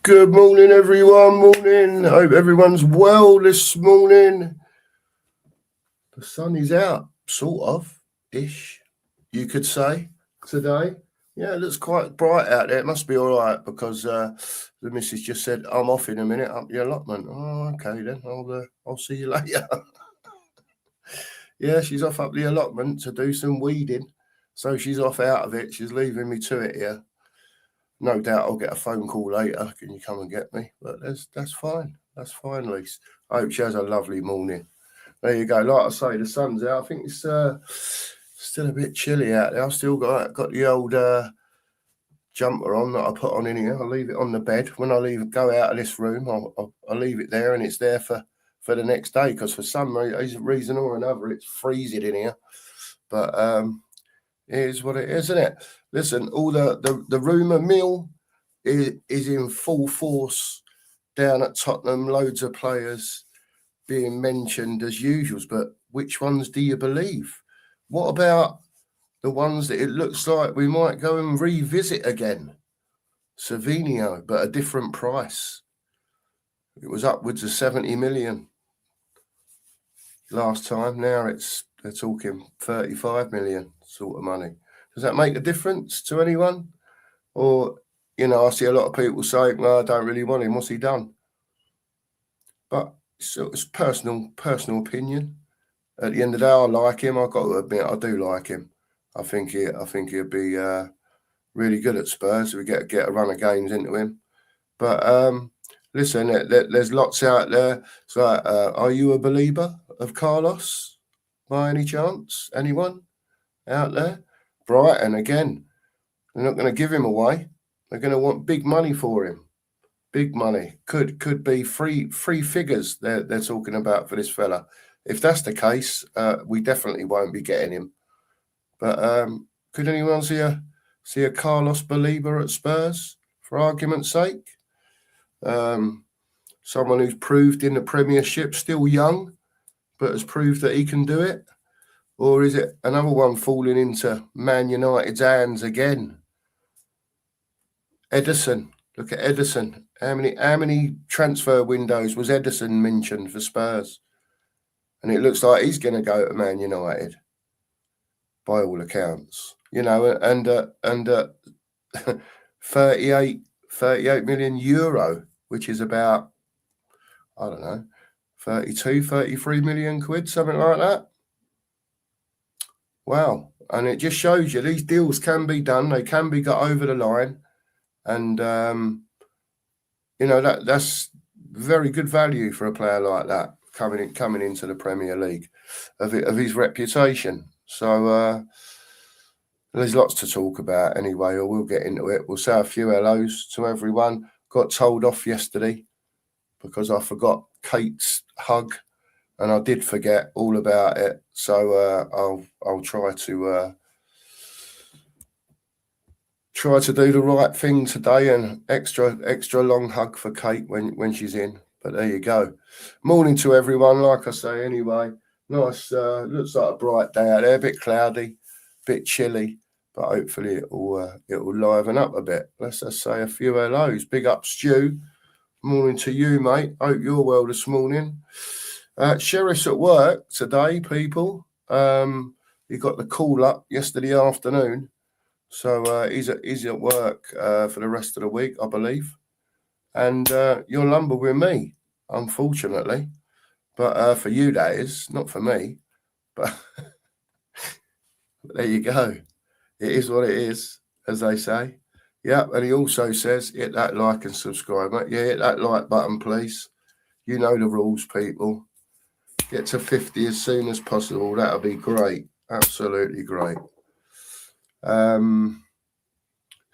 Good morning, everyone. Morning. Hope everyone's well this morning. The sun is out, sort of, ish, you could say, today. Yeah, it looks quite bright out there. It must be all right because the missus just said, I'm off in a minute up the allotment. Oh, okay then. I'll see you later. Yeah, she's off up the allotment to do some weeding. So she's off out of it. She's leaving me to it here. No doubt I'll get a phone call later. Can you come and get me? But that's fine. That's fine, Lise. I hope she has a lovely morning. There you go. Like I say, the sun's out. I think it's still a bit chilly out there. I've still got the old jumper on that I put on in here. I'll leave it on the bed. When I go out of this room, I'll leave it there, and it's there for the next day because for some reason or another, it's freezing in here. But it is what it is, isn't it? Listen, all the rumour mill is in full force down at Tottenham. Loads of players being mentioned as usual, but which ones do you believe? What about the ones that it looks like we might go and revisit again? Savinio, but a different price. It was upwards of 70 million last time. Now they're talking 35 million sort of money. Does that make a difference to anyone? Or, I see a lot of people saying, well, I don't really want him. What's he done? But it's personal opinion. At the end of the day, I like him. I've got to admit, I do like him. I think he'll be really good at Spurs. We get a run of games into him. But listen, there's lots out there. So, are you a believer of Carlos by any chance? Anyone out there? Brighton again. They're not going to give him away. They're going to want big money for him. Big money. Could be free figures they're talking about for this fella. If that's the case, we definitely won't be getting him. But could anyone see a Carlos believer at Spurs, for argument's sake? Someone who's proved in the Premiership, still young, but has proved that he can do it? Or is it another one falling into Man United's hands again? Ederson. Look at Ederson. How many transfer windows was Ederson mentioned for Spurs? And it looks like he's going to go to Man United, by all accounts. And 38 million euro, which is about, I don't know, 33 million quid, something like that. Wow. And it just shows you these deals can be done. They can be got over the line. And, that's very good value for a player like that coming into the Premier League of his reputation. So there's lots to talk about anyway, or we'll get into it. We'll say a few hellos to everyone. Got told off yesterday because I forgot Kate's hug, and I did forget all about it. So I'll try to do the right thing today, and extra long hug for Kate when she's in. But there you go. Morning to everyone. Like I say, anyway, nice. Looks like a bright day out there. A bit cloudy, a bit chilly, but hopefully it'll liven up a bit. Let's just say a few hellos. Big up, Stu. Morning to you, mate. Hope you're well this morning. Sheriff's at work today, people. He got the call up yesterday afternoon. So he's at work for the rest of the week, I believe. And you'll lumber with me, unfortunately. But for you, that is. Not for me. But there you go. It is what it is, as they say. Yeah, and he also says, hit that like and subscribe, mate. Yeah, hit that like button, please. You know the rules, people. Get to 50 as soon as possible. That'll be great. Absolutely great.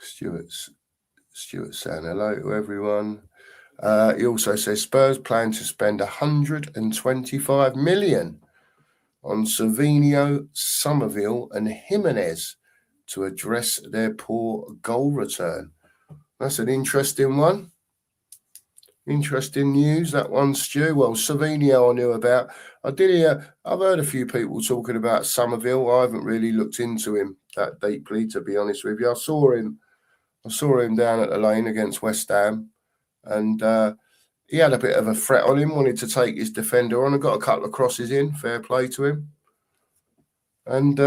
Stuart's saying hello to everyone. He also says Spurs plan to spend 125 million on Savinio, Somerville and Jimenez to address their poor goal return. That's an interesting one. Interesting news, that one, Stu. Well, Savinio I knew about. I've heard a few people talking about Somerville. I haven't really looked into him that deeply, to be honest with you. I saw him down at the Lane against West Ham. and he had a bit of a threat on him, wanted to take his defender on, and got a couple of crosses in. Fair play to him. And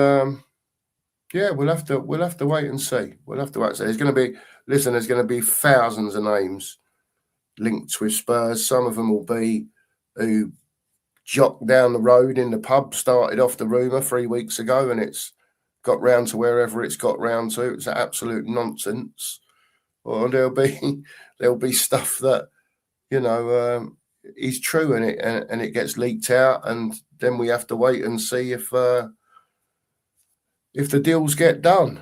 yeah, we'll have to wait and see. We'll have to wait and see. There's going to be thousands of names linked with Spurs. Some of them will be who jocked down the road in the pub, started off the rumour 3 weeks ago, and it's got round to wherever it's got round to. It's absolute nonsense. Or there'll be stuff that, you know, is true in it, and it gets leaked out, and then we have to wait and see if the deals get done.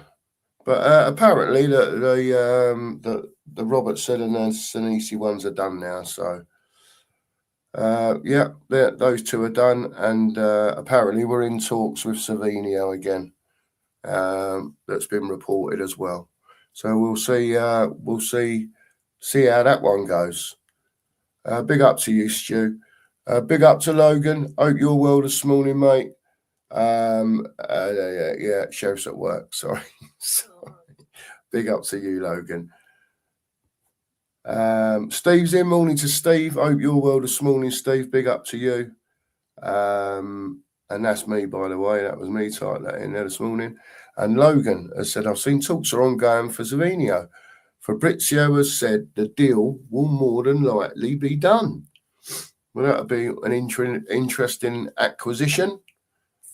But apparently the Robertson and the Senesi ones are done now. So yeah, those two are done, and apparently we're in talks with Savinio again. That's been reported as well. So we'll see how that one goes. Big up to you, Stu. Big up to Logan. Hope you're well this morning, mate. Yeah, sheriff's at work. Sorry. Big up to you, Logan. Steve's in. Morning to Steve. Hope you're well this morning, Steve. Big up to you. And that's me, by the way. That was me typing that in there this morning. And Logan has said, I've seen talks are ongoing for Savinio. Fabrizio has said the deal will more than likely be done. Well, that'll be an interesting acquisition.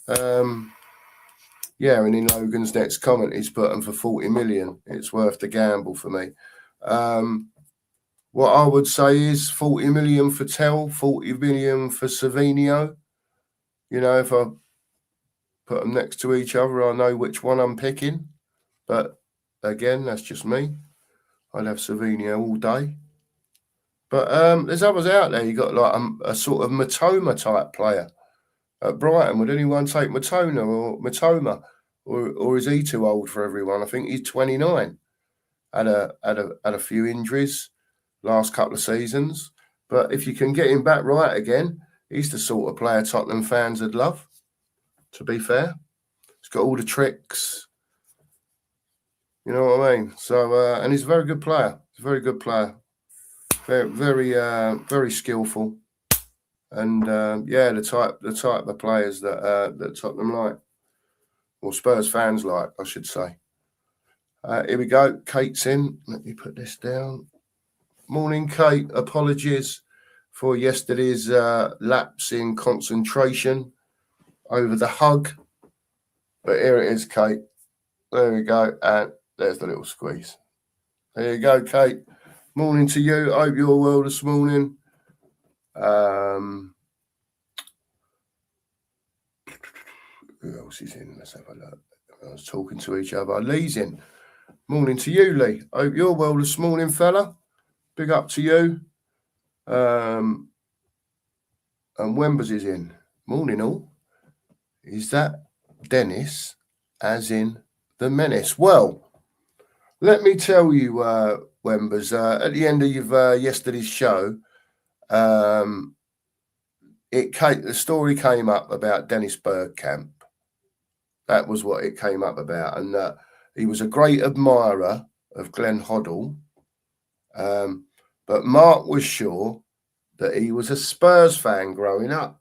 Yeah, and in Logan's next comment, he's put them for 40 million. It's worth the gamble for me. What I would say is 40 million for Tell, 40 million for Savinio. You know, if I put them next to each other, I know which one I'm picking. But again, that's just me. I'd have Savinio all day. But there's others out there. You got like a sort of Matoma type player at Brighton. Would anyone take Matoma, or is he too old for everyone? I think he's 29. Had a few injuries last couple of seasons, but if you can get him back right again, he's the sort of player Tottenham fans would love. To be fair, he's got all the tricks. You know what I mean? So, and he's a very good player. He's a very good player. Very skillful, and yeah, the type of players that Tottenham like, or Spurs fans like, I should say. Here we go. Kate's in. Let me put this down. Morning, Kate. Apologies for yesterday's lapse in concentration over the hug, but here it is, Kate. There we go, and there's the little squeeze. There you go, Kate. Morning to you. Hope you're well this morning. Who else is in? Let's have a look. I was talking to each other. Lee's in. Morning to you, Lee. Hope you're well this morning, fella. Big up to you. And Wembers is in. Morning, all. Is that Dennis, as in the menace? Well, let me tell you, Wembers, at the end of yesterday's show, the story came up about Dennis Bergkamp. That was what it came up about, and he was a great admirer of Glenn Hoddle, but Mark was sure that he was a Spurs fan growing up.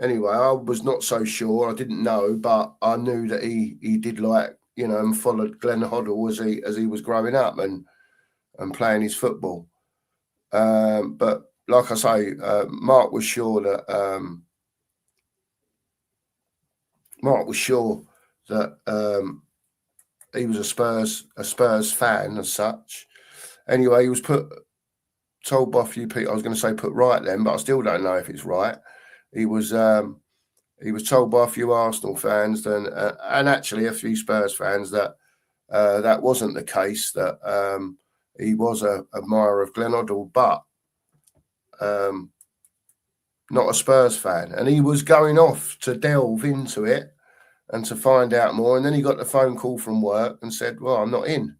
Anyway, I was not so sure. I didn't know, but I knew that he did like, you know, and followed Glenn Hoddle as he was growing up and playing his football. But like I say, Mark was sure that he was a Spurs fan as such. Anyway, he was told by a few people. I was going to say put right then, but I still don't know if it's right. He was told by a few Arsenal fans and actually a few Spurs fans that that wasn't the case. That he was an admirer of Glenn Hoddle, but not a Spurs fan. And he was going off to delve into it and to find out more. And then he got the phone call from work and said, well, I'm not in.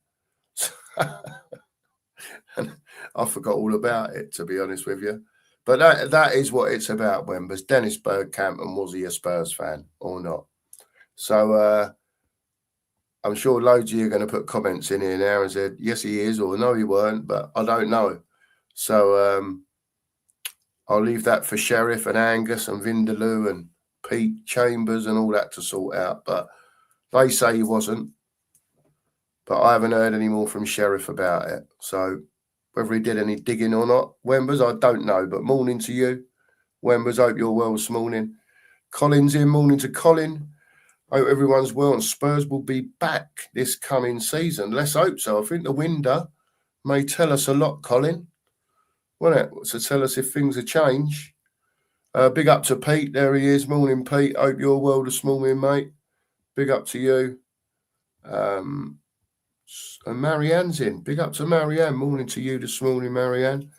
And I forgot all about it, to be honest with you. But that is what it's about, Wembers. Dennis Bergkamp, and was he a Spurs fan or not? So I'm sure loads of you are going to put comments in here now and said, yes, he is, or no, he weren't, but I don't know. So I'll leave that for Sheriff and Angus and Vindaloo and Pete Chambers and all that to sort out. But they say he wasn't. But I haven't heard any more from Sheriff about it. So whether he did any digging or not, Wembers, I don't know. But morning to you. Wembers, hope you're well this morning. Colin's in, morning to Colin. Hope everyone's well, and Spurs will be back this coming season. Let's hope so. I think the window may tell us a lot, Colin, won't it? To tell us if things have changed. Big up to Pete. There he is. Morning, Pete. Hope you're well this morning, mate. Big up to you. And Marianne's in. Big up to Marianne. Morning to you this morning, Marianne.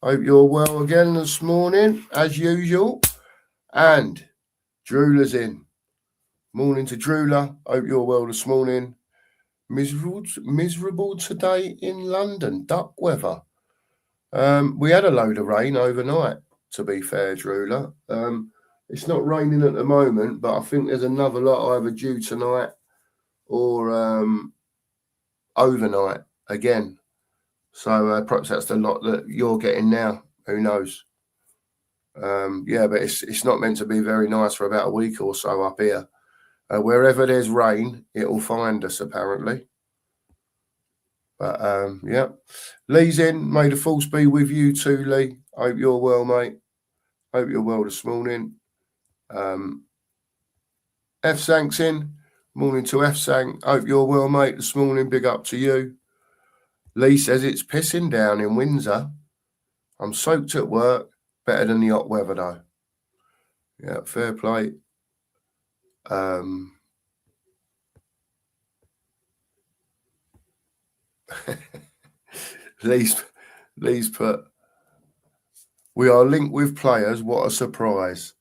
Hope you're well again this morning, as usual. And Drewler's in. Morning to Drewler. Hope you're well this morning. Miserable today in London. Duck weather. We had a load of rain overnight, to be fair, Drewler. It's not raining at the moment, but I think there's another lot either due tonight or overnight again. So perhaps that's the lot that you're getting now. Who knows? Yeah, but it's not meant to be very nice for about a week or so up here. Wherever there's rain, it'll find us, apparently. But, yeah. Lee's in. May the force be with you too, Lee. Hope you're well, mate. Hope you're well this morning. F-Sank's in. Morning to F-Sank. Hope you're well, mate, this morning. Big up to you. Lee says it's pissing down in Windsor. I'm soaked at work. Better than the hot weather, though. Yeah, fair play. Lee's put, we are linked with players. What a surprise.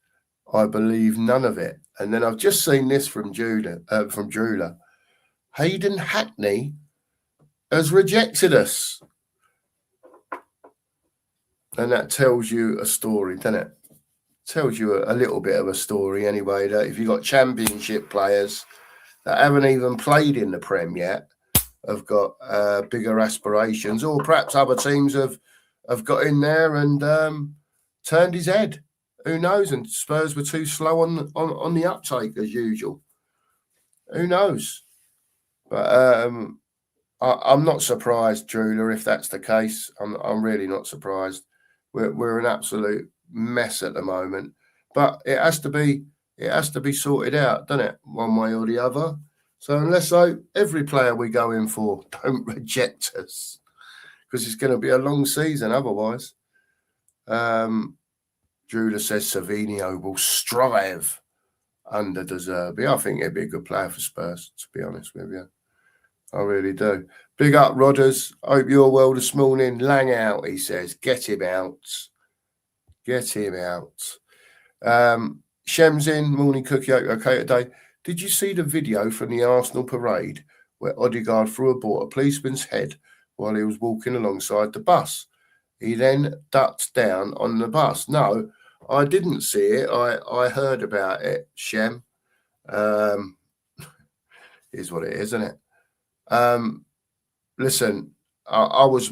I believe none of it. And then I've just seen this from Drewler. Hayden Hackney has rejected us. And that tells you a story, doesn't it? Tells you a little bit of a story anyway, that if you've got championship players that haven't even played in the Prem yet, have got bigger aspirations, or perhaps other teams have got in there and turned his head. Who knows? And Spurs were too slow on the uptake as usual. Who knows? But I'm not surprised, Drewler, if that's the case. I'm really not surprised. We're an absolute mess at the moment, but it has to be sorted out, doesn't it? One way or the other. So unless every player we go in for don't reject us, because it's going to be a long season otherwise. Drewler says Savinio will strive under De Zerbi. I think he'd be a good player for Spurs, to be honest with you. I really do. Big up, Rodders. Hope you're well this morning. Lang out, he says. Get him out. Get him out. Shem's in. Morning, Cookie. Okay today. Did you see the video from the Arsenal parade where Odegaard threw a ball at a policeman's head while he was walking alongside the bus? He then ducked down on the bus. No, I didn't see it. I heard about it, Shem. Is what it is, isn't it? Listen, I was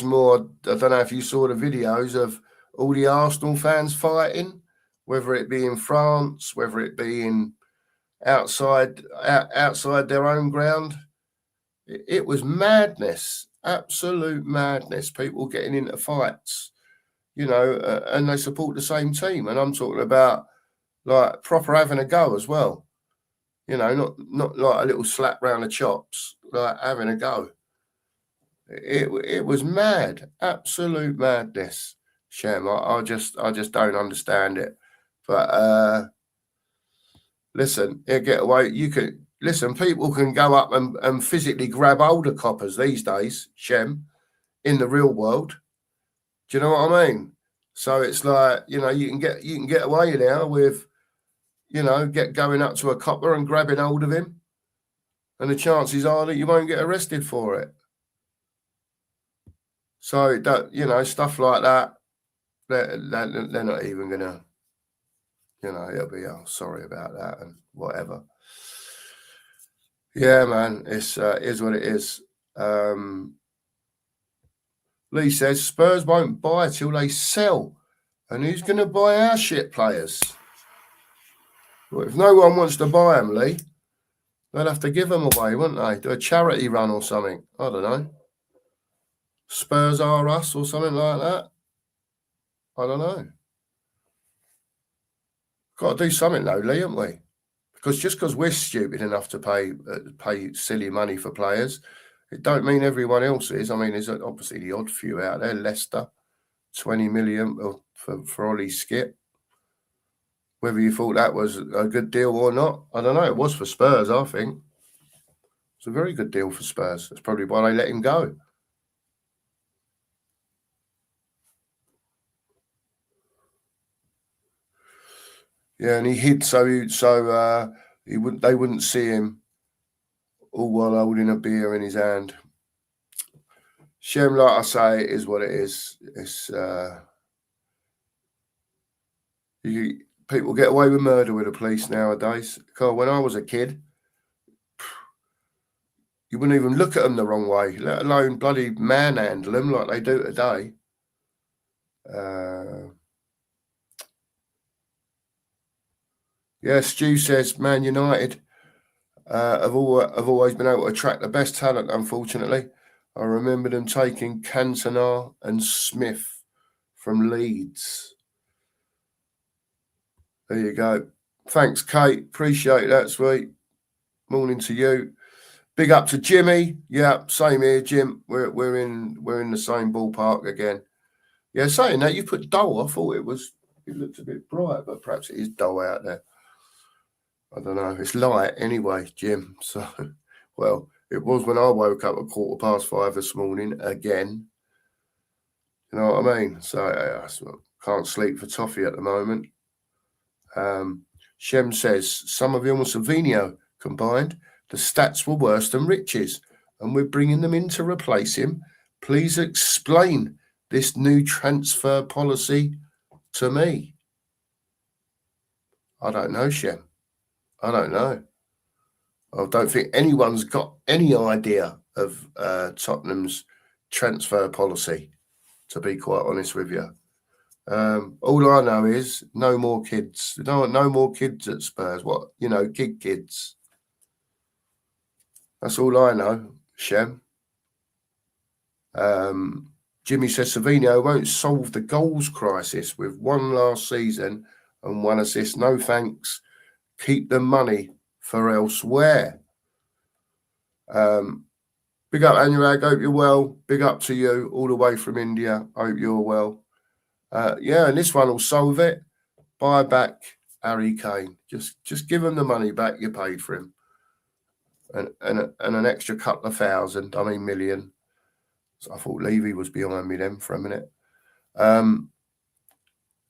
more. I don't know if you saw the videos of all the Arsenal fans fighting, whether it be in France, whether it be in outside their own ground. It was madness, absolute madness. People getting into fights, and they support the same team. And I'm talking about like proper having a go as well. Not like a little slap round the chops, like having a go. It was mad, absolute madness, Shem. I just don't understand it. But listen, get away. You could listen. People can go up and physically grab older coppers these days, Shem, in the real world. Do you know what I mean? So it's like you can get away now with going up to a copper and grabbing hold of him, and the chances are that you won't get arrested for it. So that stuff like that, they're not even gonna. It'll be sorry about that and whatever. Yeah, man, it's is what it is. Lee says Spurs won't buy till they sell, and who's going to buy our shit players? Well, if no one wants to buy them, Lee, they'll have to give them away, won't they? Do a charity run or something. I don't know. Spurs are us or something like that. I don't know. Got to do something though, Lee, haven't we? Because just because we're stupid enough to pay silly money for players, it don't mean everyone else is. I mean, there's obviously the odd few out there. Leicester, 20 million for Ollie Skip. Whether you thought that was a good deal or not, I don't know. It was for Spurs, I think. It's a very good deal for Spurs. That's probably why they let him go. Yeah, and he hid they wouldn't see him all while holding a beer in his hand. Shem, like I say, it is what it is. It's people get away with murder with the police nowadays. Carl, when I was a kid, you wouldn't even look at them the wrong way, let alone bloody manhandle them like they do today. Yeah, Stu says Man United have always been able to attract the best talent, unfortunately. I remember them taking Cantona and Smith from Leeds. There you go. Thanks, Kate. Appreciate that, sweet. Morning to you. Big up to Jimmy. Yeah, same here, Jim. We're in the same ballpark again. Yeah, saying that you put dull. I thought it looked a bit bright, but perhaps it is dull out there. I don't know. It's light anyway, Jim. So, well, it was when I woke up at 5:15 this morning again. You know what I mean? So I can't sleep for toffee at the moment. Shem says some of and Savinho combined, the stats were worse than Rich's, and we're bringing them in to replace him. Please explain this new transfer policy to me. I don't know, Shem. I don't know. I don't think anyone's got any idea of Tottenham's transfer policy, to be quite honest with you. All I know is no more kids. No more kids at Spurs. What, kids. That's all I know, Shem. Jimmy says Savinho won't solve the goals crisis with one last season and one assist. No thanks. Keep the money for elsewhere. Big up, Anurag. Hope you're well. Big up to you all the way from India. Hope you're well. Yeah, and this one will solve it. Buy back Harry Kane. Just give him the money back you paid for him. And an extra couple of thousand, million. So I thought Levy was behind me then for a minute. And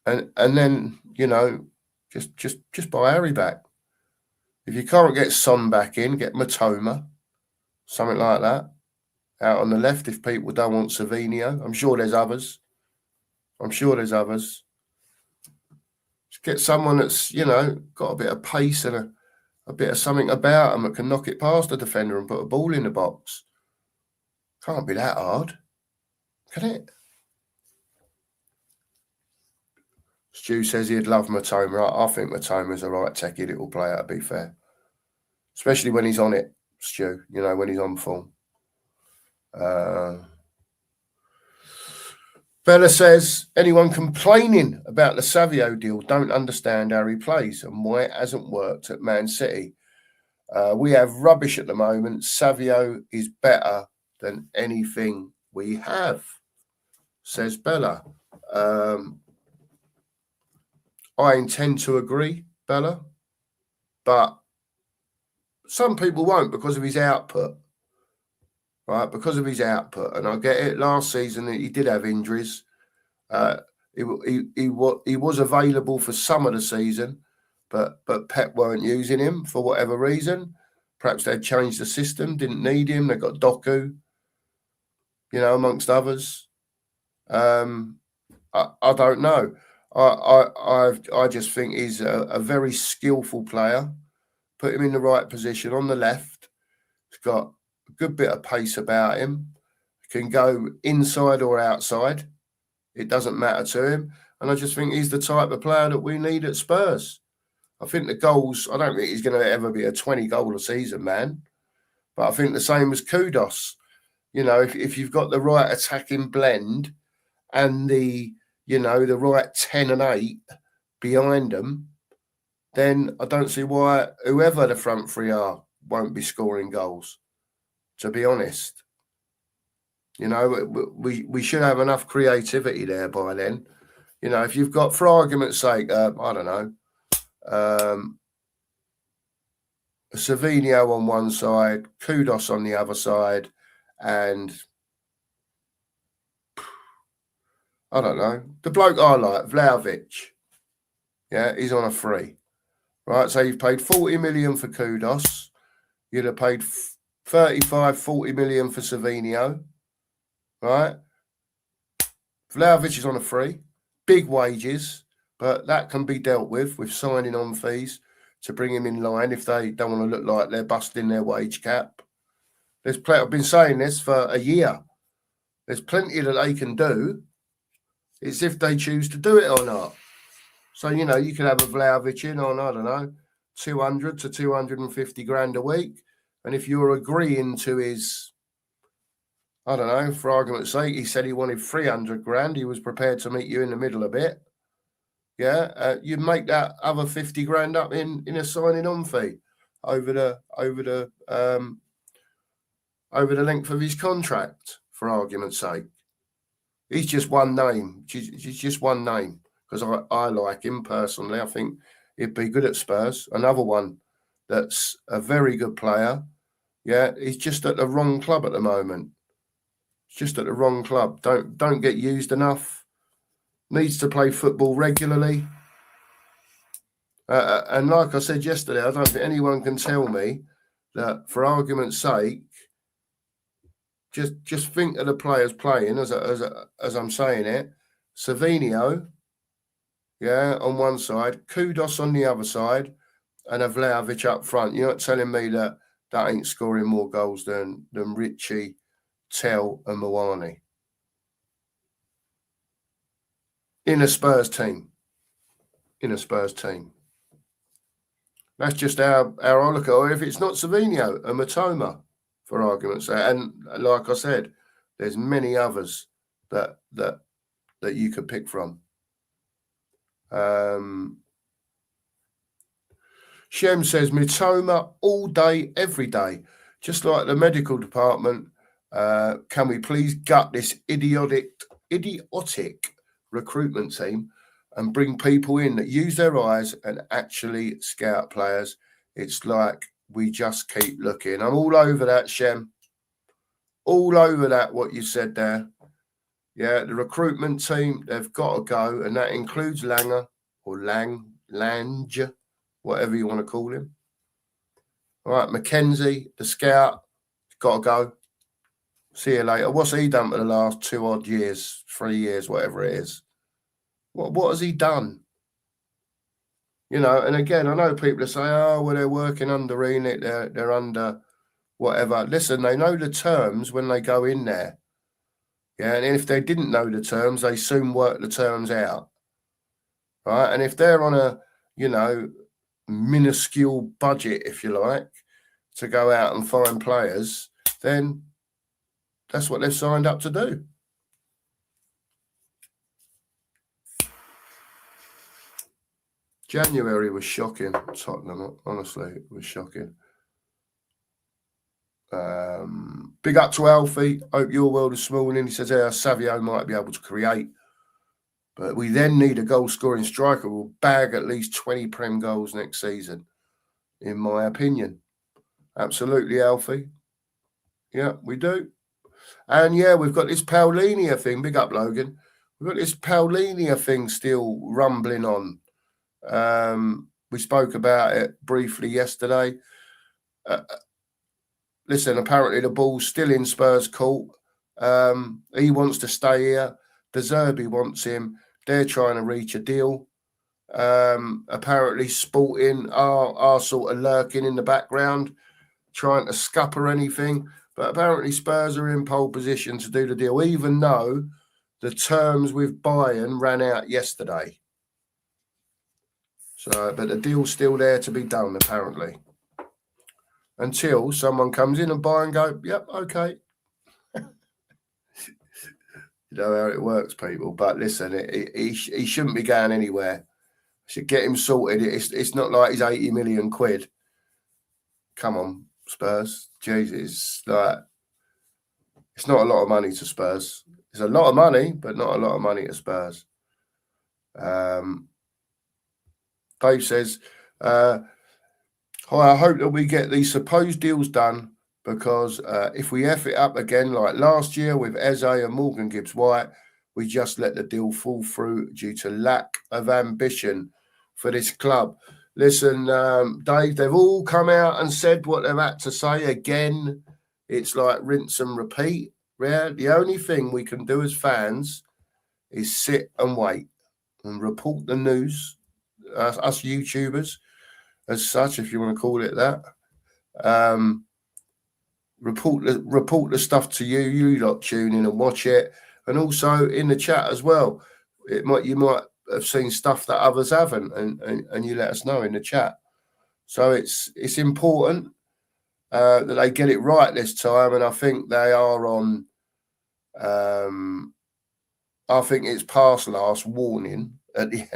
then, just buy Harry back. If you can't get Son back in, get Matoma, something like that, out on the left if people don't want Savinho. I'm sure there's others. Just get someone that's, got a bit of pace and a bit of something about them that can knock it past the defender and put a ball in the box. Can't be that hard, can it? Stu says he'd love Matoma. I think Matoma's a right techie little player, to be fair. Especially when he's on it, Stu, when he's on form. Bella says, anyone complaining about the Savio deal don't understand how he plays and why it hasn't worked at Man City. We have rubbish at the moment. Savio is better than anything we have, says Bella. I intend to agree, Bella, but some people won't because of his output, right? Because of his output, and I get it. Last season he did have injuries. He was available for some of the season, but Pep weren't using him for whatever reason. Perhaps they'd changed the system, didn't need him. They got Doku, amongst others. I don't know. I just think he's a very skillful player. Put him in the right position on the left. got a good bit of pace about him. Can go inside or outside. It doesn't matter to him. And I just think he's the type of player that we need at Spurs. I think the goals, I don't think he's going to ever be a 20-goal a season man. But I think the same as Kudos. You know, if you've got the right attacking blend and the right 10 and 8 behind them, then I don't see why whoever the front three are won't be scoring goals, to be honest. You know, we should have enough creativity there by then. You know, if you've got, for argument's sake, I don't know, Savinho on one side, Kudos on the other side, and I don't know, the bloke I like, Vlahovic. Yeah, he's on a free. Right, so you've paid 40 million for Kudos. You'd have paid 35, 40 million for Savinho. Right? Vlahovic is on a free. Big wages, but that can be dealt with signing on fees to bring him in line if they don't want to look like they're busting their wage cap. I've been saying this for a year. There's plenty that they can do. It's if they choose to do it or not. So, you know, you can have a Vlahovic in on, I don't know, 200 to 250 grand a week. And if you're agreeing to his, I don't know, for argument's sake, he said he wanted 300 grand. He was prepared to meet you in the middle a bit. Yeah, you make that other 50 grand up in a signing on fee over the length of his contract, for argument's sake. He's just one name. He's just one name because I like him personally. I think he'd be good at Spurs. Another one that's a very good player. Yeah, he's just at the wrong club at the moment. He's just at the wrong club. Don't get used enough. Needs to play football regularly. And like I said yesterday, I don't think anyone can tell me that, for argument's sake, just think of the players playing as I'm saying it. Savinho, yeah, on one side, Kudos on the other side, and a Vlahovic up front. You're not telling me that ain't scoring more goals than Richie, Tell, and Moani in a Spurs team. That's just how I look at it. Or if it's not Savinho, a Matoma, for argument's sake. And like I said, there's many others that you could pick from. Shem says, Matoma all day, every day. Just like the medical department, can we please gut this idiotic recruitment team and bring people in that use their eyes and actually scout players? It's like we just keep looking. I'm all over that, Shem. All over that, what you said there. Yeah, the recruitment team, they've got to go, and that includes Langer or Lange, whatever you want to call him. All right, Mackenzie, the scout, got to go. See you later. What's he done for the last 2 odd years, 3 years, whatever it is? What has he done? You know, and again, I know people say, oh, well, they're working under Enid, they're under whatever. Listen, they know the terms when they go in there. Yeah, and if they didn't know the terms, they soon work the terms out. Right? And if they're on a, minuscule budget, if you like, to go out and find players, then that's what they've signed up to do. January was shocking, Tottenham. Honestly, it was shocking. Big up to Alfie. Hope your world is small. And he says, Savio might be able to create. But we then need a goal-scoring striker who will bag at least 20 Prem goals next season, in my opinion. Absolutely, Alfie. Yeah, we do. And, yeah, we've got this Paulinia thing. Big up, Logan. We've got this Paulinia thing still rumbling on. We spoke about it briefly yesterday. Listen, apparently the ball's still in Spurs' court. He wants to stay here. De Zerbi wants him. They're trying to reach a deal. Apparently Sporting are sort of lurking in the background. trying to scupper anything. But apparently Spurs are in pole position to do the deal, even though the terms with Bayern ran out yesterday. So, but the deal's still there to be done, apparently. Until someone comes in and buy and go, yep, okay. You know how it works, people. But listen, he shouldn't be going anywhere. Should get him sorted. It's not like he's 80 million quid. Come on, Spurs. Jesus, like it's not a lot of money to Spurs. It's a lot of money, but not a lot of money to Spurs. Dave says, "Hi, I hope that we get these supposed deals done because if we F it up again like last year with Eze and Morgan Gibbs-White, we just let the deal fall through due to lack of ambition for this club." Listen, Dave, they've all come out and said what they've had to say. Again, it's like rinse and repeat. Yeah, the only thing we can do as fans is sit and wait and report the news, us YouTubers, as such, if you want to call it that. Report the stuff to you. You lot tune in and watch it, and also in the chat as well. You might have seen stuff that others haven't, and you let us know in the chat. So it's important that they get it right this time, and I think they are on. I think it's past last warning at the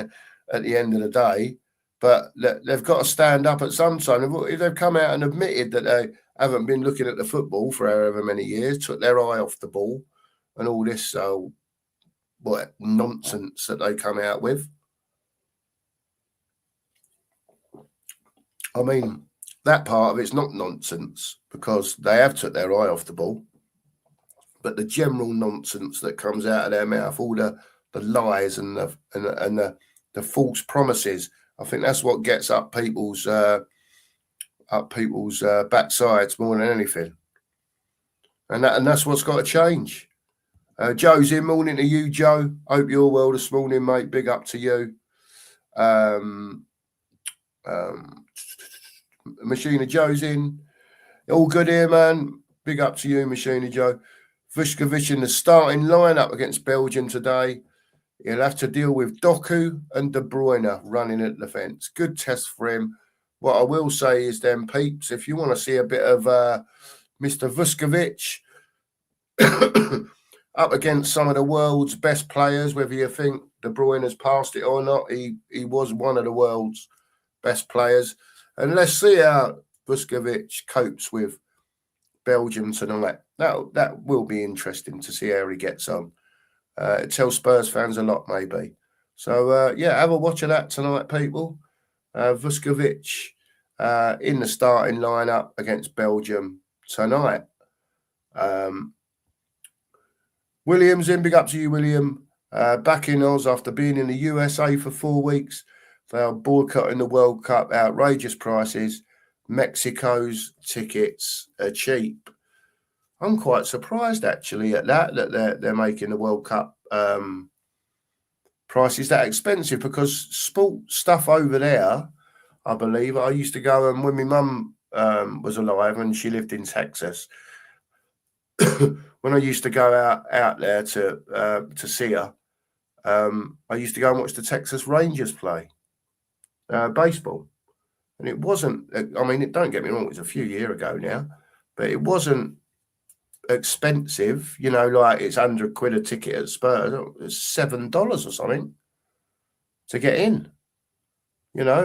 end of the day, but they've got to stand up at some time. If they've come out and admitted that they haven't been looking at the football for however many years, took their eye off the ball, and all this what nonsense that they come out with. I mean, that part of it's not nonsense because they have took their eye off the ball. But the general nonsense that comes out of their mouth, all the lies and the false promises, I think that's what gets up people's backsides more than anything. And that's what's got to change. Joe's in. Morning to you, Joe. Hope you're well this morning, mate. Big up to you. Machina Joe's in. All good here, man. Big up to you, Machina Joe. Vuskovic in the starting lineup against Belgium today. He'll have to deal with Doku and De Bruyne running at the fence. Good test for him. What I will say is then, peeps, if you want to see a bit of Mr. Vuskovic up against some of the world's best players, whether you think De Bruyne has passed it or not, he was one of the world's best players. And let's see how Vuskovic copes with Belgium tonight. That will be interesting to see how he gets on. It tells Spurs fans a lot, maybe. So, have a watch of that tonight, people. Vuskovic in the starting lineup against Belgium tonight. William's in. Big up to you, William. Back in Oz after being in the USA for 4 weeks. They are boycotting the World Cup. Outrageous prices. Mexico's tickets are cheap. I'm quite surprised actually at that they're making the World Cup prices that expensive because sport stuff over there, I believe. I used to go and when my mum was alive and she lived in Texas, when I used to go out there to see her, I used to go and watch the Texas Rangers play baseball. And it wasn't, I mean, don't get me wrong, it was a few years ago now, but it wasn't expensive, like it's £100 a ticket at Spurs. It was $7 or something to get in,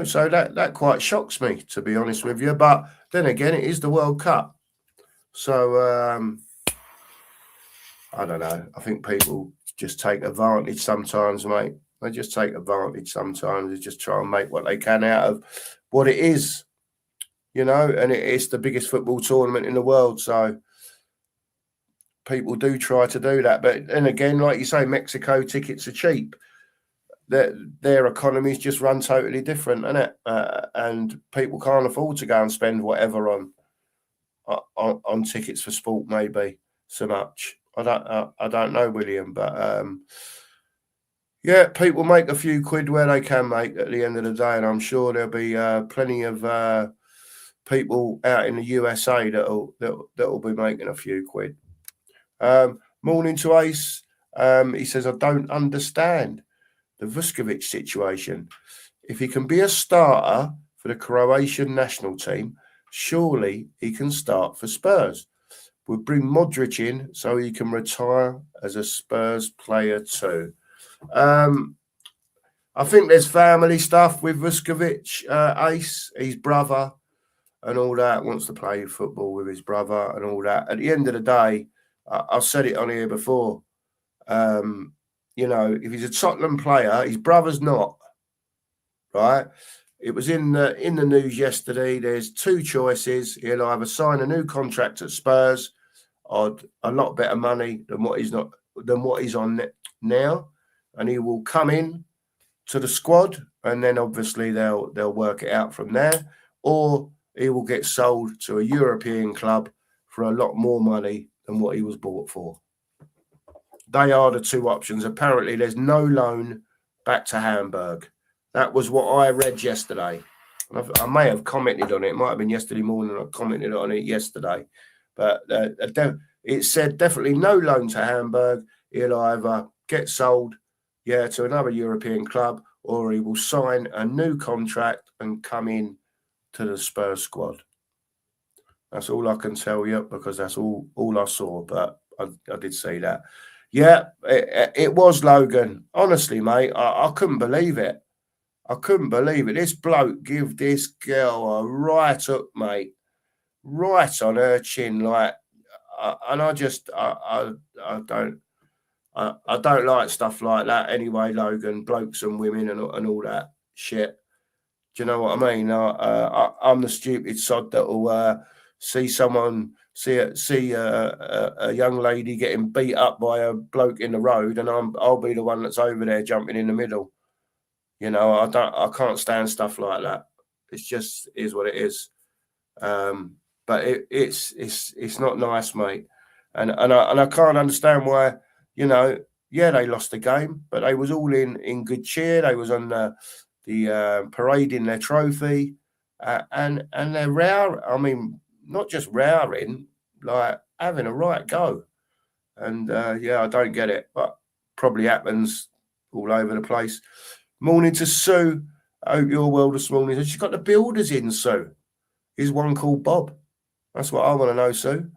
so that quite shocks me, to be honest with you. But then again, it is the World Cup. So, I don't know. I think people just take advantage sometimes, mate. They just take advantage sometimes. They just try and make what they can out of what it is, and it's the biggest football tournament in the world. So people do try to do that. But then again, like you say, Mexico tickets are cheap. Their economies just run totally different, innit? And people can't afford to go and spend whatever on tickets for sport, maybe so much. I don't know, William, but people make a few quid where they can make at the end of the day, and I'm sure there'll be plenty of people out in the USA that'll be making a few quid. Morning to Ace. He says, I don't understand the Vuskovic situation. If he can be a starter for the Croatian national team, surely he can start for Spurs. We'll bring Modric in so he can retire as a Spurs player too. I think there's family stuff with Vuskovic, Ace, his brother and all that, wants to play football with his brother and all that. At the end of the day, I've said it on here before, you know, if he's a Tottenham player, his brother's not, right? It was in the news yesterday. There's two choices. He'll either sign a new contract at Spurs on a lot better money than what he's on now, and he will come in to the squad, and then obviously they'll work it out from there, or he will get sold to a European club for a lot more money than what he was bought for. They are the two options. Apparently, there's no loan back to Hamburg. That was what I read yesterday. I may have commented on it. It might have been yesterday morning. I commented on it yesterday. But it said definitely no loan to Hamburg. He'll either get sold, to another European club, or he will sign a new contract and come in to the Spurs squad. That's all I can tell you, because that's all I saw. But I did see that. Yeah, it was Logan. Honestly, mate, I couldn't believe it. I couldn't believe it. This bloke give this girl a right hook, mate, right on her chin, like, and I don't like stuff like that anyway, Logan. Blokes and women and all that shit. Do you know what I mean? I'm the stupid sod that will see a young lady getting beat up by a bloke in the road, and I'll be the one that's over there jumping in the middle. You know, I can't stand stuff like that. It's just is what it is. But it's not nice, mate. And I can't understand why. You know, yeah, they lost the game, but they was all in good cheer. They was on the parading their trophy, and they're row. I mean, not just rowing, like having a right go. And I don't get it, but probably happens all over the place. Morning to Sue. I hope you're well this morning. She's got the builders in, Sue. Is one called Bob? That's what I want to know, Sue.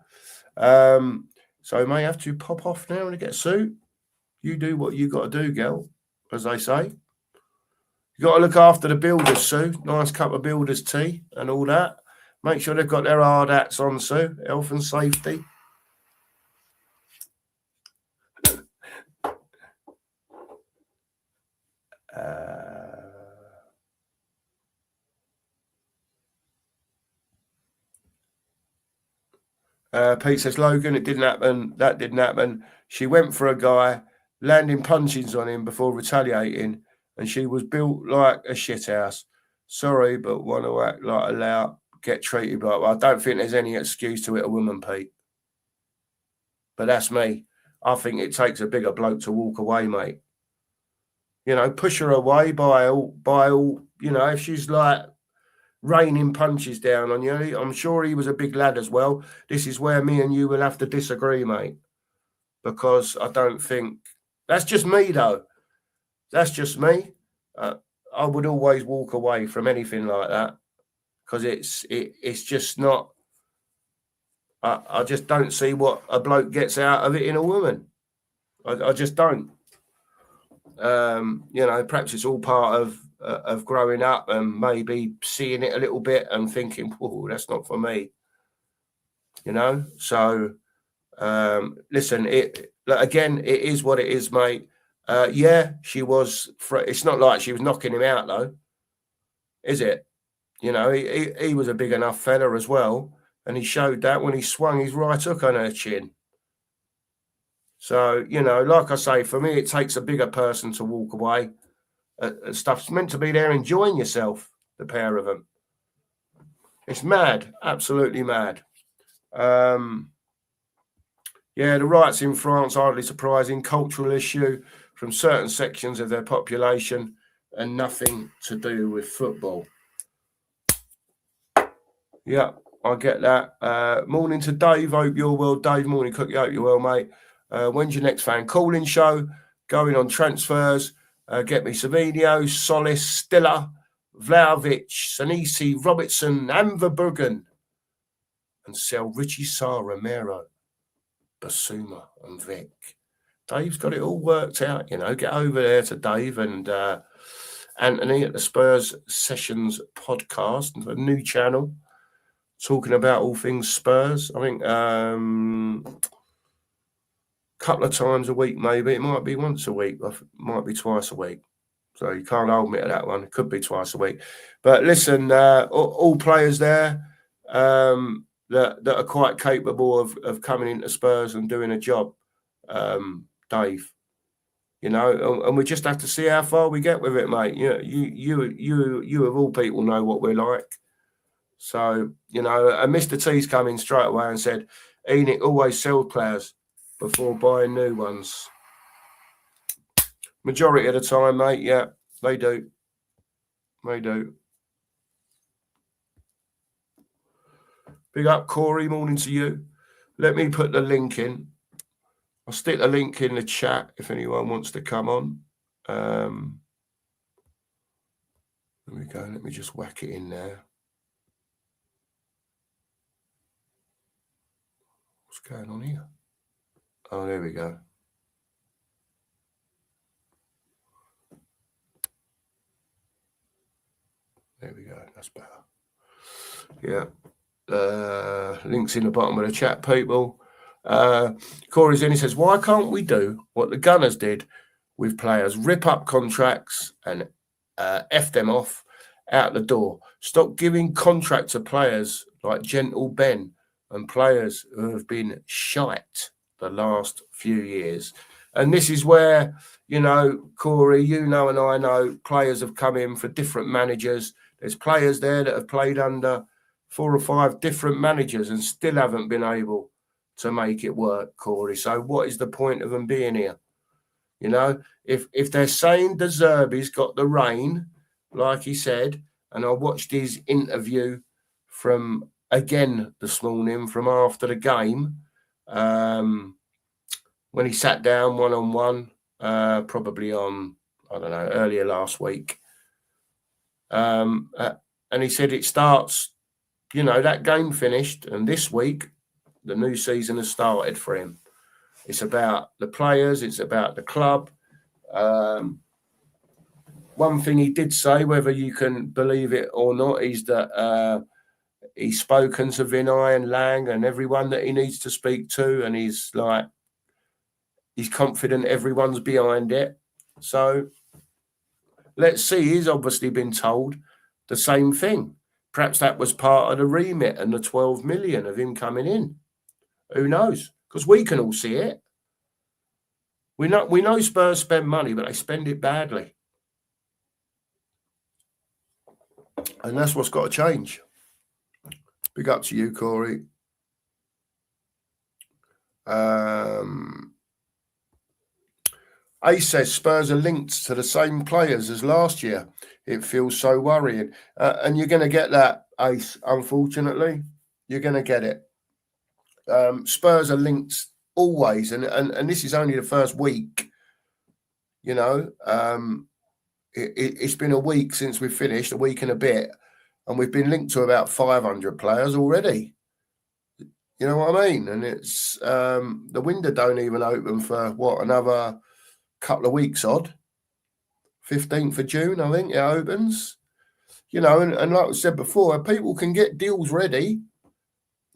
So I may have to pop off now and get Sue. You do what you got to do, girl, as they say. You got to look after the builders, Sue. Nice cup of builders tea and all that. Make sure they've got their hard hats on, Sue. Health and safety. Pete says, Logan, it didn't happen. That didn't happen. She went for a guy, landing punchings on him before retaliating, and she was built like a shithouse. Sorry, but want to act like a lout, get treated like. I don't think there's any excuse to hit a woman, Pete. But that's me. I think it takes a bigger bloke to walk away, mate. You know, push her away by all. You know, if she's like raining punches down on you. I'm sure he was a big lad as well. This is where me and you will have to disagree, mate, because I don't think that's just me, though. That's just me. I would always walk away from anything like that because it's just not. I just don't see what a bloke gets out of it in a woman. I just don't. You know, perhaps it's all part of growing up and maybe seeing it a little bit and thinking, whoa, that's not for me. You know, so listen, it is what it is, mate. She was. It's not like she was knocking him out, though, is it? You know, he was a big enough fella as well, and he showed that when he swung his right hook on her chin. So, you know, like I say, for me, it takes a bigger person to walk away. Stuff's meant to be there enjoying yourself, the pair of them. It's mad, absolutely mad. The riots in France, hardly surprising, cultural issue from certain sections of their population and nothing to do with football. Yeah, I get that. Morning to Dave. Hope you're well. Dave, morning, Cookie. Hope you're well, mate. When's your next fan calling show? Going on transfers. Get me Savinio, Solis, Stiller, Vlahovic, Sanisi, Robertson, and Verbruggen. And sell Richie Sarr, Romero, Basuma, and Vic. Dave's got it all worked out, you know. Get over there to Dave and Anthony at the Spurs Sessions podcast, a new channel, talking about all things Spurs. I think couple of times a week, maybe. It might be once a week, it might be twice a week. So you can't hold me to that one. It could be twice a week. But listen, all players there that are quite capable of coming into Spurs and doing a job, Dave. You know, and we just have to see how far we get with it, mate. You of all people know what we're like. So, you know, and Mr. T's come in straight away and said, Enoch always sells players before buying new ones. Majority of the time, mate, yeah, they do. They do. Big up, Corey, morning to you. Let me put the link in. I'll stick the link in the chat if anyone wants to come on. There we go. Let me just whack it in there. What's going on here? Oh, there we go. There we go. That's better. Yeah. Links in the bottom of the chat, people. Corey's in. He says, why can't we do what the Gunners did with players? Rip up contracts and F them off out the door. Stop giving contract to players like Gentle Ben and players who have been shite the last few years. And this is where, you know, Corey, you know, and I know players have come in for different managers. There's players there that have played under 4 or 5 different managers and still haven't been able to make it work, Corey. So what is the point of them being here? You know, if they're saying De Zerbi's got the reign, like he said, and I watched his interview from, again, this morning from after the game, when he sat down one-on-one, probably on, I don't know, earlier last week. And he said it starts, you know, that game finished, and this week, the new season has started for him. It's about the players. It's about the club. One thing he did say, whether you can believe it or not, is that he's spoken to Vinay and Lang and everyone that he needs to speak to, and he's confident everyone's behind it. So let's see. He's obviously been told the same thing. Perhaps that was part of the remit and the 12 million of him coming in. Who knows? Because we can all see it. We know Spurs spend money, but they spend it badly. And that's what's got to change. Big up to you, Corey. Ace says Spurs are linked to the same players as last year. It feels so worrying. And you're going to get that, Ace, unfortunately. You're going to get it. Spurs are linked always. And this is only the first week. You know, it's been a week since we've finished, a week and a bit. And we've been linked to about 500 players already. You know what I mean? And it's the window don't even open for, another couple of weeks odd. 15th of June, I think it opens. You know, and like I said before, people can get deals ready.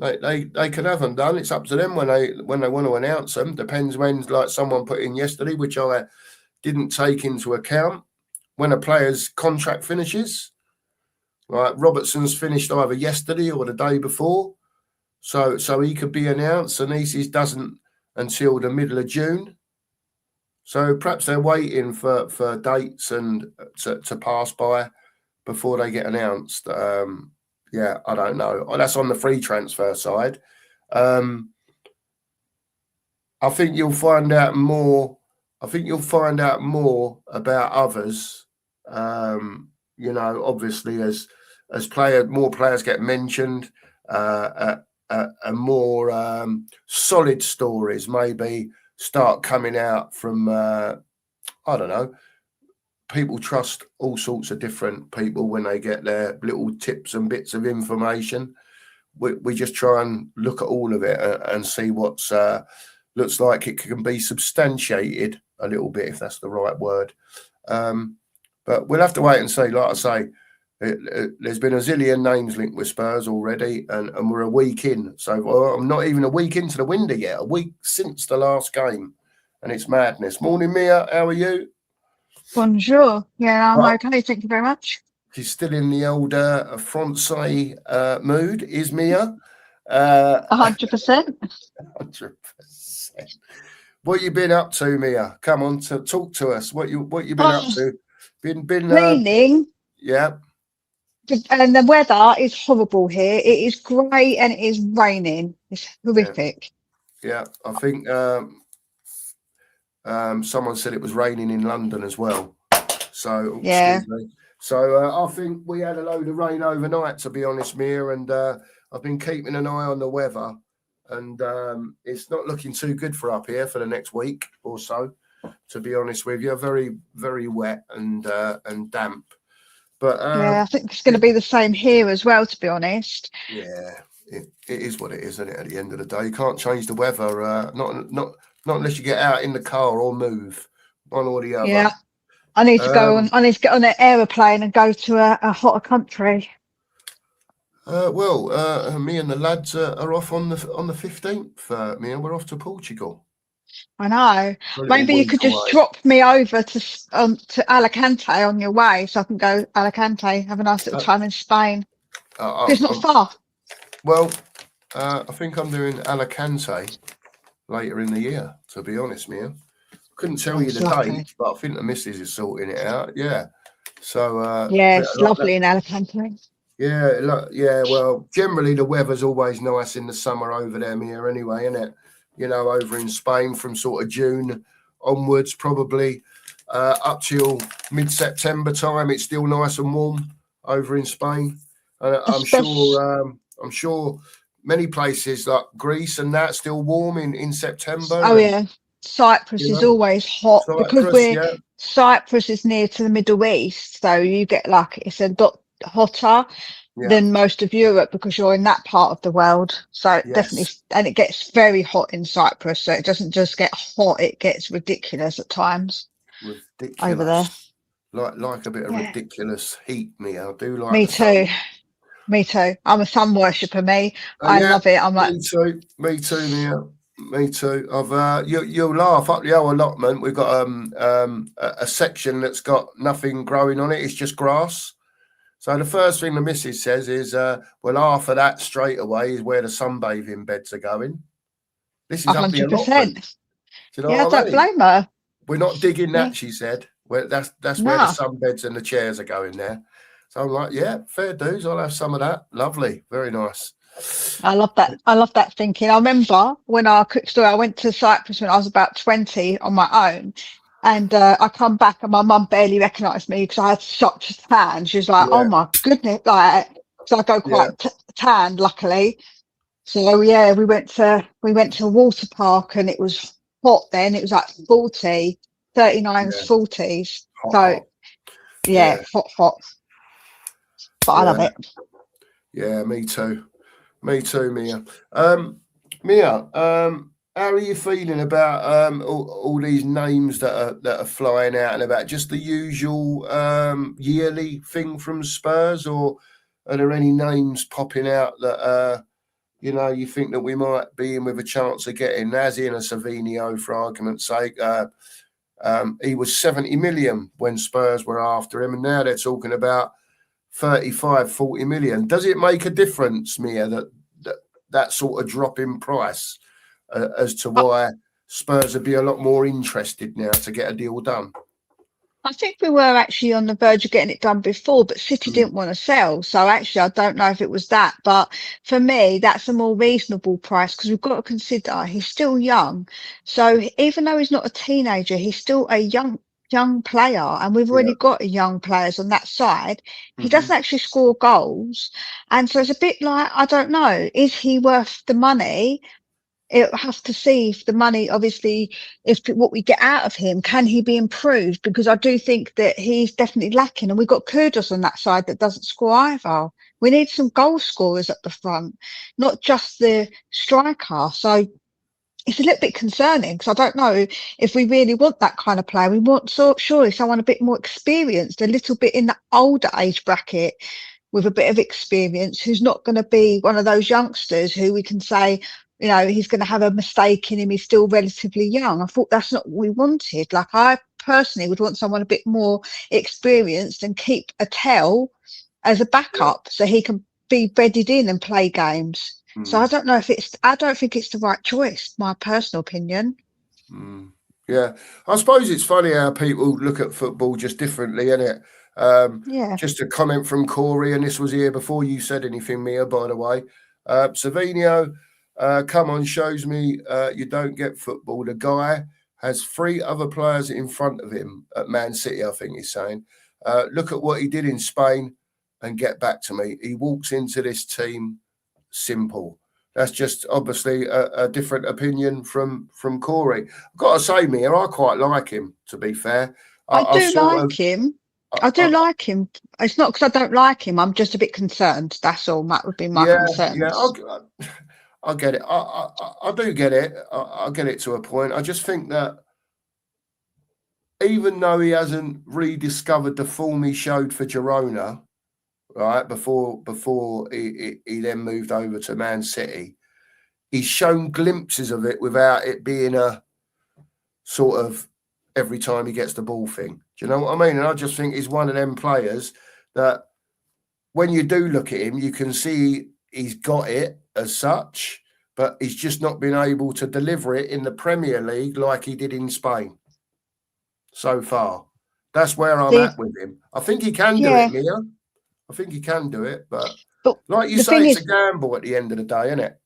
They can have them done. It's up to them when they want to announce them. Depends when, like someone put in yesterday, which I didn't take into account, when a player's contract finishes. Right, Robertson's finished either yesterday or the day before. So he could be announced. Sanisi's doesn't until the middle of June. So perhaps they're waiting for dates and to pass by before they get announced. Yeah, I don't know. That's on the free transfer side. I think you'll find out more. I think you'll find out more about others. You know, obviously as as more players get mentioned, and more solid stories maybe start coming out from, I don't know, people trust all sorts of different people when they get their little tips and bits of information. We just try and look at all of it and see what's looks like it can be substantiated a little bit, if that's the right word. But we'll have to wait and see. Like I say, there's been a zillion names linked with Spurs already, and we're a week in. So I'm not even a week into the window yet, a week since the last game, and it's madness. Morning, Mia. How are you? Bonjour. Yeah, I'm Well, okay. Thank you very much. she's still in the old Francais mood, is Mia? 100%. 100%. What you been up to, Mia? Come on, to talk to us. What you been up Oh, to? Been raining, yeah, and the weather is horrible here. It is grey and it is raining. It's yeah, horrific. yeah. I think someone said it was raining in London as well. So Yeah, excuse me. So I think we had a load of rain overnight, to be honest, Mia, and I've been keeping an eye on the weather, and it's not looking too good for up here for the next week or so. To be honest with you, very, very wet and damp. But yeah. I think it's going to be the same here as well, to be honest. yeah, it is what it is, isn't it? At the end of the day, you can't change the weather. Not unless you get out in the car or move, one or the other. Yeah, I need to go on. Um, I need to get on an aeroplane and go to a hotter country. Me and the lads are off on the 15th. Me and we're off to Portugal I know. for a little Maybe you week could just away. drop me over to Alicante on your way, so I can go Alicante, have a nice little Uh, time in Spain. I, It's not I'm, far. well, I think I'm doing Alicante later in the year. To be honest, Mia, couldn't tell Oh, you it's the date, lovely. but I think the missus is sorting it out. Yeah, so Yeah, bit it's of luck. lovely in Alicante. Yeah, yeah. Well, generally the weather's always nice in the summer over there, Mia. Anyway, isn't it? You know, over in Spain from sort of June onwards, probably up till mid-September time, it's still nice and warm over in Spain. I'm Especially, sure. I'm sure many places like Greece and that still warm in September, oh and yeah, Cyprus you is know, always hot because Cyprus. Yeah, Cyprus is near to the Middle East, so you get like it's a lot hotter yeah, than most of Europe because you're in that part of the world. So definitely, yes, and it gets very hot in Cyprus. So it doesn't just get hot; it gets ridiculous at times over there. ridiculous. Like a bit of Yeah, ridiculous heat, me. I do like me the sun. too. Me too. I'm a sun worshipper. Me, Oh I yeah, love it. I'm like, me too, Mia. Me too. I've you'll laugh up the whole allotment. We've got a section that's got nothing growing on it. It's just grass. So the first thing the missus says is, well, half of that straight away is where the sunbathing beds are going. This is up the allotment. 100%. Do you know Yeah, I what I don't mean? blame her. We're not digging Yeah, that, she said. That's where the no. sunbeds and the chairs are going there. So I'm like, yeah, fair dues. I'll have some of that. Lovely, very nice. I love that. I love that thinking. I remember when our quick story, I went to Cyprus when I was about 20 on my own. And I come back and my mum barely recognised me because I had such a tan. She was like, "Oh Yeah, my goodness!" Like, so I go yeah, quite tanned, luckily. So yeah, we went to a water park and it was hot then. It was like 40, 39s, yeah. 40s. Hot, So hot. yeah, Yeah, hot, hot. But I love yeah, it. yeah. Me too. Me too, Mia. Mia, how are you feeling about all these names that are flying out and about just the usual yearly thing from Spurs, or are there any names popping out that you think that we might be in with a chance of getting? As in a Savinio, for argument's sake. He was 70 million when Spurs were after him, and now they're talking about 35, 40 million. Does it make a difference, Mia, that sort of drop in price as to why Spurs would be a lot more interested now to get a deal done? I think we were actually on the verge of getting it done before, but City Mm, didn't want to sell. So actually, I don't know if it was that. But for me, that's a more reasonable price because we've got to consider he's still young. So even though he's not a teenager, he's still a young player, and we've Yeah. already got young players on that side. He Hmm. doesn't actually score goals. And so it's a bit like, I don't know, is he worth the money? It has to see if the money, obviously, if what we get out of him, can he be improved? Because I do think that he's definitely lacking, and we've got Kudos on that side that doesn't score either. We need some goal scorers at the front, not just the striker. So it's a little bit concerning because I don't know if we really want that kind of player. We want surely someone a bit more experienced, a little bit in the older age bracket with a bit of experience, who's not going to be one of those youngsters who we can say, you know, he's going to have a mistake in him. He's still relatively young. I thought that's not what we wanted. Like, I personally would want someone a bit more experienced and keep a Tell as a Yeah. backup so he can be bedded in and play games. So I Mm. don't know if I don't think it's the right choice, my personal opinion. Mm. Yeah, I suppose it's funny how people look at football just differently, isn't it? Yeah. Just a comment from Corey, and this was here before you said anything, Mia, by the way. Savinho, come on, shows me you don't get football. The guy has 3 other players in front of him at Man City, I think he's saying. Look at what he did in Spain and get back to me. He walks into this team simple. That's just obviously a different opinion from Corey. I've got to say, Mia, I quite like him, to be fair. I I do sort like of, him. I, I do I, like him. It's not because I don't like him. I'm just a bit concerned. That's all. That would be my yeah, yeah, concerns. I get it. I do get it. I get it to a point. I just think that even though he hasn't rediscovered the form he showed for Girona, right, before he then moved over to Man City, he's shown glimpses of it without it being a sort of every time he gets the ball thing. Do you know what I mean? And I just think he's one of them players that when you do look at him, you can see he's got it as such, but he's just not been able to deliver it in the Premier League like he did in Spain so far. That's where I'm The at with him. I think he can do it, Yeah, Mia. I think he can do it, but but like you the say, thing it's a is, gamble at the end of the day, isn't it?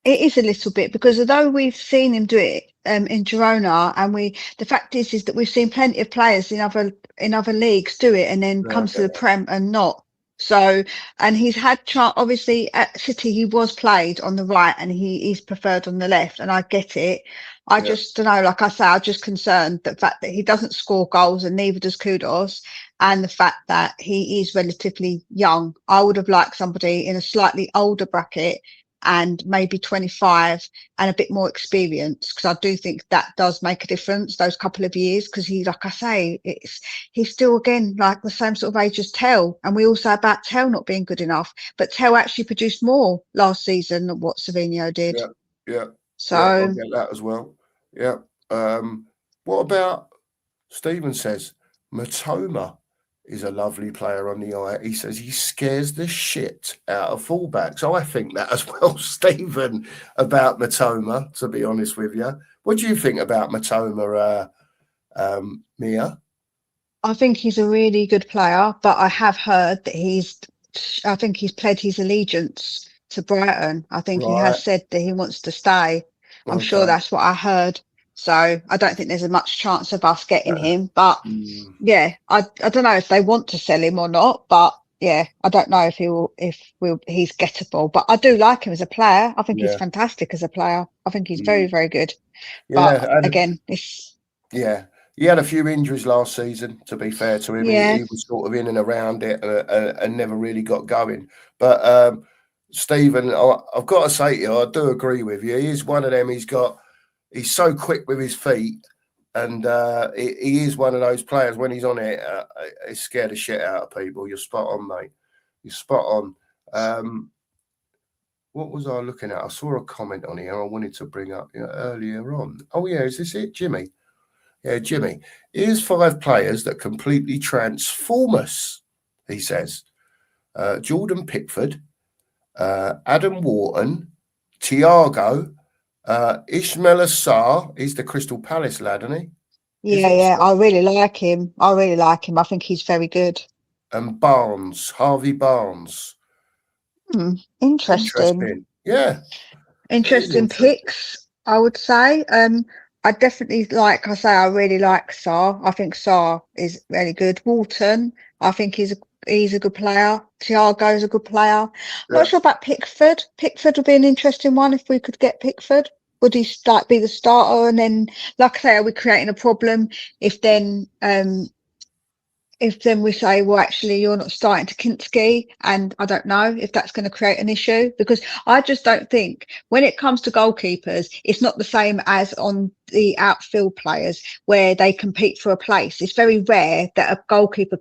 it is a little bit because although we've seen him do it in Girona, and the fact is that we've seen plenty of players in other leagues do it and then Yeah, I come to get the it. Prem and not. So, and he's had obviously at City he was played on the right and he's preferred on the left, and I get it. I Yeah, just don't know. Like I say, I'm just concerned the fact that he doesn't score goals and neither does Kudos, and the fact that he is relatively young. I would have liked somebody in a slightly older bracket and maybe 25 and a bit more experience, because I do think that does make a difference, those couple of years, because he, like I say, he's still again like the same sort of age as Tell, and we all say about Tell not being good enough, but Tell actually produced more last season than what Savinho did. yeah, yeah, yeah. I'll So get that as well. Yeah. What about Stephen says Matoma is a lovely player on the eye. He says he scares the shit out of fullbacks. I think that as well, Stephen, about Matoma, to be honest with you. What do you think about Matoma, Mia? I think he's a really good player, but I have heard that I think he's pledged his allegiance to Brighton. I think he has Right. said that he wants to stay. I'm sure Okay. that's what I heard. So I don't think there's a much chance of us getting him. But Mm, yeah, I don't know if they want to sell him or not. But yeah, I don't know he's gettable. But I do like him as a player. I think he's yeah. fantastic as a player. I think he's very, Mm, very good. But yeah. again, it's Yeah, he had a few injuries last season. To be fair to him, yeah. he was sort of in and around it and never really got going. But Stephen, I've got to say to you, I do agree with you. He is one of them. He's so quick with his feet, and he is one of those players. When he's on it, he's scared the shit out of people. You're spot on, mate. You're spot on. What was I looking at? I saw a comment on here I wanted to bring up earlier on. Oh yeah, is this it, Jimmy? Yeah, Jimmy, here's 5 players that completely transform us, he says. Jordan Pickford, Adam Wharton, Thiago, Ishmael Assar. He's the Crystal Palace lad, isn't he? Is Yeah, it? yeah, I really like him. I really like him. I think he's very good. And Barnes, Harvey Barnes. Interesting. Interesting. Yeah, it is Interesting interesting. picks, I would say. I definitely like I say, I really like Sarr. I think Sarr is really good. Walton, I think he's a good player. Thiago's a good player. I'm not Yeah, sure about Pickford. Pickford would be an interesting one if we could get Pickford. Would he like be the starter and then, like I say, are we creating a problem if then we say, well, actually, you're not starting to Kinski, and I don't know if that's going to create an issue, because I just don't think when it comes to goalkeepers, it's not the same as on the outfield players where they compete for a place. It's very rare that a goalkeeper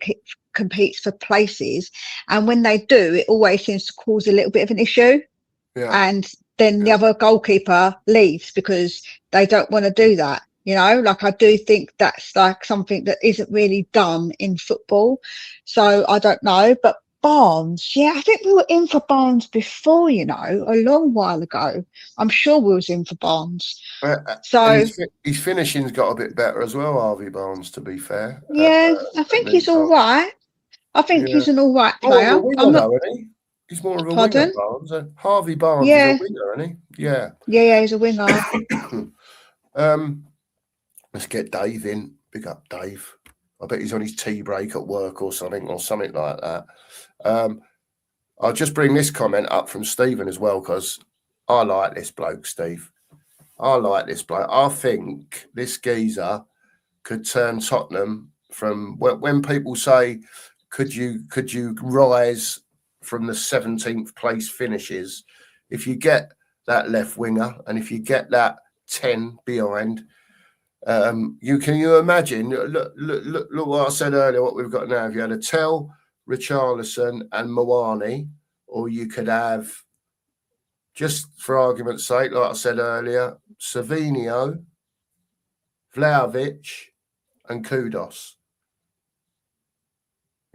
competes for places, and when they do, it always seems to cause a little bit of an issue, yeah, and then the yeah, other goalkeeper leaves because they don't want to do that. Like I do think that's like something that isn't really done in football. So I don't know, but Barnes, yeah, I think we were in for Barnes before, a long while ago. I'm sure we was in for Barnes. and So his finishing's got a bit better as well, Harvey Barnes. To be fair, yeah, I at think he's all Newcastle. right. I think Yeah, he's an all right more of a player. I'm winger not, though, isn't he? He's more of a winger, pardon? Barnes. Harvey Barnes is a Yeah, winger, isn't he? Yeah. yeah, he's a winger. um, let's get Dave in. Big up, Dave. I bet he's on his tea break at work or something like that. I'll just bring this comment up from Stephen as well, because I like this bloke, Steve. I like this bloke. I think this geezer could turn Tottenham from when people say, could you rise from the 17th place finishes? If you get that left winger and if you get that 10 behind, you imagine? Look what I said earlier. What we've got now. If you had a Tell, Richarlison, and Moani, or you could have, just for argument's sake, like I said earlier, Savinio, Vlahovic, and Kudos.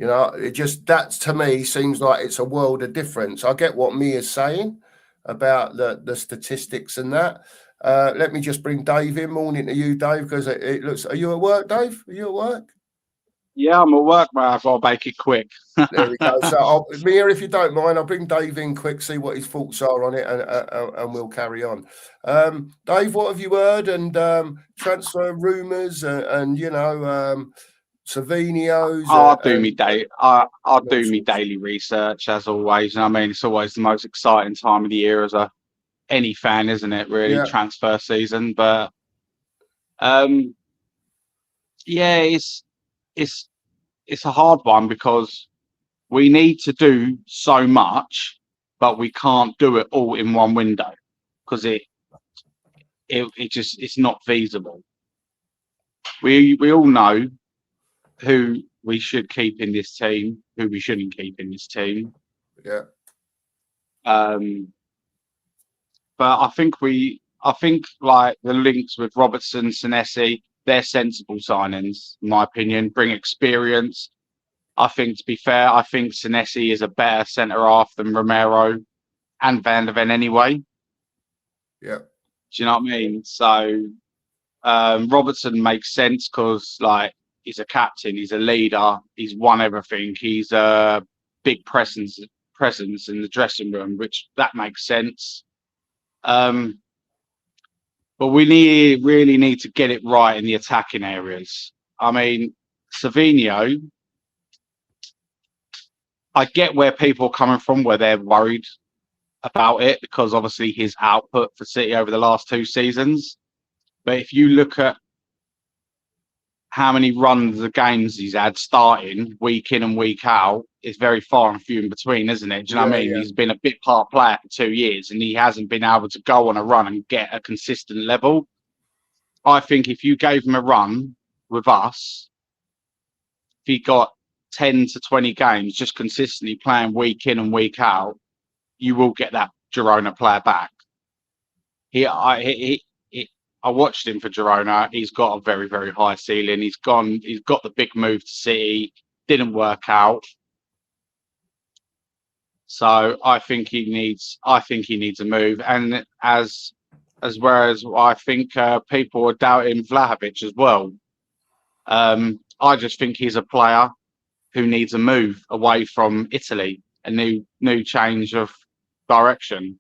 It just, that to me seems like it's a world of difference. I get what Mia's saying about the statistics and that. Let me just bring Dave in. Morning to you, Dave, because it looks. Are you at work, Dave? Are you at work? Yeah, I'm at work, mate. I've got to make it quick. There we go. So, Mia, if you don't mind, I'll bring Dave in quick, see what his thoughts are on it, and we'll carry on. Dave, what have you heard? And transfer rumours, and Savinios. I'll do me day. I'll do me daily research as always. And I mean, it's always the most exciting time of the year as any fan, isn't it? Really, Yeah. transfer season. But yeah, it's a hard one because we need to do so much, but we can't do it all in one window because it's not feasible. We all know who we should keep in this team, who we shouldn't keep in this team. Yeah. But I think like the links with Robertson, Senesi, they're sensible signings, in my opinion. Bring experience. I think, to be fair, I think Senesi is a better centre half than Romero and Van der Ven anyway. Yeah. Do you know what I mean? So Robertson makes sense because like he's a captain, he's a leader, he's won everything, he's a big presence in the dressing room, which that makes sense. But we really need to get it right in the attacking areas. I mean, Savinio, I get where people are coming from, where they're worried about it because obviously his output for City over the last 2 seasons. But if you look at how many runs of games he's had starting week in and week out, it's very far and few in between, isn't it? Do you know what I mean? Yeah. He's been a bit part player for 2 years and he hasn't been able to go on a run and get a consistent level. I think if you gave him a run with us, if he got 10 to 20 games just consistently playing week in and week out, you will get that Girona player back. I watched him for Girona. He's got a very, very high ceiling. He's got the big move to City. Didn't work out. So I think he needs a move. And as whereas I think people are doubting Vlahovic as well. I just think he's a player who needs a move away from Italy, a new change of direction.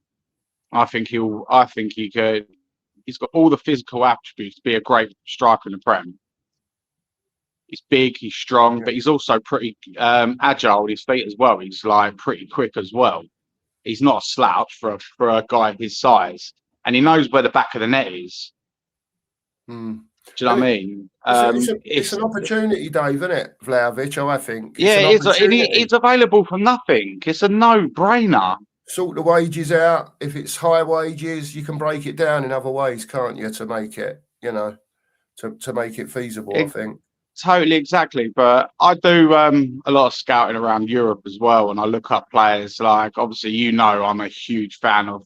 I think he could He's got all the physical attributes to be a great striker in the Prem. He's big, he's strong, but he's also pretty agile with his feet as well. He's like pretty quick as well. He's not a slouch for a guy his size, and he knows where the back of the net is. Mm. Do you know what I mean? It's an opportunity, Dave, isn't it, Vlahovic? I think. It's available for nothing. It's a no-brainer. Sort the wages out. If it's high wages, you can break it down in other ways, can't you, to make it, to make it feasible, I think. Totally, exactly. But I do a lot of scouting around Europe as well, and I look up players like, obviously, I'm a huge fan of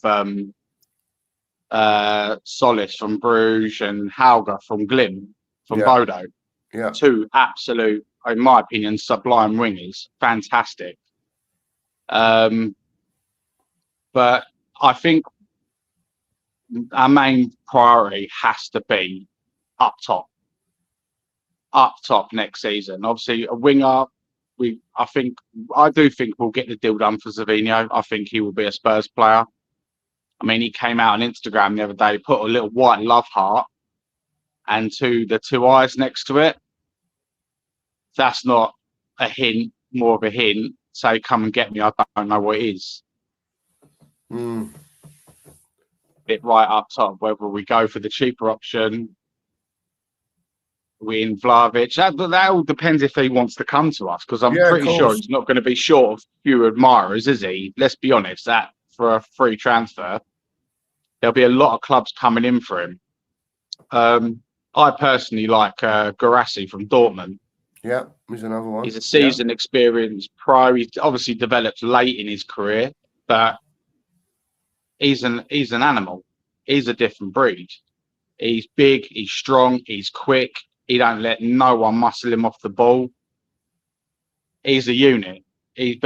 Solis from Bruges and Hauger from Glim, from Bodo. Yeah. Two absolute, in my opinion, sublime wingers. Fantastic. But I think our main priority has to be up top next season. Obviously, a winger. I do think we'll get the deal done for Savinho. I think he will be a Spurs player. I mean, he came out on Instagram the other day, put a little white love heart and the two eyes next to it. That's not a hint, more of a hint. Say, come and get me. I don't know what it is. Bit right up top. Whether we go for the cheaper option, we in Vlahovic. That all depends if he wants to come to us, because I'm pretty sure he's not going to be short of few admirers, is he? Let's be honest. That for a free transfer, there'll be a lot of clubs coming in for him. I personally like Guirassy from Dortmund. Yeah, he's another one. He's a seasoned, experienced pro. He's obviously developed late in his career, but he's an animal. He's a different breed. He's big, he's strong, he's quick. He don't let no one muscle him off the ball. He's a unit. He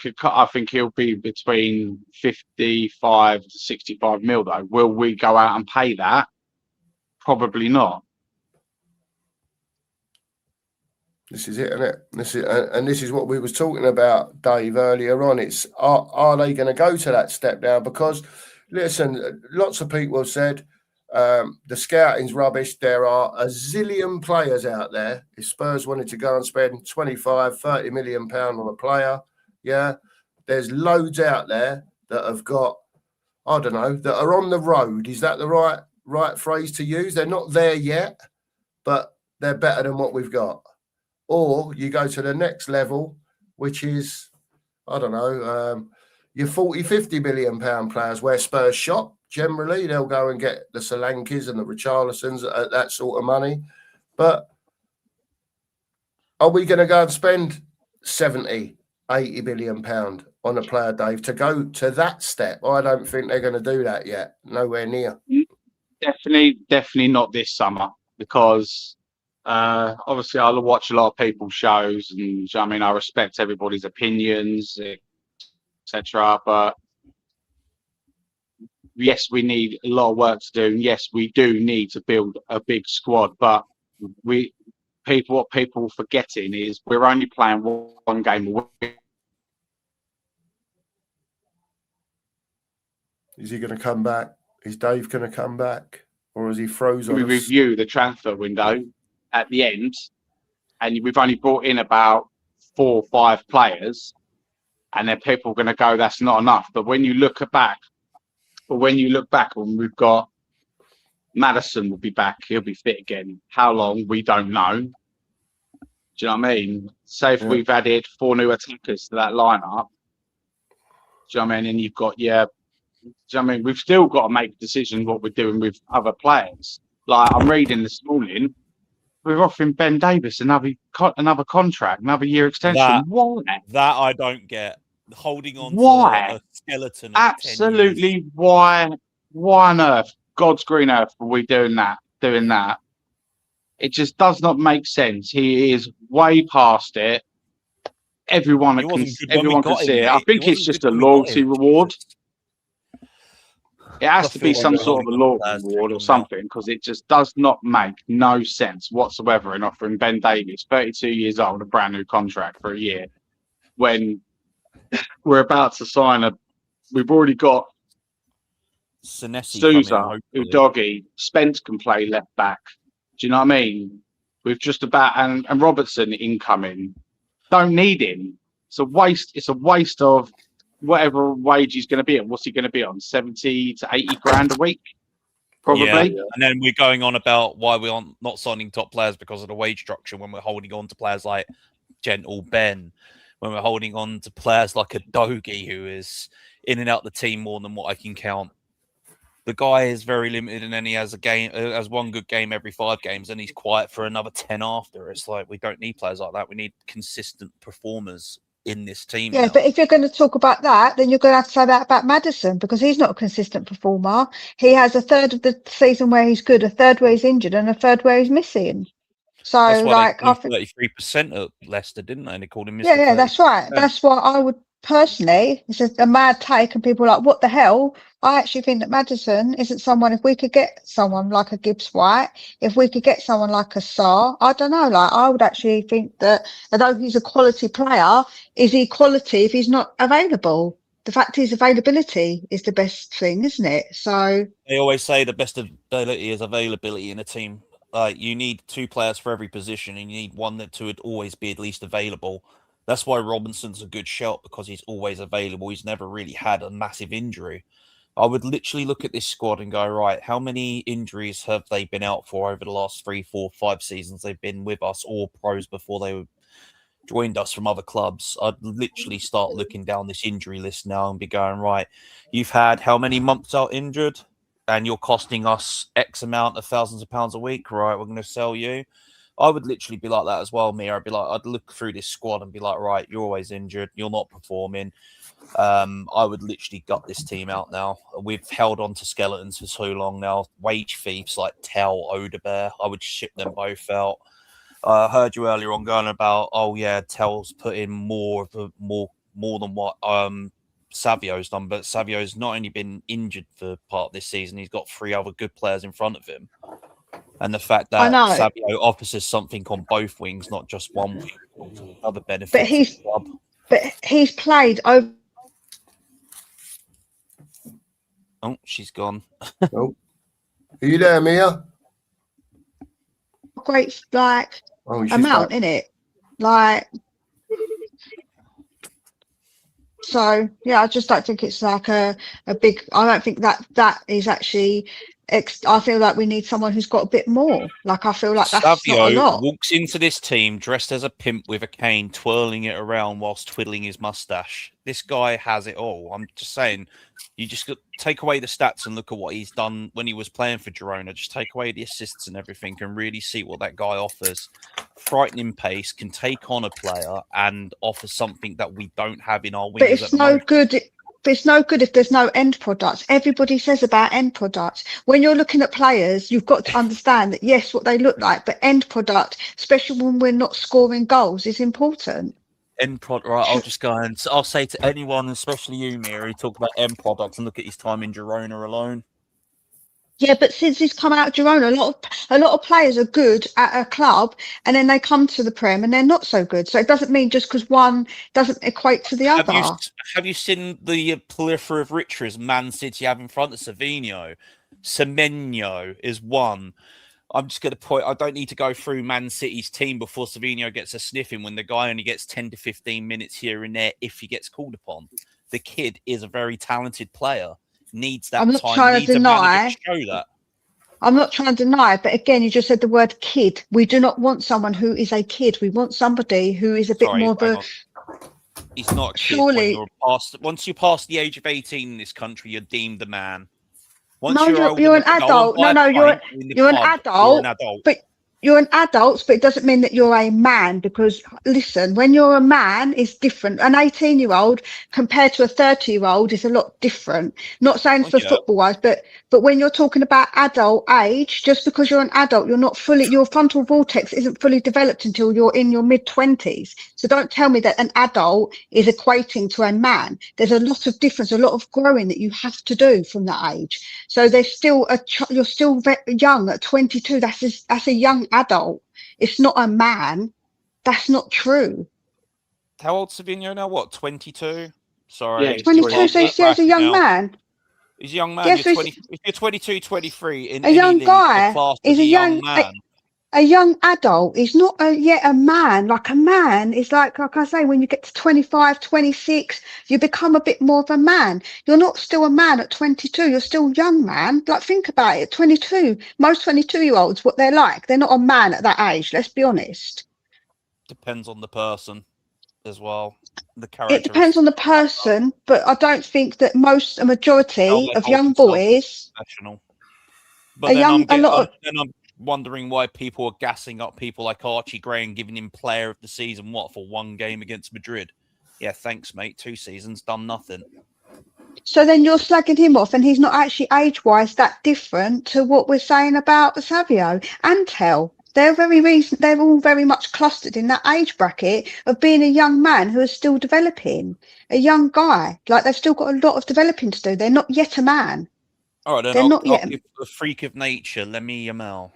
could cut. I think he'll be between 55 to 65 mil though. Will we go out and pay that? Probably not. This is it, isn't it? This is what we was talking about, Dave, earlier on. It's are they going to go to that step now? Because listen, lots of people have said the scouting's rubbish. There are a zillion players out there. If Spurs wanted to go and spend 25, 30 million pound on a player, there's loads out there that have got, I don't know, that are on the road. Is that the right phrase to use? They're not there yet, but they're better than what we've got. Or you go to the next level, which is, I don't know, your 40, 50 million pound players where Spurs shop. Generally, they'll go and get the Solankis and the Richarlisons at that sort of money. But are we going to go and spend 70, 80 million pound on a player, Dave, to go to that step? I don't think they're going to do that yet. Nowhere near. Definitely not this summer, because obviously I'll watch a lot of people's shows, and I mean, I respect everybody's opinions, etc. But yes, we need a lot of work to do. And yes, we do need to build a big squad. But what people are forgetting is we're only playing one game a week. Is he going to come back? Is Dave going to come back? Or is he frozen? We review the transfer window at the end, and we've only brought in about 4 or 5 players, and then people are going to go, that's not enough. But when you look back, when we've got Maddison will be back, he'll be fit again. How long, we don't know. Do you know what I mean? Say if we've added 4 new attackers to that lineup, do you know what I mean? And you've got, do you know what I mean? We've still got to make decisions what we're doing with other players. Like I'm reading this morning, we're offering Ben Davis another contract, another year extension. Why? That I don't get. Holding on to a skeleton. Absolutely. 10 years. Why on earth, God's green earth, are we doing that? It just does not make sense. He is way past it. Everyone can see it. I think it's just a loyalty reward. It has to be some sort of a loyalty reward or something, because it just does not make no sense whatsoever in offering Ben Davies, 32 years old, a brand new contract for a year, when we're about to sign we've already got Senesi come in, Sousa, hopefully. Udogie, Spence can play left back. Do you know what I mean? We've just about and Robertson incoming. Don't need him. It's a waste. It's a waste of whatever wage he's going to be on. What's he going to be on? 70 to 80 grand a week, probably. Yeah. And then we're going on about why we aren't not signing top players because of the wage structure when we're holding on to players like Gentle Ben, when we're holding on to players like a Dogie who is in and out the team more than what I can count. The guy is very limited, and then he has has one good game every 5 games, and he's quiet for another 10 after. It's like we don't need players like that. We need consistent performers in this team. Yeah, now. but if you're going to talk about that, then you're going to have to say that about Maddison, because he's not a consistent performer. He has a third of the season where he's good, a third where he's injured, and a third where he's missing. So, that's why like, they called him 33% at Leicester, didn't they? And they called him Mr. yeah, that's right. 30%. That's what I would personally. It's a mad take, and people are like, what the hell? I actually think that Maddison isn't someone. If we could get someone like a Gibbs White, if we could get someone like a Sarr, I don't know. Like, I would actually think that although he's a quality player, is he quality if he's not available? The fact is, availability is the best thing, isn't it? So They always say the best ability is availability in a team. You need 2 players for every position, and you need one that would always be at least available. That's why Robinson's a good shout, because he's always available. He's never really had a massive injury. I would literally look at this squad and go, right, how many injuries have they been out for over the last 3, 4, 5 seasons they've been with us, or pros before they joined us from other clubs? I'd literally start looking down this injury list now and be going, right, you've had how many months out injured, and you're costing us X amount of thousands of pounds a week, right? We're going to sell you. I would literally be like that as well, Mia. I'd be like, I'd look through this squad and be like, right, you're always injured, you're not performing. I would literally gut this team out now. We've held on to skeletons for so long now. Wage thieves like Tell, Odebear, I would ship them both out. I heard you earlier on going about, oh yeah, Tell's put in more than what Savio's done, but Savio's not only been injured for part of this season, he's got 3 other good players in front of him. And the fact that Savio offers us something on both wings, not just one wing, other benefits. But he's played over. Oh, she's gone. Oh. Are you there, Mia? Great, like, she's amount in it, like. So yeah, I just don't think it's like a big. I don't think that is actually. I feel like we need someone who's got a bit more. Like, I feel like that's Savio not a lot. walks into this team dressed as a pimp with a cane, twirling it around whilst twiddling his mustache. This guy has it all. I'm just saying, you just take away the stats and look at what he's done when he was playing for Girona. Just take away the assists and everything and really see what that guy offers. Frightening pace, can take on a player and offer something that we don't have in our wingers. But it's no good. But it's no good if there's no end product. Everybody says about end product. When you're looking at players, you've got to understand that, yes, what they look like, but end product, especially when we're not scoring goals, is important. End product, right? I'll just go and I'll say to anyone, especially you, Mira, who talk about end products and look at his time in Girona alone. Yeah, but since he's come out of Girona, a lot of players are good at a club, and then they come to the Prem and they're not so good. So it doesn't mean just because one doesn't equate to the other. Have you seen the plethora of riches Man City have in front of Savinho? Semenyo is one. I'm just going to point. I don't need to go through Man City's team before Savinho gets a sniff in when the guy only gets 10 to 15 minutes here and there if he gets called upon. The kid is a very talented player. Needs that I'm not time. trying Needs to deny. A manager to show that. I'm not trying to deny, but again, you just said the word kid. We do not want someone who is a kid. We want somebody who is a bit more of a. He's not a kid. Surely. Once you pass the age of 18 in this country, you're deemed a man. Once you're an adult. You're an adult. But you're an adult, but it doesn't mean that you're a man, because listen, when you're a man, it's different. An 18-year-old compared to a 30-year-old is a lot different. Not saying for football wise, but when you're talking about adult age, just because you're an adult, you're not fully, your frontal vortex isn't fully developed until you're in your mid-20s. So don't tell me that an adult is equating to a man. There's a lot of difference, a lot of growing that you have to do from that age. So there's still you're still very young at 22. That's a young adult. It's not a man. That's not true. How old's Savinho now? What, 22? Sorry. Yeah, 22, so he still as a young man. He's a young man. Yes, You're 20. If you're 22, 23 in a any young league, you're guy classed is as a young man. a young adult. He's not yet a man. Like a man is like I say, when you get to 25, 26, you become a bit more of a man. You're not still a man at 22. You're still young, man. Like, think about it. 22, most 22-year-olds, what they're like. They're not a man at that age. Let's be honest. Depends on the person as well. The It depends on the person, but I don't think that a majority of young boys, professional. But then a lot of. I'm wondering why people are gassing up people like Archie Gray and giving him player of the season, for one game against Madrid. Yeah, thanks, mate. 2 seasons, done nothing. So then you're slagging him off, and he's not actually age-wise that different to what we're saying about Savio and Tel. They're all very much clustered in that age bracket of being a young man who is still developing, a young guy. Like, they've still got a lot of developing to do. They're not yet a man. All right, then They're not I'll yet. give a freak of nature. Lemmy Yamal.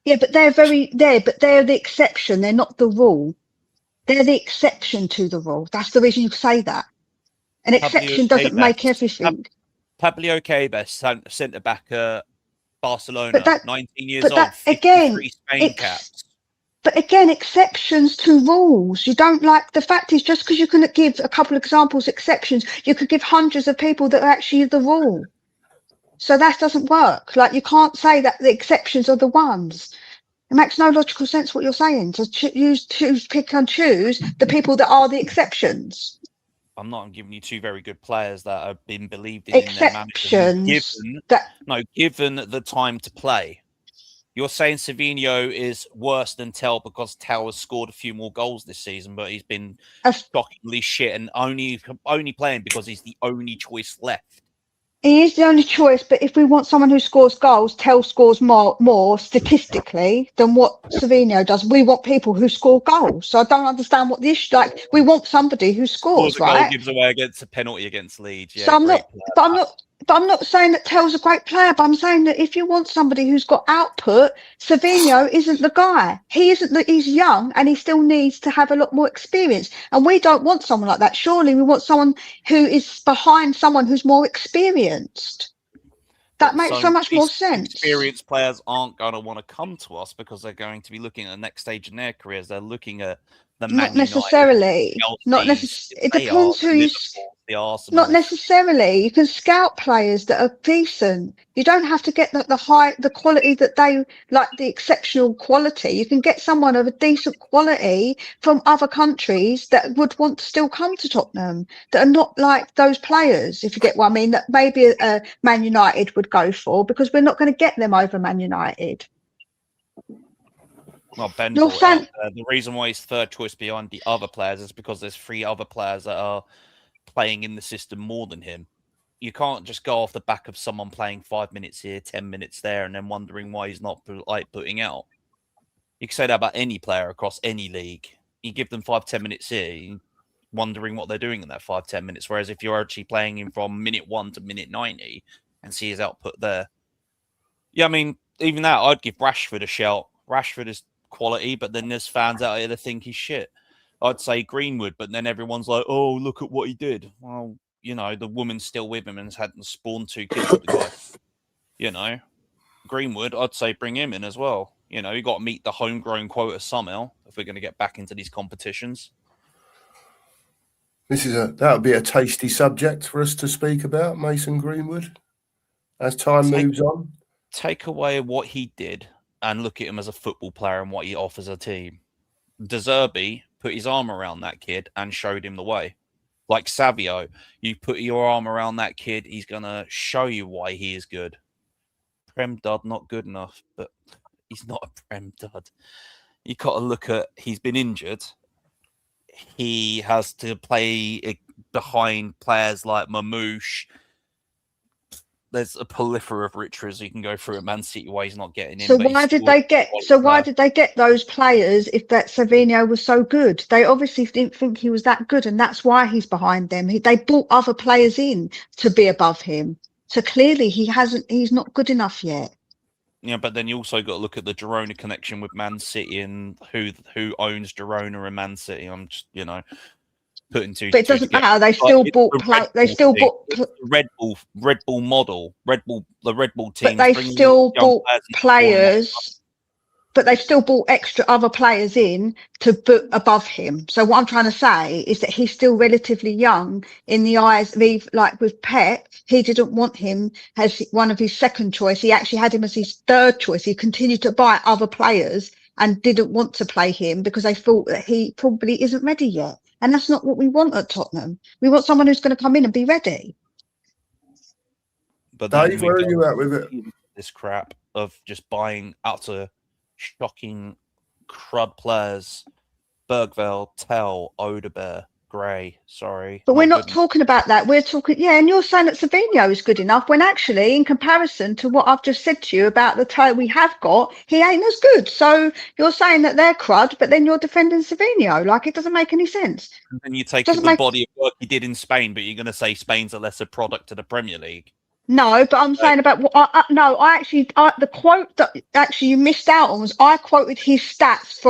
Yeah, but they're the exception. They're not the rule. They're the exception to the rule. That's the reason you say that. An exception doesn't make everything. Pablo best centre back at Barcelona, 19 years old, that, 53 Spain caps. But again, exceptions to rules. You don't like the fact is just because you can give a couple of examples, exceptions, you could give hundreds of people that are actually the rule. So that doesn't work. Like, you can't say that the exceptions are the ones. It makes no logical sense what you're saying. To pick and choose the people that are the exceptions. I'm giving you 2 very good players that have been believed in Exceptions. Given the time to play. You're saying Savinho is worse than Tel because Tel has scored a few more goals this season, but he's been shockingly shit and only playing because he's the only choice left. He is the only choice, but if we want someone who scores goals, Tel scores more statistically than what Savinho does. We want people who score goals. So I don't understand what the issue. Like, we want somebody who scores, right? Goal gives away against a penalty against Leeds. Yeah, so I'm not saying that Tel's a great player, but I'm saying that if you want somebody who's got output, Savinho isn't the guy. He's young and he still needs to have a lot more experience. And we don't want someone like that. Surely we want someone who is behind someone who's more experienced. That makes so much more sense. Experienced players aren't going to want to come to us because they're going to be looking at the next stage in their careers. They're looking at the not necessarily. It depends who you. Not necessarily. You can scout players that are decent. You don't have to get the quality that they like, the exceptional quality. You can get someone of a decent quality from other countries that would want to still come to Tottenham, that are not like those players, if you get what I mean, that maybe Man United would go for, because we're not going to get them over Man United. Well, Ben brought up, the reason why he's third choice behind the other players is because there's 3 other players that are playing in the system more than him. You can't just go off the back of someone playing 5 minutes here, 10 minutes there, and then wondering why he's not putting out. You can say that about any player across any league. You give them 5-10 minutes here, wondering what they're doing in that 5-10 minutes. Whereas if you're actually playing him from minute 1 to minute 90 and see his output there. Yeah, I mean, even that, I'd give Rashford a shout. Rashford is quality, but then there's fans out here that think he's shit. I'd say Greenwood, but then everyone's like, oh, look at what he did. Well, the woman's still with him and has had to spawn 2 kids with the guy. Greenwood, I'd say bring him in as well. You got to meet the homegrown quota somehow if we're going to get back into these competitions. That would be a tasty subject for us to speak about, Mason Greenwood, as time moves on. Take away what he did and look at him as a football player and what he offers a team. De Zerbi put his arm around that kid and showed him the way. Like Savio, you put your arm around that kid, he's going to show you why he is good. Prem dud, not good enough, but he's not a Prem dud. You got to look at, he's been injured. He has to play behind players like Mamouche. There's a plethora of riches you can go through at Man City why he's not getting in. So why did they get those players if that Savinho was so good? They obviously didn't think he was that good, and that's why he's behind them. They brought other players in to be above him. So clearly he's not good enough yet. Yeah, but then you also got to look at the Girona connection with Man City and who owns Girona and Man City. I'm just, putting two But it two doesn't together. matter. They But still it's bought the play. Red They Bull still thing. bought. It's the Red Bull model. The Red Bull team. But they still bought players. But they've still bought extra other players in to put above him. So what I'm trying to say is that he's still relatively young in the eyes of, like with Pep, he didn't want him as one of his second choice. He actually had him as his third choice. He continued to buy other players and didn't want to play him because they thought that he probably isn't ready yet. And that's not what we want at Tottenham. We want someone who's going to come in and be ready. But Dave, where are you at with it? This crap of just buying utter shocking crud players. Bergveld, Tell, Odebear, Gray. Sorry. But we're not goodness. talking about that. We're talking, yeah, and you're saying that Savinho is good enough when actually, in comparison to what I've just said to you about the tie we have got, he ain't as good. So you're saying that they're crud, but then you're defending Savinho. Like, it doesn't make any sense. And then you take Doesn't the make- body of work he did in Spain, but you're going to say Spain's a lesser product to the Premier League. No, but I'm saying about what the quote that actually you missed out on was I quoted his stats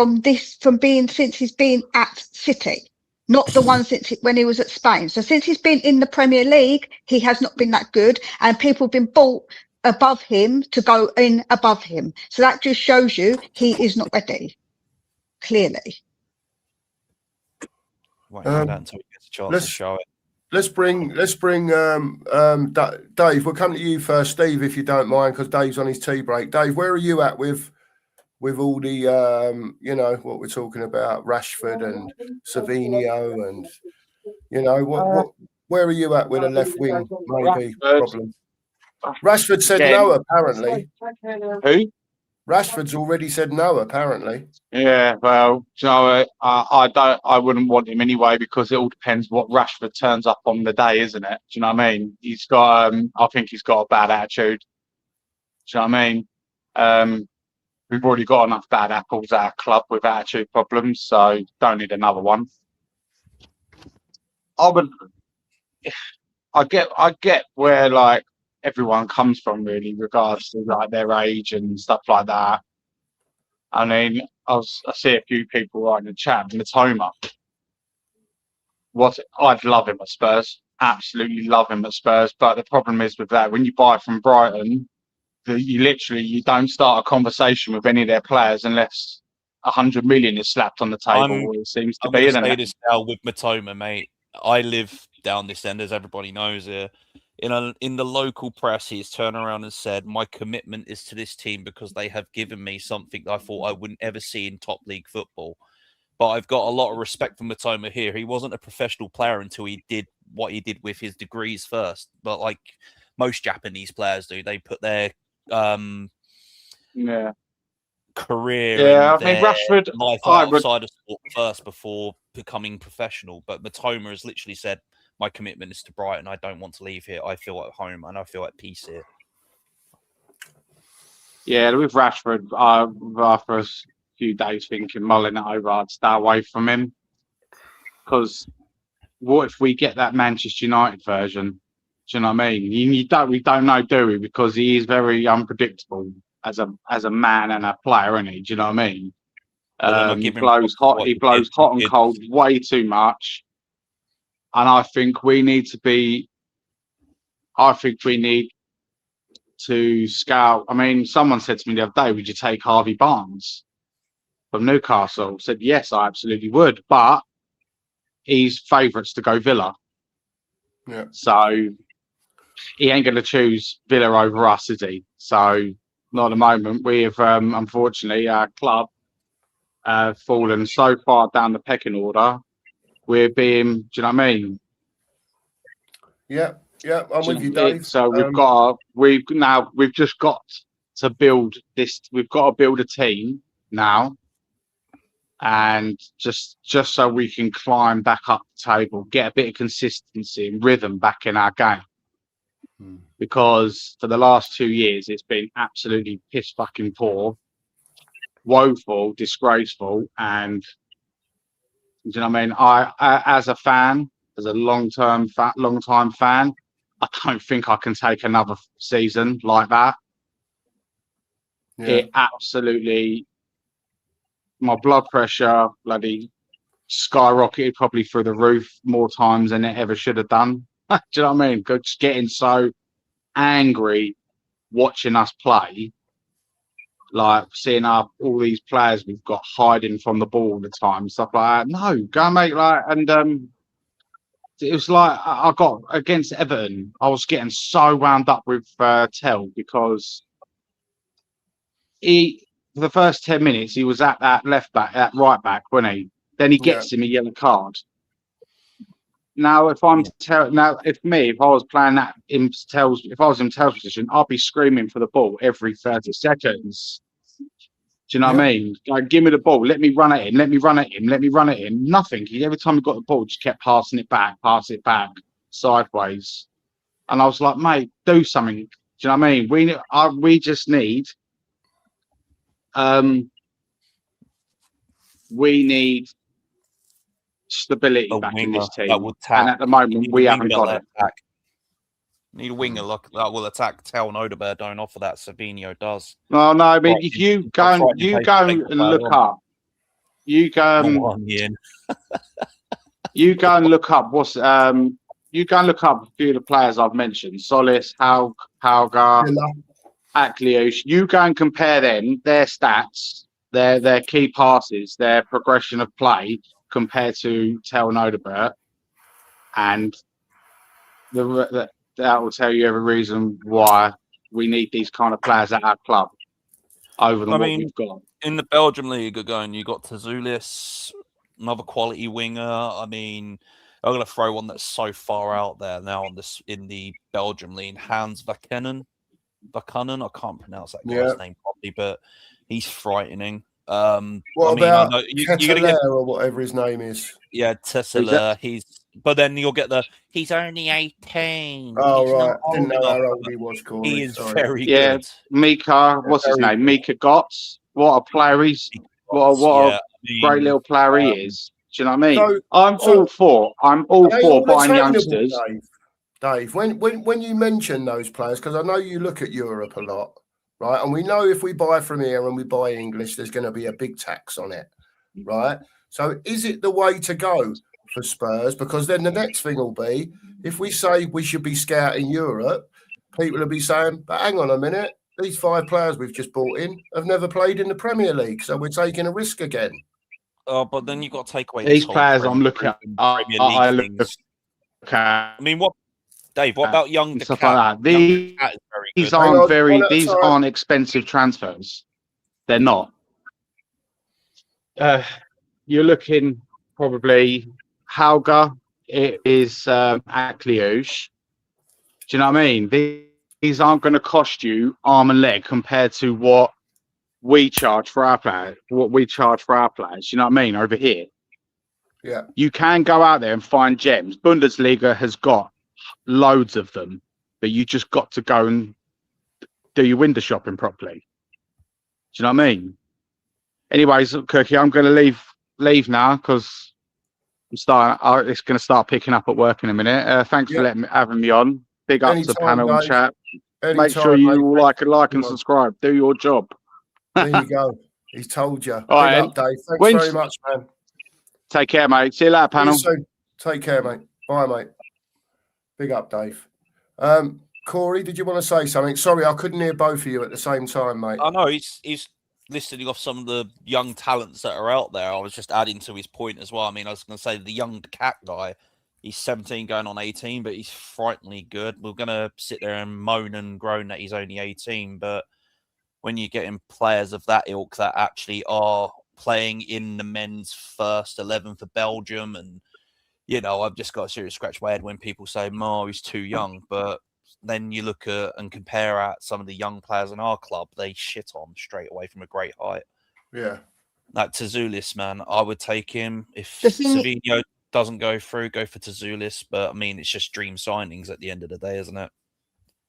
since he's been at City, not the one when he was at Spain. So since he's been in the Premier League, he has not been that good, and people have been bought above him to go in above him. So that just shows you he is not ready. Clearly. Won't find out until he gets a chance to show it. Let's bring Dave. We'll come to you first, Steve, if you don't mind, because Dave's on his tea break. Dave, where are you at with all the what we're talking about, Rashford and Savinho, and where are you at with a left wing maybe problem? Rashford said no, apparently. Who? Rashford's already said no, apparently. Yeah, well, I wouldn't want him anyway because it all depends what Rashford turns up on the day, isn't it? Do you know what I mean? He's got, I think he's got a bad attitude. Do you know what I mean? We've already got enough bad apples at our club with attitude problems, so don't need another one. I get where like everyone comes from, really, regards to like their age and stuff like that. I mean, I see a few people right in the chat. Matoma, I'd love him at Spurs, absolutely love him at Spurs. But the problem is with that, when you buy from Brighton, you don't start a conversation with any of their players unless 100 million is slapped on the table. It seems to be. I'm going to say this now with Matoma, mate. I live down this end, as everybody knows here. In the local press, he's turned around and said, my commitment is to this team because they have given me something that I thought I wouldn't ever see in top league football. But I've got a lot of respect for Matoma here. He wasn't a professional player until he did what he did with his degrees first. But like most Japanese players do, they put their career and I think Rashford life outside of sport first before becoming professional. But Matoma has literally said, my commitment is to Brighton. I don't want to leave here. I feel at home and I feel at peace here. Yeah, with Rashford, after a few days thinking, mulling it over, I'd stay away from him. Because what if we get that Manchester United version? Do you know what I mean? We don't know, do we? Because he is very unpredictable as a man and a player, isn't he? Do you know what I mean? He blows hot and cold way too much. And I think we need to scout. I mean, someone said to me the other day, would you take Harvey Barnes from Newcastle? I said, yes, I absolutely would. But he's favourites to go Villa. Yeah. So he ain't going to choose Villa over us, is he? So not at the moment. We have, unfortunately, our club fallen so far down the pecking order. We're being, do you know what I mean? Yeah, I'm with you, Dave. So we've just got to build this. We've got to build a team now, and just so we can climb back up the table, get a bit of consistency and rhythm back in our game. Because for the last 2 years, it's been absolutely piss fucking poor, woeful, disgraceful, and do you know what I mean? I as a fan, as a long-time fan, I don't think I can take another season like that. Yeah. It absolutely, my blood pressure bloody skyrocketed probably through the roof more times than it ever should have done. Do you know what I mean? Just getting so angry watching us play, like seeing all these players we've got hiding from the ball all the time, stuff like that. No, go and make like, and it was like I got against Everton. I was getting so wound up with Tell because for the first 10 minutes he was at that left back, that right back, wasn't he? Then he gets him a yellow card. Now, if I was playing that if I was in Tell's position, I'd be screaming for the ball every 30 seconds. Do you know what I mean? Like, give me the ball, let me run at him, let me run at him, let me run at him. Nothing. Every time he got the ball, just kept passing it back, sideways. And I was like, mate, do something. Do you know what I mean? We just need stability back in this team, and at the moment we haven't got it. Need a winger that will attack. Tell Nodaber don't offer that. Savinho does. No, I mean, if you go and look up, you go and look up what's you go and look up a few of the players I've mentioned: Solis, Hauger, Akliouche. You go and compare them, their stats, their key passes, their progression of play compared to Tel Nodebert, and that will tell you every reason why we need these kind of players at our club over than what we've got. In the Belgium league again, you got Tazoulis, another quality winger. I mean, I'm going to throw one that's so far out there now in the Belgium league. Hans Vakenen. I can't pronounce that guy's name properly, but he's frightening. What about you're gonna get or whatever his name is? Yeah, Tesla. But then you'll get he's only 18. Oh, right. Didn't know how old he was, Corey. He is very good. Mika, what's his name? Mika Gotts. What a player he's a great little player he is. Do you know what I mean? So, I'm all for buying youngsters. Dave, when you mention those players, because I know you look at Europe a lot, right? And we know if we buy from here and we buy English, there's going to be a big tax on it, right? So is it the way to go for Spurs? Because then the next thing will be, if we say we should be scouting Europe, people will be saying, but hang on a minute, these 5 players we've just bought in have never played in the Premier League, so we're taking a risk again. Oh, but then you've got to take away these players I'm looking at. I mean, what, Dave? What about young stuff like that? These aren't expensive transfers. They're not. You're looking probably Hauger. It is Akliouche. Do you know what I mean? These aren't going to cost you arm and leg compared to what we charge for our players. You know what I mean? Over here, you can go out there and find gems. Bundesliga has got loads of them, but you just got to go and do your window shopping properly. Do you know what I mean? Anyways, Kirky, I'm going to leave now because it's going to start picking up at work in a minute. Thanks for having me on. Big up to the panel and chat. Make sure you all like and subscribe. Do your job. There you go. He's told you. All right, up, Dave. Thanks very much, man. Take care, mate. See you later, panel. Take care, mate. Bye, mate. Big up, Dave. Corey, did you want to say something? Sorry, I couldn't hear both of you at the same time, mate. I know he's listing off some of the young talents that are out there. I was just adding to his point as well. I mean, I was going to say the young cat guy. He's 17 going on 18, but he's frighteningly good. We're going to sit there and moan and groan that he's only 18, but when you're getting players of that ilk that actually are playing in the men's first 11 for Belgium, and, you know, I've just got a serious scratch my head when people say, he's too young. But then you look at and compare at some of the young players in our club, they shit on straight away from a great height. Yeah. Like Tazoulis, man, I would take him. If Savinho doesn't go through, go for Tazoulis. But, I mean, it's just dream signings at the end of the day, isn't it?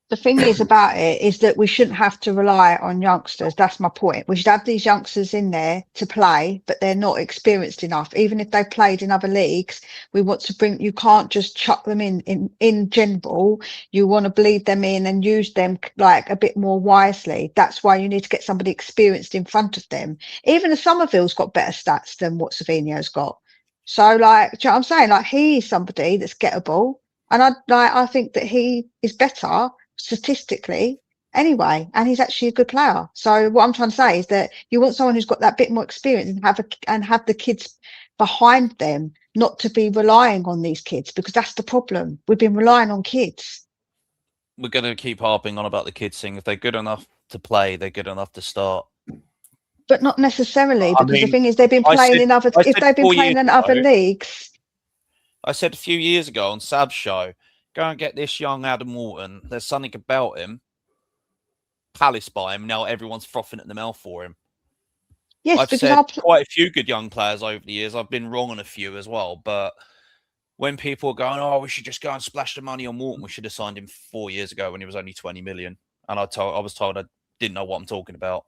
The thing is about it is that we shouldn't have to rely on youngsters. That's my point. We should have these youngsters in there to play, but they're not experienced enough. Even if they've played in other leagues, we want to you can't just chuck them in general. You want to bleed them in and use them like a bit more wisely. That's why you need to get somebody experienced in front of them. Even if Somerville's got better stats than what Savinho's got. So, like, do you know what I'm saying? Like, he is somebody that's gettable, and I think that he is better statistically anyway, and he's actually a good player. So, what I'm trying to say is that you want someone who's got that bit more experience and have the kids behind them, not to be relying on these kids, because that's the problem. We've been relying on kids. We're going to keep harping on about the kids thing. If they're good enough to play, they're good enough to start. But not necessarily, because the mean, thing is, they've been playing in other. If they've been playing in other leagues, I said a few years ago on Sab's show, go and get this young Adam Wharton. There's something about him. Palace by him. Now everyone's frothing at the mouth for him. yes, I've because said quite a few good young players over the years. I've been wrong on a few as well. But when people are going, oh, we should just go and splash the money on Wharton, we should have signed him 4 years ago when he was only 20 million. And I was told I didn't know what I'm talking about.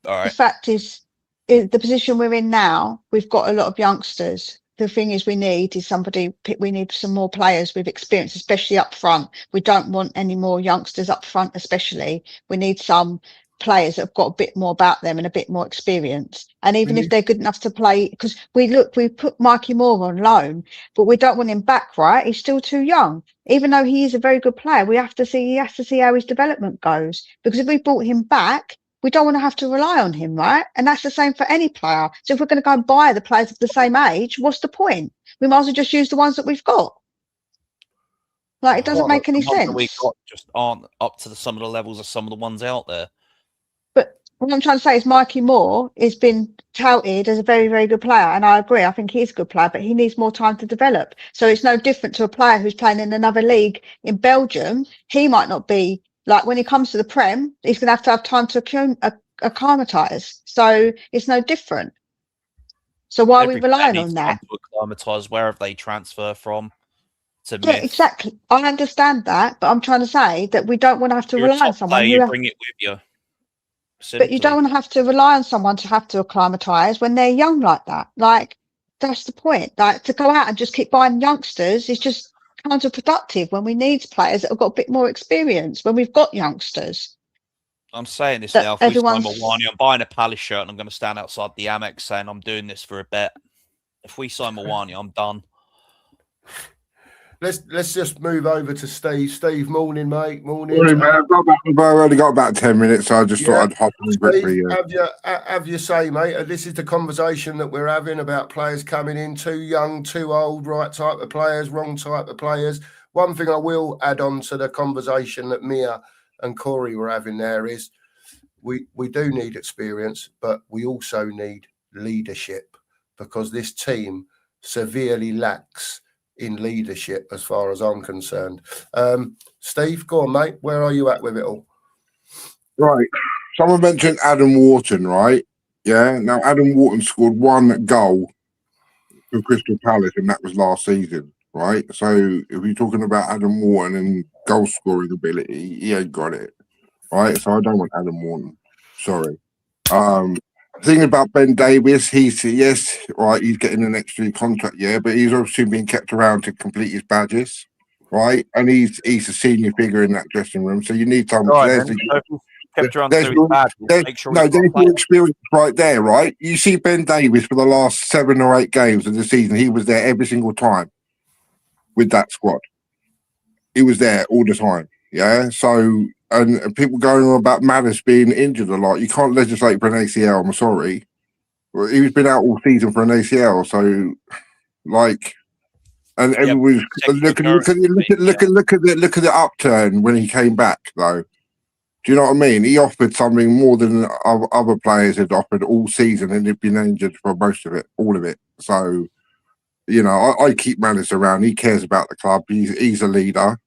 All right. The fact is, in the position we're in now, we've got a lot of youngsters. The thing is, we need some more players with experience, especially up front. We don't want any more youngsters up front, especially. We need some players that have got a bit more about them and a bit more experience. And even if they're good enough to play, because we put Mikey Moore on loan, but we don't want him back, right? He's still too young. Even though he is a very good player, he has to see how his development goes. Because if we brought him back, we don't want to have to rely on him, right? And that's the same for any player. So if we're going to go and buy the players of the same age, what's the point? We might as well just use the ones that we've got. Like, it doesn't make any sense. We've got just aren't up to some of the levels of some of the ones out there. But what I'm trying to say is Mikey Moore has been touted as a very, very good player. And I agree. I think he's a good player, but he needs more time to develop. So it's no different to a player who's playing in another league in Belgium. He might not be, like, when he comes to the Prem, he's going to have time to acclimatise. So it's no different. So why are we relying on that? To acclimatise wherever they transfer from. Yeah, exactly. I understand that, but I'm trying to say that we don't want to have to rely on someone. You bring it with you. But you don't want to have to rely on someone to have to acclimatise when they're young like that. Like, that's the point. Like, to go out and just keep buying youngsters is just counterproductive when we need players that have got a bit more experience, when we've got youngsters. I'm saying this now. If we sign Mawani, I'm buying a Palace shirt and I'm going to stand outside the Amex saying I'm doing this for a bet. If we sign Mawani, I'm done. Let's just move over to Steve. Steve, morning, mate. Morning. Morning, man. I've only got about 10 minutes, so I just thought I'd hop on quickly. Have your say, mate. This is the conversation that we're having about players coming in too young, too old, right type of players, wrong type of players. One thing I will add on to the conversation that Mia and Corey were having there is we do need experience, but we also need leadership, because this team severely lacks in leadership as far as I'm concerned. Steve, go on, mate. Where are you at with it all? Right. Someone mentioned Adam Wharton, right? Yeah. Now, Adam Wharton scored 1 goal for Crystal Palace, and that was last season, right? So if you're talking about Adam Wharton and goal scoring ability, he ain't got it, right? So I don't want Adam Wharton. Sorry. Thing about Ben Davies, he's getting an extra contract, but he's obviously being kept around to complete his badges, right? And he's a senior figure in that dressing room, so you need someone. There's no experience right there, right? You see Ben Davies for the last 7 or 8 games of the season, he was there every single time with that squad. He was there all the time, yeah. So. And people going on about Malice being injured a lot. You can't legislate for an ACL. I'm sorry. Well, he's been out all season for an ACL. So, and everyone's look at the upturn when he came back, though. Do you know what I mean? He offered something more than other players had offered all season, and he'd been injured for most of it, all of it. So, I keep Malice around. He cares about the club. He's a leader.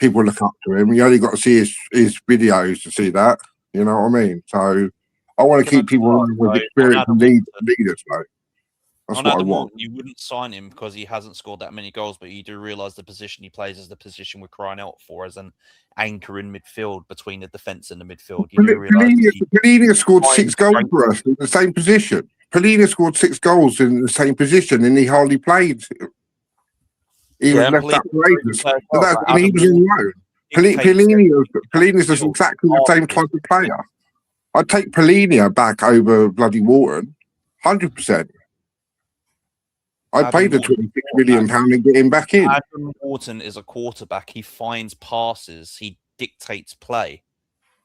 People look up to him. You only got to see his videos to see that. You know what I mean? So I want to keep people with experience and leaders, though. That's what I want. You wouldn't sign him because he hasn't scored that many goals, but you do realise the position he plays is the position we're crying out for as an anchor in midfield between the defence and the midfield. Polina scored 6 goals for us in the same position. Polina scored 6 goals in the same position, and he hardly played. He was left up for ages. He was on loan. Polina's is exactly the same type of player. I'd take Polina back over bloody Wharton, 100%. I'd pay the £26 million and get him back in. Adam Wharton is a quarterback. He finds passes. He dictates play.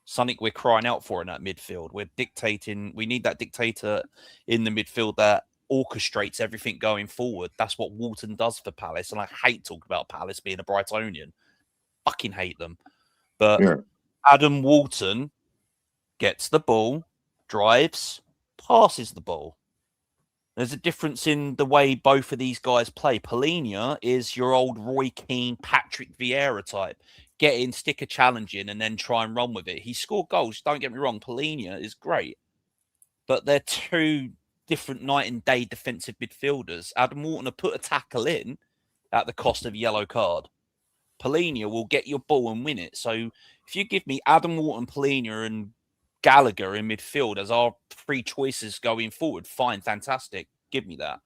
Something we're crying out for in that midfield. We're dictating. We need that dictator in the midfield that orchestrates everything going forward. That's what Wharton does for Palace. And I hate talking about Palace being a Brightonian. Fucking hate them. But Yeah. Adam Wharton gets the ball, drives, passes the ball. There's a difference in the way both of these guys play. Polina is your old Roy Keane, Patrick Vieira type. Get in, stick a challenge in, and then try and run with it. He scored goals. Don't get me wrong. Polina is great. But they're two different night and day defensive midfielders. Adam Wharton will put a tackle in at the cost of a yellow card. Polina will get your ball and win it. So if you give me Adam Wharton, Polina, and Gallagher in midfield as our three choices going forward, fine, fantastic. Give me that.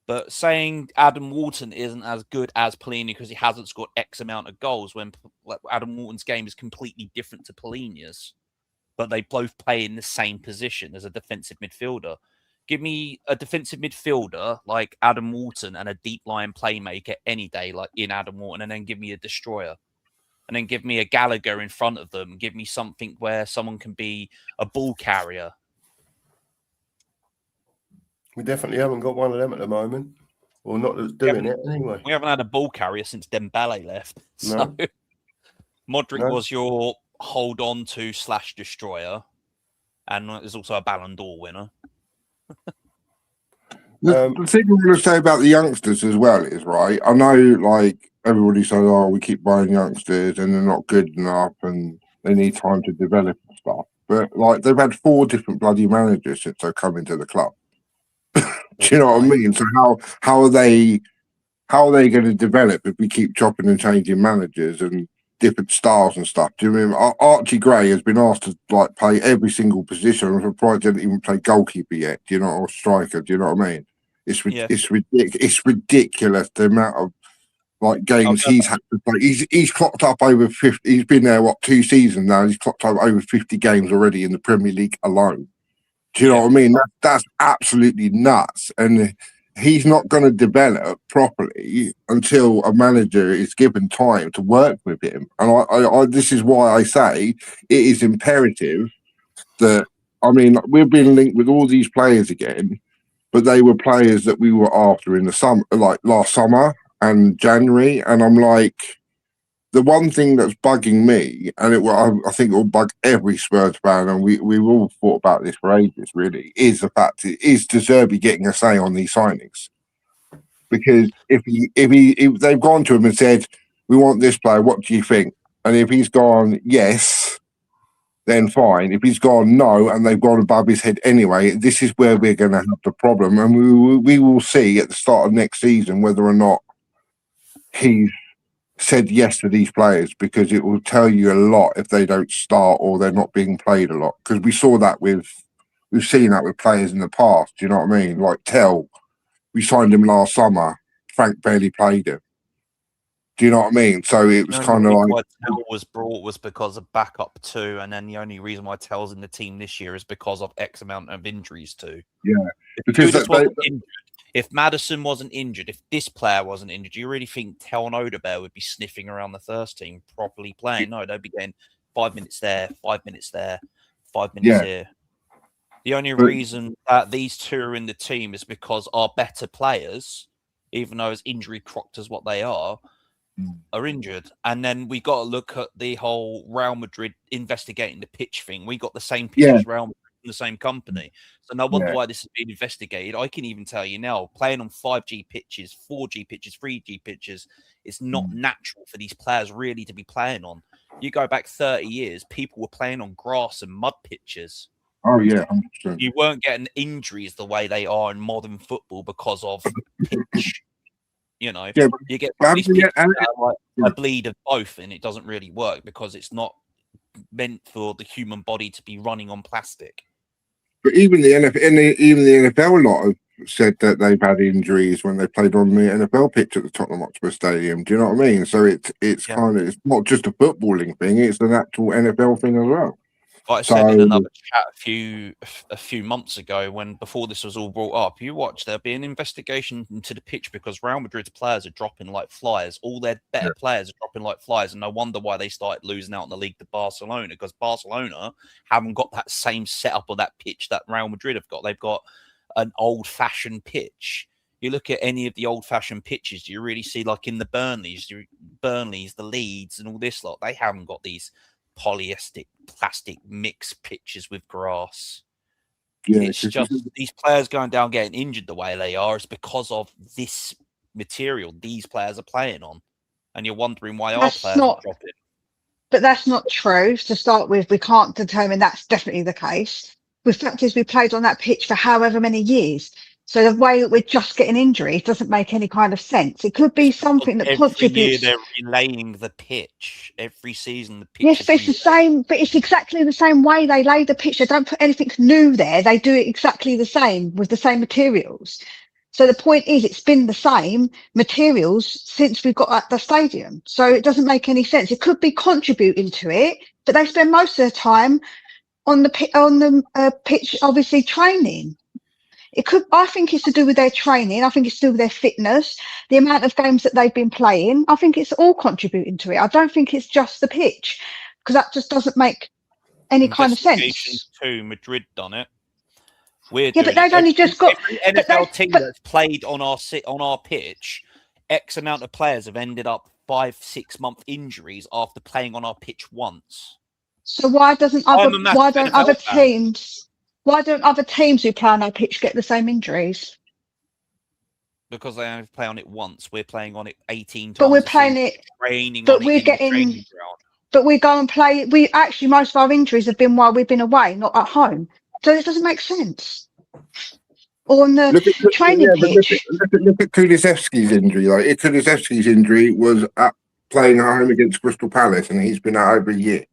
But saying Adam Wharton isn't as good as Polina because he hasn't scored X amount of goals when Adam Wharton's game is completely different to Polina's, but they both play in the same position as a defensive midfielder. Give me a defensive midfielder like Adam Wharton and a deep line playmaker any day, like in Adam Wharton, and then give me a destroyer. And then give me a Gallagher in front of them. Give me something where someone can be a ball carrier. We definitely haven't got one of them at the moment. Or not that's doing it anyway. We haven't had a ball carrier since Dembele left. No. So Modric was your hold on to / destroyer. And there's also a Ballon d'Or winner. The thing I'm going to say about the youngsters as well is, right, I know, like, everybody says, oh, we keep buying youngsters and they're not good enough and they need time to develop and stuff. But, like, they've had 4 different bloody managers since they've come into the club. Do you know what I mean? So how are they going to develop if we keep chopping and changing managers and different styles and stuff? Do you mean Archie Gray has been asked to like play every single position? I'm surprised he didn't even play goalkeeper yet. Do you know, or striker? Do you know what I mean? It's ridiculous the amount of like games he's had to play. He's clocked up over 50. He's been there 2 seasons now. He's clocked up over 50 games already in the Premier League alone. Do you know what I mean? That's absolutely nuts. And he's not going to develop properly until a manager is given time to work with him. And I this is why I say it is imperative that, I mean, we've been linked with all these players again, but they were players that we were after in the summer, like last summer and January. And I'm like, the one thing that's bugging me, and I think it will bug every Spurs fan, and we've all thought about this for ages, really, is the fact is De Zerbi getting a say on these signings? Because if they've gone to him and said, we want this player, what do you think? And if he's gone yes, then fine. If he's gone no, and they've gone above his head anyway, this is where we're going to have the problem, and we will see at the start of next season whether or not he's said yes to these players, because it will tell you a lot if they don't start or they're not being played a lot. Because we've seen that with players in the past. Do you know what I mean? Like Tell, we signed him last summer. Frank barely played him. Do you know what I mean? So it was kind of like why Tell was brought was because of backup too, and then the only reason why Tell's in the team this year is because of X amount of injuries too. Yeah, because if Maddison wasn't injured, if this player wasn't injured, do you really think Tel and Odebear would be sniffing around the first team properly playing? No, they'd be getting 5 minutes there, 5 minutes there, 5 minutes here. The only reason that these two are in the team is because our better players, even though as injury crocked as what they are injured. And then we got to look at the whole Real Madrid investigating the pitch thing. We got the same pitch as Real Madrid from the same company. So no wonder why this has been investigated. I can even tell you now, playing on 5G pitches, 4G pitches, 3G pitches, it's not natural for these players really to be playing on. You go back 30 years, people were playing on grass and mud pitches. Oh, yeah, 100%. You weren't getting injuries the way they are in modern football because of pitch. You know, you get a bleed of both, and it doesn't really work because it's not meant for the human body to be running on plastic. But even the NFL lot have said that they've had injuries when they played on the NFL pitch at the Tottenham Hotspur Stadium. Do you know what I mean? So it's kind of, it's not just a footballing thing; it's an actual NFL thing as well. Like I said in another chat a few months ago, before this was all brought up, you watch there'll be an investigation into the pitch because Real Madrid's players are dropping like flies. All their better players are dropping like flies, and no wonder why they started losing out in the league to Barcelona, because Barcelona haven't got that same setup of that pitch that Real Madrid have got. They've got an old-fashioned pitch. You look at any of the old-fashioned pitches, you really see, like in the Burnleys, the Leeds, and all this lot. They haven't got these polyester plastic mixed pitches with grass. Yeah, it's just these players going down getting injured the way they are. It's because of this material these players are playing on, and you're wondering why our players are dropping. But that's not true. To start with, we can't determine that's definitely the case. The fact is, we played on that pitch for however many years. So the way that we're just getting injuries doesn't make any kind of sense. It could be something that contributes. Every year they're relaying the pitch. Every season the pitch. Yes, but it's the same. But it's exactly the same way they lay the pitch. They don't put anything new there. They do it exactly the same with the same materials. So the point is, it's been the same materials since we got at the stadium. So it doesn't make any sense. It could be contributing to it, but they spend most of the time on the pitch, obviously training. It could. I think it's to do with their training. I think it's to do with their fitness, the amount of games that they've been playing. I think it's all contributing to it. I don't think it's just the pitch, because that just doesn't make any kind of sense. Too, Madrid done it. We're but they've only just got every NFL team that's played on our pitch. X amount of players have ended up 5-6 month injuries after playing on our pitch once. So why don't other teams who play on our pitch get the same injuries? Because they only play on it once. We're playing on it 18 times. But we're playing it training. But we're getting. But we go and play. We actually, most of our injuries have been while we've been away, not at home. So this doesn't make sense. Or on the training pitch. Look at Kulusevski's injury. Like Kulusevski's injury was at playing at home against Crystal Palace, and he's been out over a year.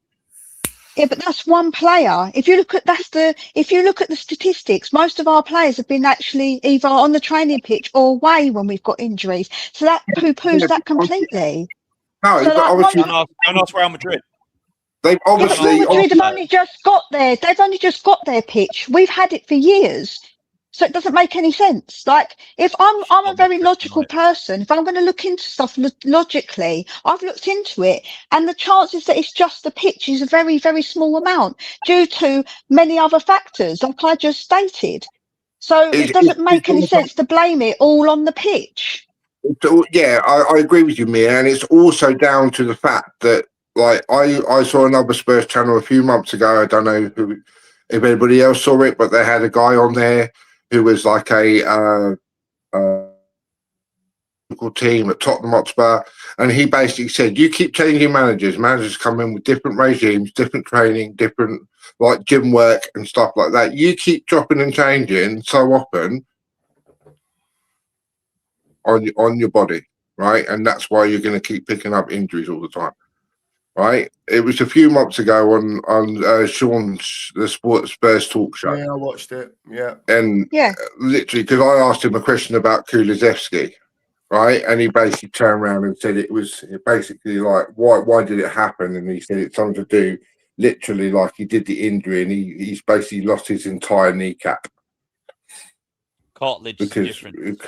Yeah, but that's one player. If you look at the statistics, most of our players have been actually either on the training pitch or away when we've got injuries. So that poo-poos that completely. No, so but obviously, don't ask Real Madrid. They've obviously. Real Madrid have only just got there. They've only just got their pitch. We've had it for years. So it doesn't make any sense. Like, if I'm a very logical person, if I'm going to look into stuff logically, I've looked into it, and the chances that it's just the pitch is a very, very small amount due to many other factors, like I just stated. So it doesn't make any sense to blame it all on the pitch. Yeah, I agree with you, Mia, and it's also down to the fact that, like, I saw another Spurs channel a few months ago. I don't know if anybody else saw it, but they had a guy on there who was like a local team at Tottenham Hotspur, and he basically said, you keep changing managers come in with different regimes, different training, different like gym work and stuff like that. You keep dropping and changing so often on your body, right? And that's why you're going to keep picking up injuries all the time. Right, it was a few months ago on Sean's the Spurs talk show. Yeah, I watched it. Yeah, and literally, because I asked him a question about Kulusevski, right, and he basically turned around and said it was basically like, why did it happen? And he said it's something to do, literally, like he did the injury and he's basically lost his entire kneecap. Cartilage is different.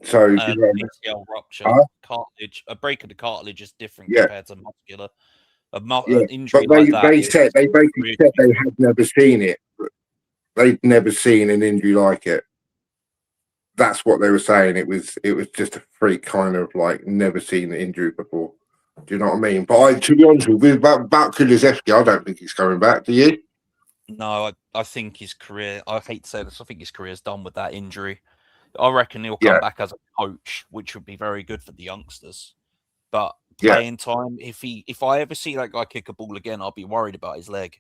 So ACL rupture, cartilage, a break of the cartilage is different compared to muscular. Injury but like that they basically said they had never seen it. They'd never seen an injury like it. That's what they were saying. It was just a freak kind of like never seen an injury before. Do you know what I mean? But to be honest with you, about Kulusevski, I don't think he's coming back. Do you? No, I think his career. I hate to say this. I think his career's done with that injury. I reckon he'll come back as a coach, which would be very good for the youngsters. But playing time, if I ever see that guy kick a ball again, I'll be worried about his leg.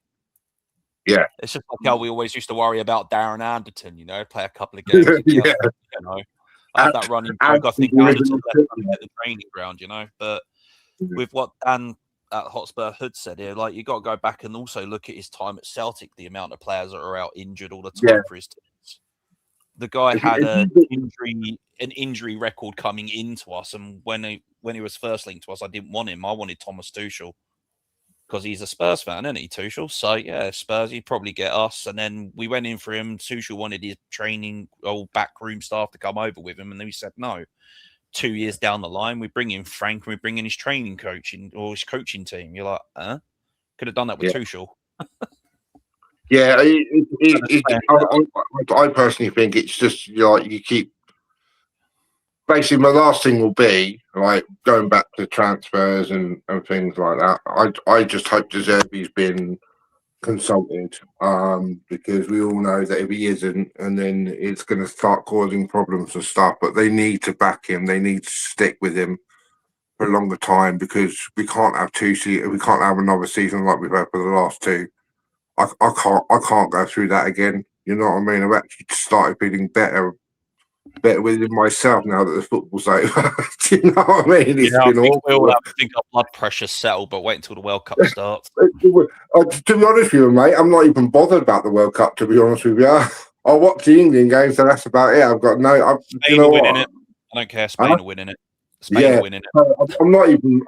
Yeah, it's just like how we always used to worry about Darren Anderton. Play a couple of games. Have that running joke. I think Anderton left at the training ground. But with what Dan at Hotspur Hood said here, like you got to go back and also look at his time at Celtic. The amount of players that are out injured all the time for his teams. The guy had an injury record coming into us, and when he was first linked to us, I didn't want him. I wanted Thomas Tuchel. because he's a Spurs fan, isn't he, Tuchel? So yeah, Spurs, he'd probably get us. And then we went in for him. Tuchel wanted his training, backroom staff to come over with him, and then we said no. 2 years down the line, we bring in Frank and we bring in his training coaching or his coaching team. You're like, could have done that with Tuchel. Yeah, I personally think it's just like you keep. Basically, my last thing will be like going back to transfers and things like that. I just hope De Zerbi's been consulted, because we all know that if he isn't, and then it's going to start causing problems and stuff. But they need to back him. They need to stick with him for a longer time, because we can't have we can't have another season like we've had for the last two. I can't go through that again. You know what I mean? I've actually started feeling better within myself now that the football's over. Do you know what I mean? It's been awful. We all have to think our blood pressure's settled, but wait until the World Cup starts. To be honest with you, mate, I'm not even bothered about the World Cup, to be honest with you. I'll watch the England games, so that's about it. I've got no... Spain are winning it. I don't care. Spain are winning it. Spain are winning it. I'm not even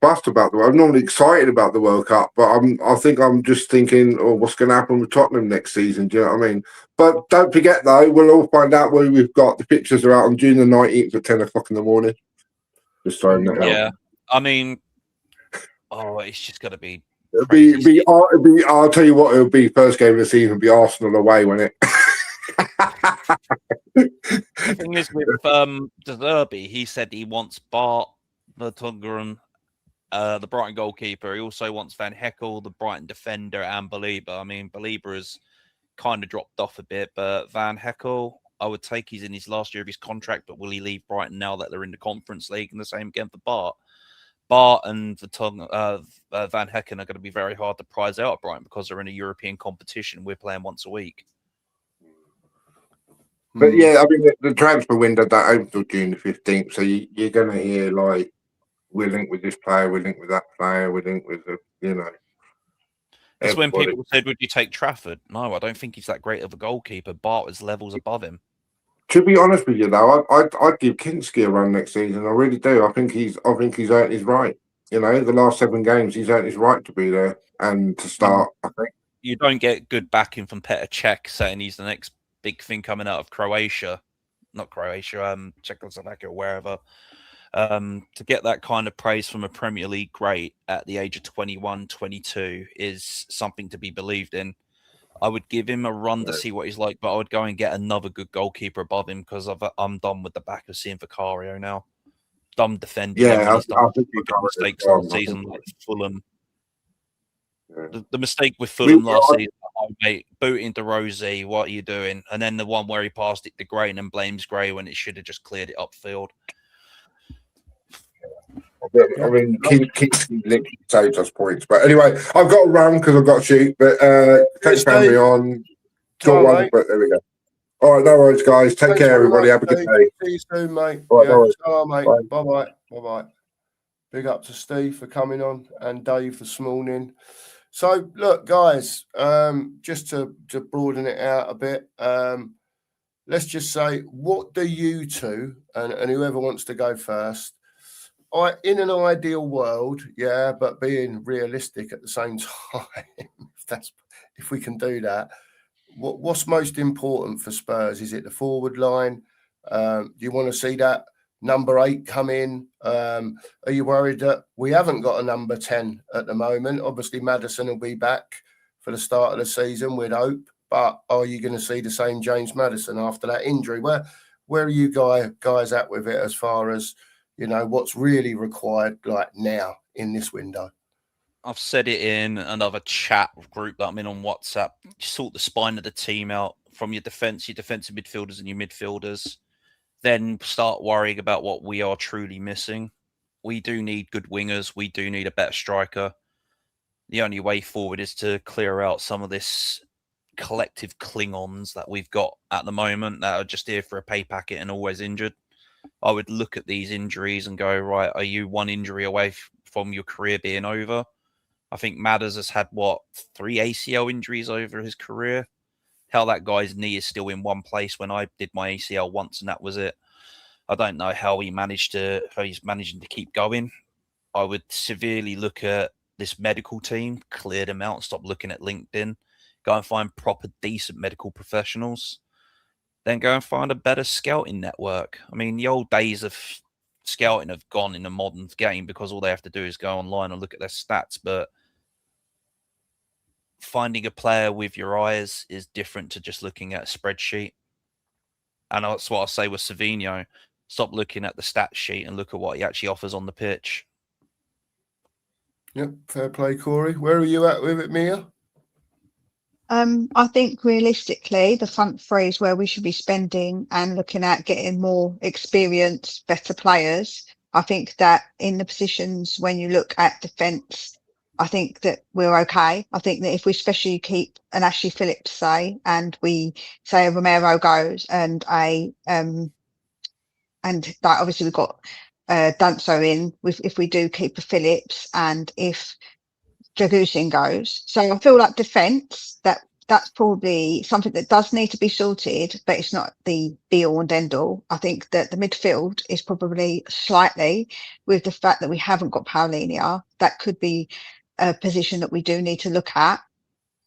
fussed about the World. I'm normally excited about the World Cup, but I think I'm just thinking, what's going to happen with Tottenham next season? Do you know what I mean? But don't forget, though, we'll all find out where we've got. The pictures are out on June the 19th at 10 o'clock in the morning. Just throwing that out. Yeah, I mean, it's just going to be. I'll tell you what, it'll be first game of the season. Be Arsenal away, won't it? The thing is with De Zerbi, he said he wants Bart, Vertonghen, the Brighton goalkeeper. He also wants Van Heckel, the Brighton defender, and Belieber. I mean, Belieber has kind of dropped off a bit, but Van Heckel, I would take. He's in his last year of his contract, but will he leave Brighton now that they're in the Conference League? And the same again for Bart. Bart and Van Hecken are going to be very hard to prize out at Brighton because they're in a European competition. We're playing once a week. But yeah, I mean, the transfer window that opens till June the 15th, so you're going to hear like, we're linked with this player, we're linked with that player, we're linked with the, That's everybody. when people said, would you take Trafford? No, I don't think he's that great of a goalkeeper. Bart is levels above him. To be honest with you, though, I'd give Kinski a run next season. I really do. I think he's earned his right. The last 7 games, he's earned his right to be there and to start. I think you don't get good backing from Petr Cech saying he's the next big thing coming out of Croatia, not Croatia, Czechoslovakia, or wherever. To get that kind of praise from a Premier League great at the age of 21, 22 is something to be believed in. I would give him a run to see what he's like, but I would go and get another good goalkeeper above him because I'm done with the back of seeing Vicario now. Done defending him. He's done mistakes last season, like Fulham. Yeah. The mistake with Fulham last season, mate, booting to Rosie, what are you doing? And then the one where he passed it to Gray and then blames Gray when it should have just cleared it upfield. I mean, Kingsley literally saves us points. But anyway, I've got to run because I've got to shoot. But thanks for having me on. But there we go. All right, no worries, guys. Take care, everybody. Have a good day. See you soon, mate. All right, no worries. Mate. Bye-bye. Bye-bye. Big up to Steve for coming on and Dave this morning. So, look, guys, just to broaden it out a bit, let's just say, what do you two, and whoever wants to go first, in an ideal world, yeah, but being realistic at the same time, if we can do that, what's most important for Spurs? Is it the forward line? Do you want to see that number 8 come in? Are you worried that we haven't got a number 10 at the moment? Obviously, Maddison will be back for the start of the season, we'd hope. But are you going to see the same James Maddison after that injury? Where are you guys at with it as far as, what's really required like now in this window? I've said it in another chat group that I'm in on WhatsApp. Sort the spine of the team out from your defensive midfielders and your midfielders. Then start worrying about what we are truly missing. We do need good wingers. We do need a better striker. The only way forward is to clear out some of this collective Klingons that we've got at the moment that are just here for a pay packet and always injured. I would look at these injuries and go, right, are you one injury away from your career being over? I think Madders has had, 3 ACL injuries over his career. Hell, that guy's knee is still in one place when I did my ACL once and that was it. I don't know how he's managing to keep going. I would severely look at this medical team, clear them out, stop looking at LinkedIn, go and find proper, decent medical professionals, then go and find a better scouting network. I mean, the old days of scouting have gone in the modern game because all they have to do is go online and look at their stats. But finding a player with your eyes is different to just looking at a spreadsheet. And that's what I say with Savinho. Stop looking at the stat sheet and look at what he actually offers on the pitch. Yep, fair play, Corey. Where are you at with it, Mia? I think realistically, the front three is where we should be spending and looking at getting more experienced, better players. I think that in the positions when you look at defence, I think that we're okay. I think that if we especially keep an Ashley Phillips, say, and we say a Romero goes and and like obviously we've got Danso in, if we do keep a Phillips and if Dragusin goes. So I feel like defence, that's probably something that does need to be sorted, but it's not the be all and end all. I think that the midfield is probably slightly, with the fact that we haven't got Paulinia, that could be a position that we do need to look at.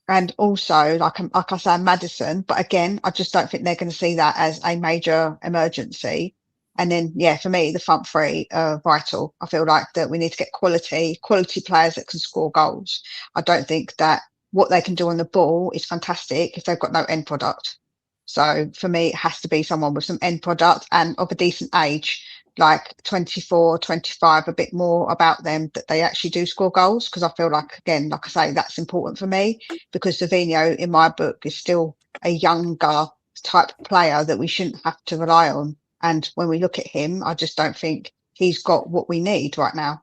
And also, like I say, Maddison, but again, I just don't think they're going to see that as a major emergency. And then, yeah, for me, the front three are vital. I feel like that we need to get quality players that can score goals. I don't think that what they can do on the ball is fantastic if they've got no end product. So for me, it has to be someone with some end product and of a decent age, like 24, 25, a bit more about them, that they actually do score goals. Because I feel like, again, like I say, that's important for me, because Savinho, in my book, is still a younger type player that we shouldn't have to rely on. And when we look at him, I just don't think he's got what we need right now,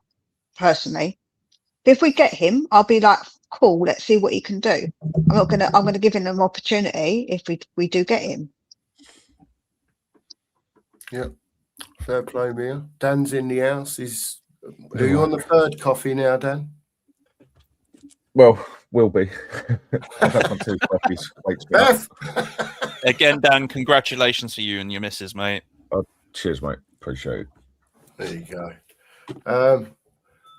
personally. But if we get him, I'll be like, cool, let's see what he can do. I'm going to give him an opportunity if we do get him. Yep. Fair play, Mia. Dan's in the house. Are you on the third coffee now, Dan? Well, will be. I've had my 2 coffees. Beth! Again, Dan, congratulations to you and your missus, mate. Cheers, mate. Appreciate it. There you go.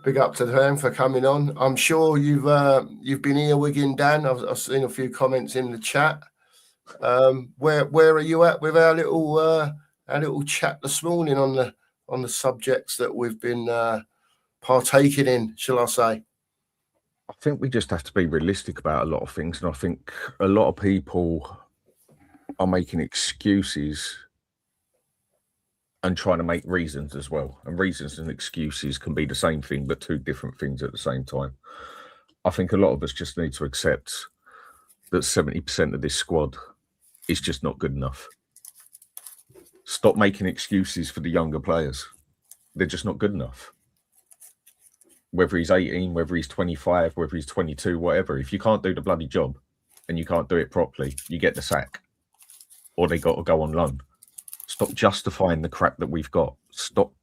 Big up to them for coming on. I'm sure you've been earwigging Dan. I've seen a few comments in the chat. Where are you at with our little chat this morning on the subjects that we've been partaking in, shall I say? I think we just have to be realistic about a lot of things, and I think a lot of people are making excuses and trying to make reasons as well. And reasons and excuses can be the same thing, but 2 different things at the same time. I think a lot of us just need to accept that 70% of this squad is just not good enough. Stop making excuses for the younger players. They're just not good enough. Whether he's 18, whether he's 25, whether he's 22, whatever. If you can't do the bloody job and you can't do it properly, you get the sack. Or they got to go on loan. Stop justifying the crap that we've got. Stop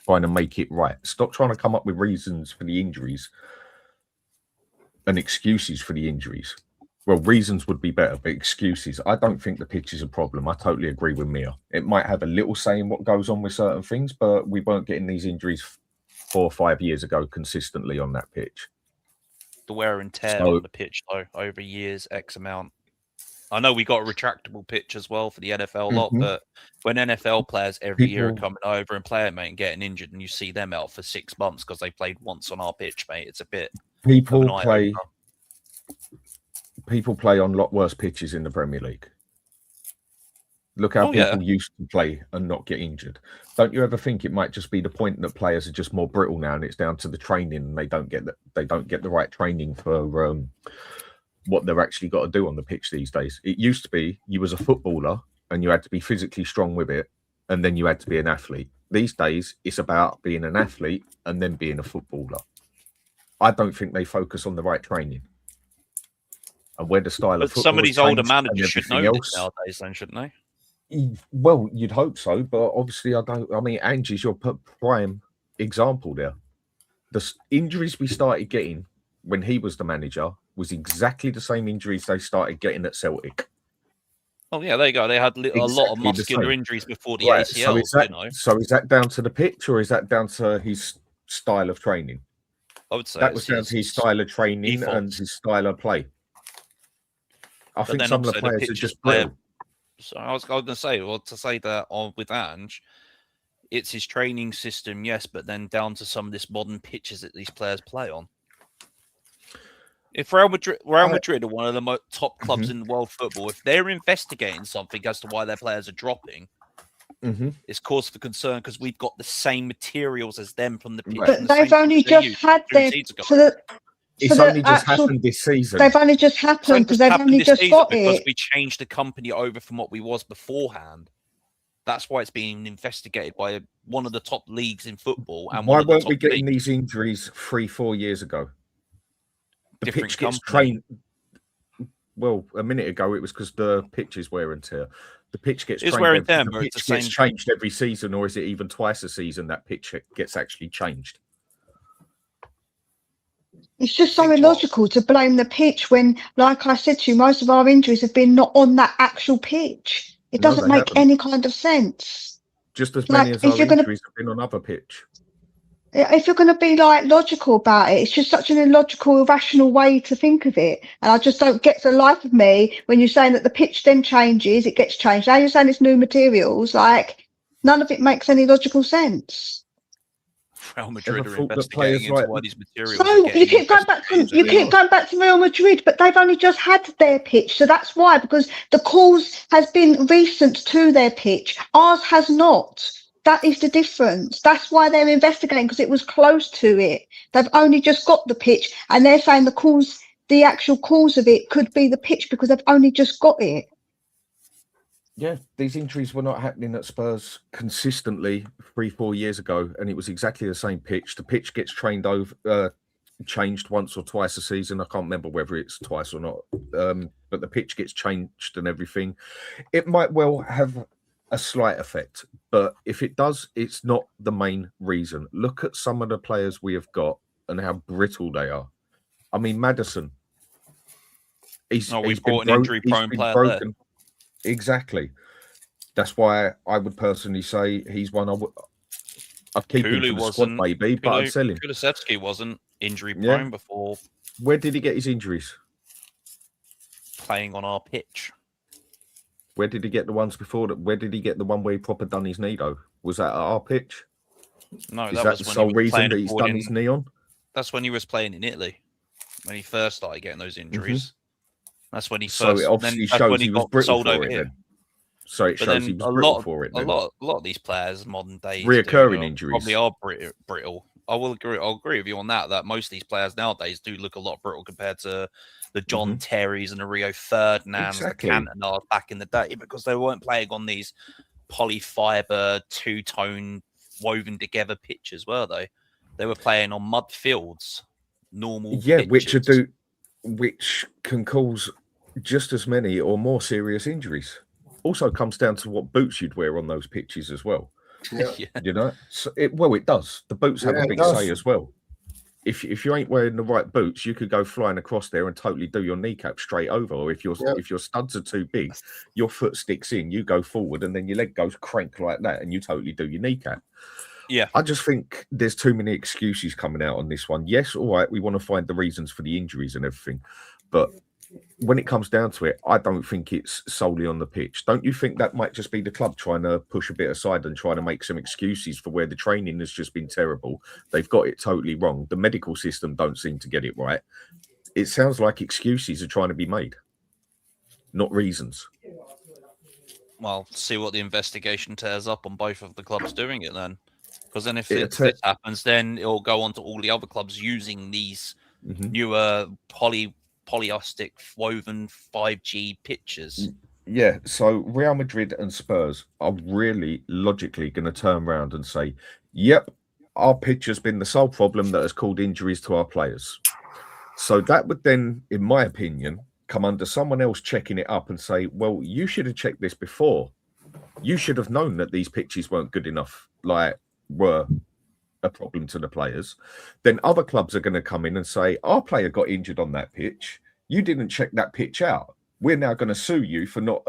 trying to make it right. Stop trying to come up with reasons for the injuries and excuses for the injuries. Well, reasons would be better, but excuses. I don't think the pitch is a problem. I totally agree with Mia. It might have a little say in what goes on with certain things, but we weren't getting these injuries 4 or 5 years ago consistently on that pitch. The wear and tear on the pitch, though, over years, X amount. I know we got a retractable pitch as well for the NFL lot, but when NFL players every year are coming over and playing, mate, and getting injured, and you see them out for 6 months because they played once on our pitch, mate, it's a bit. People play on a lot worse pitches in the Premier League. Look how people used to play and not get injured. Don't you ever think it might just be the point that players are just more brittle now, and it's down to the training, and they don't get the right training for what they're actually got to do on the pitch these days. It used to be you was a footballer and you had to be physically strong with it, and then you had to be an athlete. These days, it's about being an athlete and then being a footballer. I don't think they focus on the right training and where the style of football. Some of these older managers should know this nowadays, then, shouldn't they? Well, you'd hope so, but obviously I don't. I mean, Angie's your prime example there. The injuries we started getting when he was the manager was exactly the same injuries they started getting at Celtic. Oh yeah, there you go. They had a lot of muscular injuries before the ACL. So is that down to the pitch, or is that down to his style of training? I would say That was down to his style of training and ethos. his style of play. I think then some of the also the players are pitches just there- brittle. So I was going to say, well, to say that with Ange, it's his training system, yes, but then down to some of this modern pitches that these players play on. If Real Madrid are one of the top clubs in world football, if they're investigating something as to why their players are dropping, it's cause for concern because we've got the same materials as them from the pitch. But they've only just had their It's only just happened this season. They've only just happened because they've only just got because it. we changed the company over from what we was beforehand. That's why it's being investigated by one of the top leagues in football. And why weren't we getting these injuries 3-4 years ago? The pitch gets trained. Well, a minute ago it was because the pitch is wear and tear. The pitch gets trained. Wear and tear, the pitch gets changed every season, or is it even twice a season that pitch gets actually changed? It's just so illogical to blame the pitch when, like I said to you, most of our injuries have been not on that actual pitch. It doesn't make any kind of sense. Just as many as our injuries have been on other pitch. If you're going to be like logical about it, it's just such an illogical, irrational way to think of it. And I just don't get the life of me when you're saying that the pitch then changes, it gets changed. Now you're saying it's new materials. Like, none of it makes any logical sense. Real Madrid are investigating into why these materials. So you keep going back to Real Madrid, but they've only just had their pitch, so that's why. Because the calls has been recent to their pitch, ours has not. That is the difference. That's why they're investigating, because it was close to it. They've only just got the pitch, and they're saying the actual cause of it could be the pitch because they've only just got it. Yeah, these injuries were not happening at Spurs consistently 3-4 years ago, and it was exactly the same pitch. The pitch gets changed once or twice a season. I can't remember whether it's twice or not, but the pitch gets changed and everything. It might well have a slight effect, but if it does, it's not the main reason. Look at some of the players we have got and how brittle they are. I mean, Maddison. He's brought an injury-prone player broken. Exactly. That's why I would personally say he's one I'd keep him for the squad, maybe, but I'd sell him. Kulusevski wasn't injury-prone before. Where did he get his injuries? Playing on our pitch. Where did he get the ones before that? Where did he get the one where he proper done his knee, though? Was that at our pitch? No, Is that the sole reason that he's done his knee on? That's when he was playing in Italy, when he first started getting those injuries. That's when he first. So it obviously shows he was brittle for it then. So it shows he was brittle for it then. A lot of these players, modern day, reoccurring injuries probably are brittle. I will agree. I'll agree with you on that. That most of these players nowadays do look a lot brittle compared to the John Terrys and the Rio Ferdinands, the Cantonars back in the day, because they weren't playing on these polyfiber, two-tone, woven together pitches, were they? They were playing on mud fields, normal. Yeah, pitches. which can cause just as many or more serious injuries. Also comes down to what boots you'd wear on those pitches as well. Yeah. You know, so it does. The boots have a big say as well. If you ain't wearing the right boots, you could go flying across there and totally do your kneecap straight over. Or if your studs are too big, your foot sticks in, you go forward, and then your leg goes crank like that, and you totally do your kneecap. Yeah, I just think there's too many excuses coming out on this one. Yes, all right, we want to find the reasons for the injuries and everything, but when it comes down to it, I don't think it's solely on the pitch. Don't you think that might just be the club trying to push a bit aside and trying to make some excuses for where the training has just been terrible? They've got it totally wrong. The medical system don't seem to get it right. It sounds like excuses are trying to be made, not reasons. Well, see what the investigation tears up on both of the clubs doing it then. Because then if this happens, then it'll go on to all the other clubs using these newer polyastic woven 5G pitches. Yeah, so Real Madrid and Spurs are really logically going to turn around and say, yep, our pitch has been the sole problem that has caused injuries to our players. So that would then, in my opinion, come under someone else checking it up and say, well, you should have checked this before. You should have known that these pitches weren't good enough, were a problem to the players. Then other clubs are going to come in and say, our player got injured on that pitch. You didn't check that pitch out. We're now going to sue you for not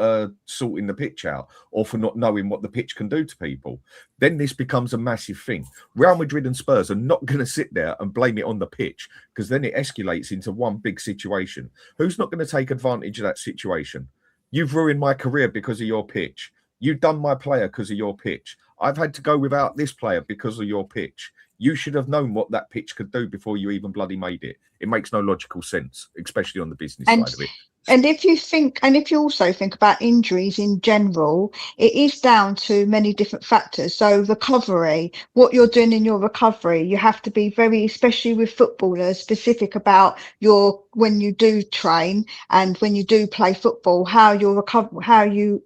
sorting the pitch out or for not knowing what the pitch can do to people. Then this becomes a massive thing. Real Madrid and Spurs are not going to sit there and blame it on the pitch, because then it escalates into one big situation. Who's not going to take advantage of that situation? You've ruined my career because of your pitch. You've done my player because of your pitch. I've had to go without this player because of your pitch. You should have known what that pitch could do before you even bloody made it. It makes no logical sense, especially on the business side of it. And if you also think about injuries in general, it is down to many different factors. So recovery, what you're doing in your recovery, you have to be very, especially with footballers, specific about when you do train and when you do play football, how you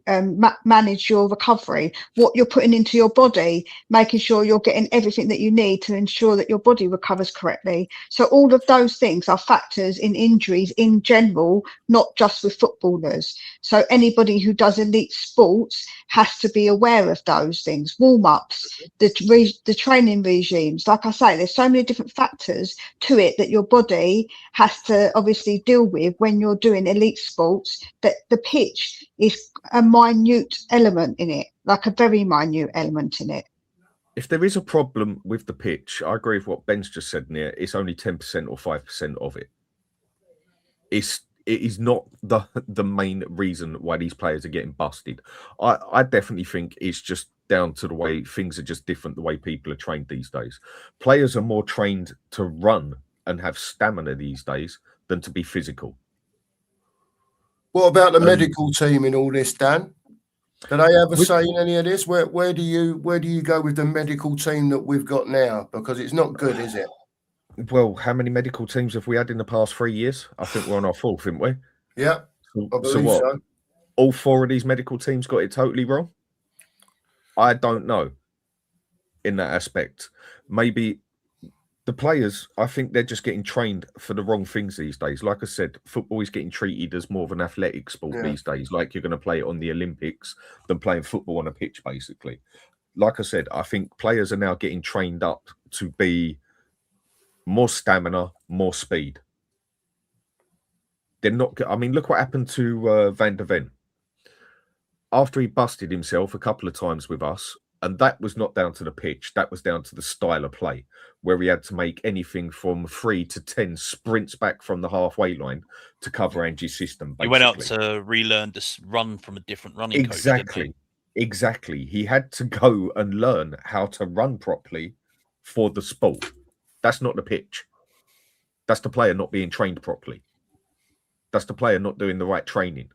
manage your recovery, what you're putting into your body, making sure you're getting everything that you need to ensure that your body recovers correctly. So all of those things are factors in injuries in general, not just with footballers. So anybody who does elite sports has to be aware of those things. Warm-ups, the training regimes. Like I say, there's so many different factors to it that your body has to obviously deal with when you're doing elite sports, that the pitch is a minute element in it, like a very minute element in it. If there is a problem with the pitch, I agree with what Ben's just said there. It's only 10% or 5% of it. It is not the main reason why these players are getting busted. I definitely think it's just down to the way things are just different, the way people are trained these days. Players are more trained to run and have stamina these days than to be physical. What about the medical team in all this, Dan? Do they ever say in any of this? Where do you go with the medical team that we've got now? Because it's not good, is it? Well, how many medical teams have we had in the past 3 years? I think we're on our fourth, haven't we? Yeah. So what? So. All four of these medical teams got it totally wrong? I don't know in that aspect. Maybe the players, I think they're just getting trained for the wrong things these days. Like I said, football is getting treated as more of an athletic sport these days. Like you're going to play it on the Olympics than playing football on a pitch, basically. Like I said, I think players are now getting trained up to be more stamina, more speed. They're not. I mean, look what happened to Van der Ven. After he busted himself a couple of times with us, and that was not down to the pitch, that was down to the style of play, where he had to make anything from 3 to 10 sprints back from the halfway line to cover Angie's system. Basically. He went out to relearn to run from a different running coach. Exactly. He had to go and learn how to run properly for the sport. That's not the pitch. That's the player not being trained properly. That's the player not doing the right training.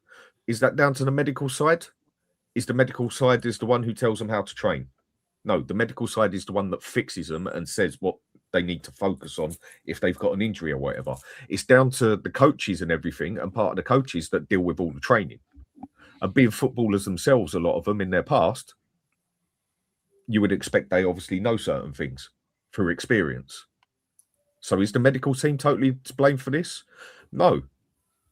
Is that down to the medical side? Is the medical side the one who tells them how to train? No, the medical side is the one that fixes them and says what they need to focus on if they've got an injury or whatever. It's down to the coaches and everything, and part of the coaches that deal with all the training. And being footballers themselves, a lot of them in their past, you would expect they obviously know certain things through experience. So is the medical team totally to blame for this? No,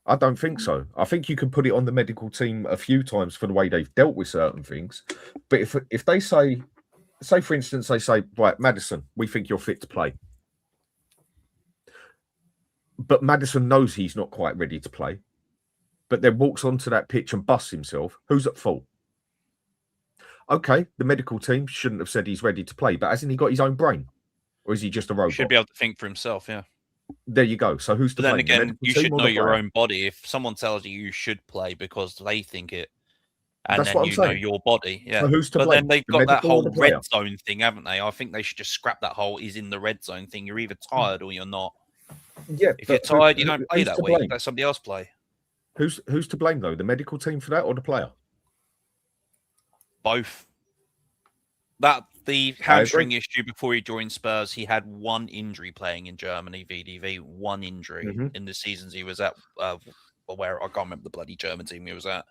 I don't think so. I think you can put it on the medical team a few times for the way they've dealt with certain things. But if they say for instance, they say, right, Maddison, we think you're fit to play. But Maddison knows he's not quite ready to play, but then walks onto that pitch and busts himself. Who's at fault? Okay, the medical team shouldn't have said he's ready to play, but hasn't he got his own brain? Or is he just a robot? He should be able to think for himself, yeah. There you go. So who's to blame? Then again, you should know your own body. If someone tells you should play because they think it, and then you know your body, yeah. So who's to blame? But then they've got that whole red zone thing, haven't they? I think they should just scrap that whole "is in the red zone" thing. You're either tired or you're not. Yeah. If you're tired, you don't play that week. Let somebody else play. Who's to blame though? The medical team for that or the player? Both. The hamstring issue before he joined Spurs, he had one injury playing in Germany, VDV, one injury in the seasons he was at, where I can't remember the bloody German team he was at.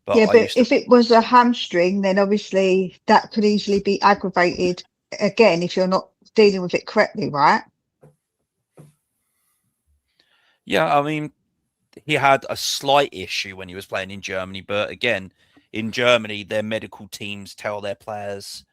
But if it was a hamstring, then obviously that could easily be aggravated again if you're not dealing with it correctly, right? Yeah, I mean, he had a slight issue when he was playing in Germany, but again, in Germany, their medical teams tell their players,